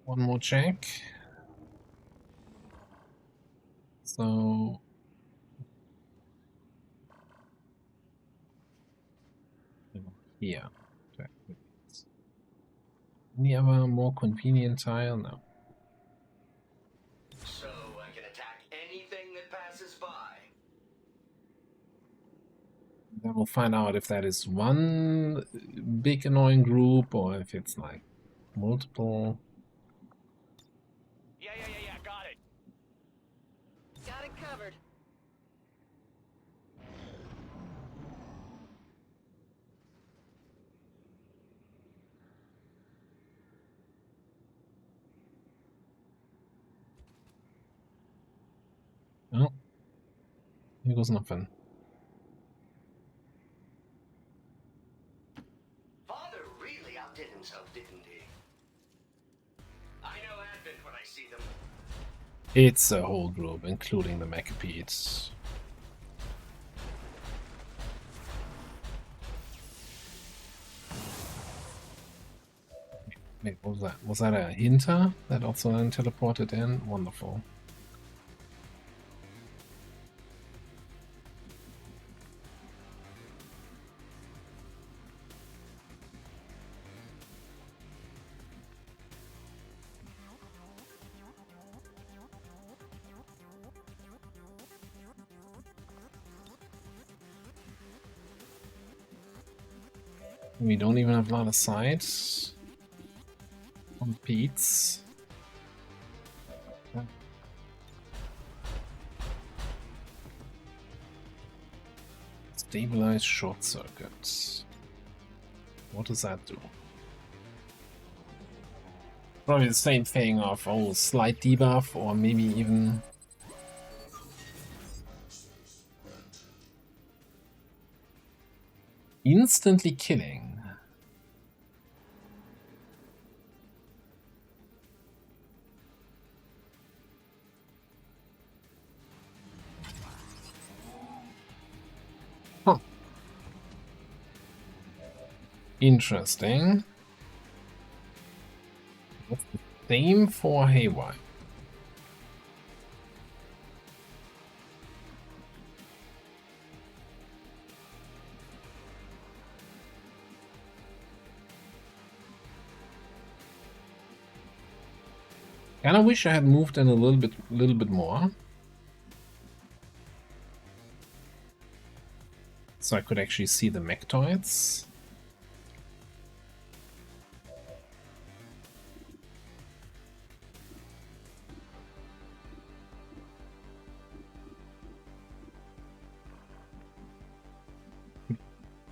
One more check. So here. Any other more convenient tile? No. So I can attack anything that passes by. Then we'll find out if that is one big annoying group or if it's like multiple. Yeah, got it. Got it covered. Oh, here goes nothing. Father really outdid himself, didn't he? I know Advent when I see them. It's a whole group, including the Macapedes. Wait, what was that? Was that a hinter that also then teleported in? Wonderful. We don't even have a lot of sight on Pete's. Stabilize short circuits. What does that do? Probably the same thing of, oh, slight debuff, or maybe even... instantly killing. Huh. Interesting. That's the same for Haywire. Kinda wish I had moved in a little bit more. So I could actually see the Sectoids.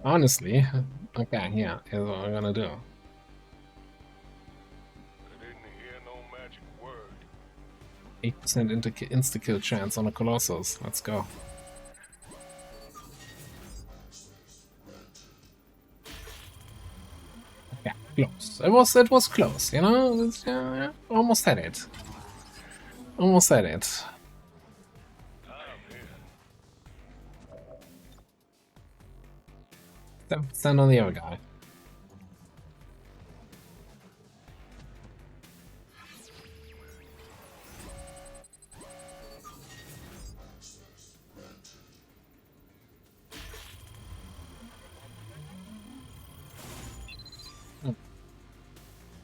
Honestly, okay, yeah, here's what I'm gonna do. I didn't hear no magic word. 8% insta-kill chance on a Colossus. Let's go. Yeah, close. It was close, you know? It's, yeah, almost had it. Almost had it. Stand on the other guy.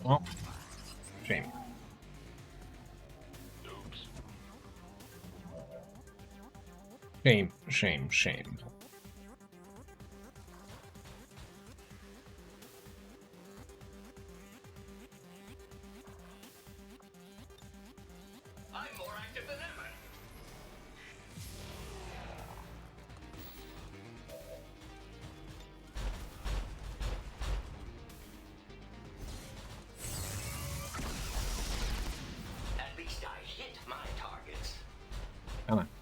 Oh, shame. Oops. Shame, shame, shame. I'm more active than ever.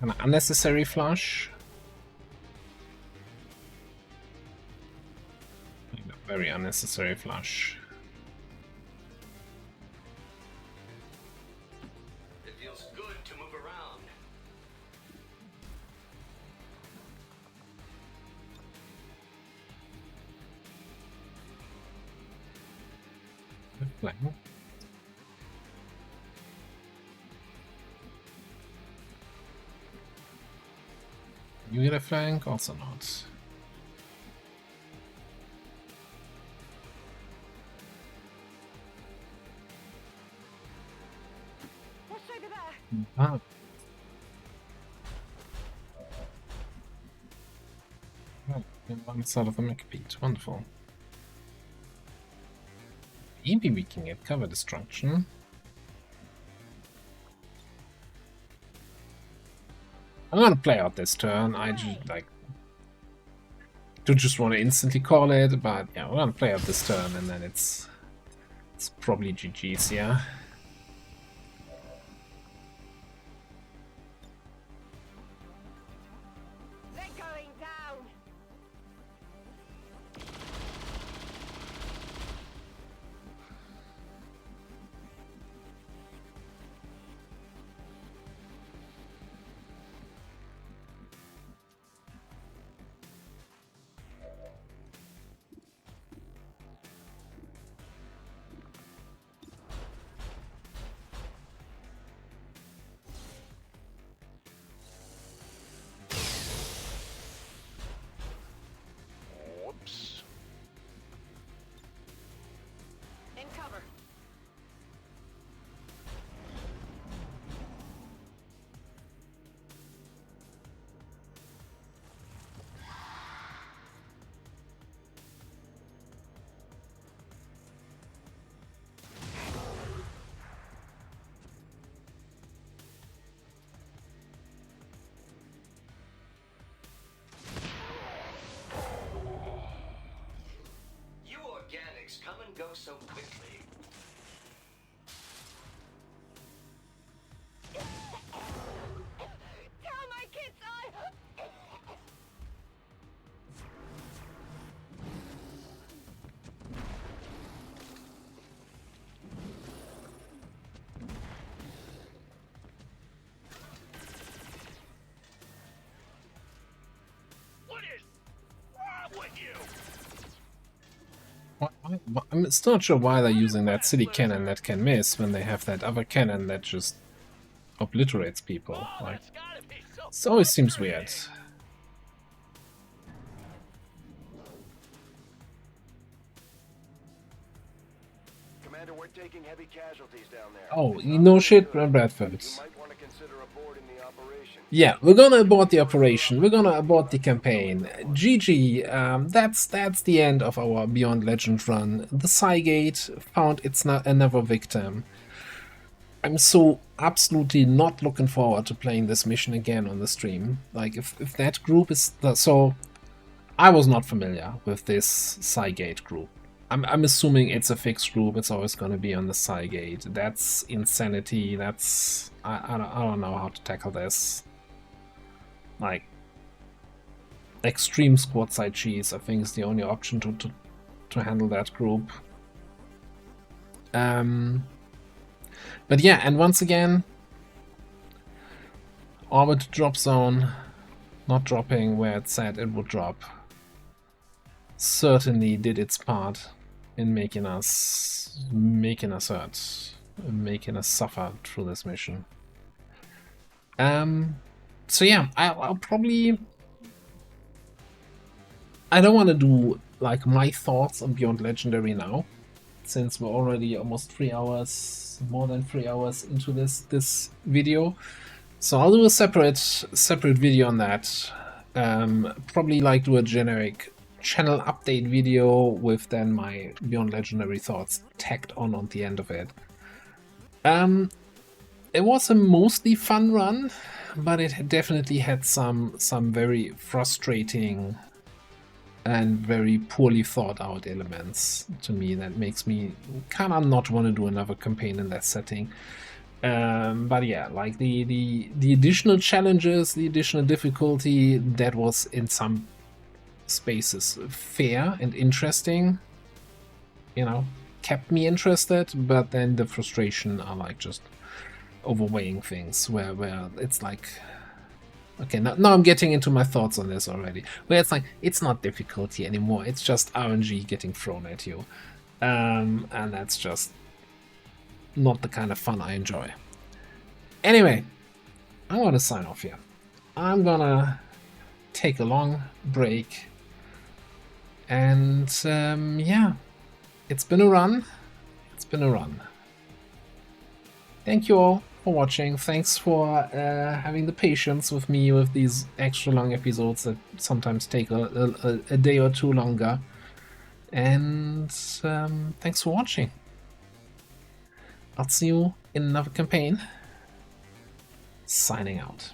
An unnecessary flush. A very unnecessary flush. It feels good to move around. Flank. You get a flank? Also not. What's over there? Ah. Oh, in one side of the mech beat. Wonderful. Maybe we can get cover destruction. I'm gonna play out this turn. I just like do just want to instantly call it, but yeah, we're gonna play out this turn and then it's probably GG's, yeah. They're going down. Whoops. In cover. You organics come and go so quickly. Tell my kids I... What is wrong with you? I'm still not sure why they're using that city cannon that can miss when they have that other cannon that just obliterates people. Oh, Like, that's gotta be so it always seems weird. Commander, we're taking heavy casualties down there. Oh, It's you not know looking shit, good. Bradford. You might want to consider aborting the operation. Yeah, we're gonna abort the operation. We're gonna abort the campaign. GG. That's the end of our Beyond Legend run. The Cygate found its another victim. I'm so absolutely not looking forward to playing this mission again on the stream. Like, if that group is... So, I was not familiar with this Cygate group. I'm assuming it's a fixed group, it's always going to be on the Cygate. That's insanity, that's... I don't know how to tackle this. Like, extreme squad side cheese, I think, is the only option to handle that group. But yeah, and once again, orbit drop zone, not dropping where it said it would drop, certainly did its part in making us hurt, making us suffer through this mission. So yeah, I'll probably... I don't want to do like my thoughts on Beyond Legendary now, since we're already almost 3 hours, more than 3 hours into this video. So I'll do a separate video on that. Probably like do a generic channel update video with then my Beyond Legendary thoughts tacked on the end of it. It was a mostly fun run, but it definitely had some very frustrating and very poorly thought out elements to me that makes me kind of not want to do another campaign in that setting. But yeah, like the additional challenges, the additional difficulty, that was in some spaces fair and interesting, you know, kept me interested, but then the frustration are like just overweighing things where it's like, okay, now I'm getting into my thoughts on this already, where it's like, it's not difficulty anymore, it's just RNG getting thrown at you, and that's just not the kind of fun I enjoy. Anyway, I'm gonna sign off here. I'm gonna take a long break, and yeah, it's been a run. It's been a run. Thank you all for watching. Thanks for having the patience with me with these extra long episodes that sometimes take a day or two longer. And thanks for watching. I'll see you in another campaign. Signing out.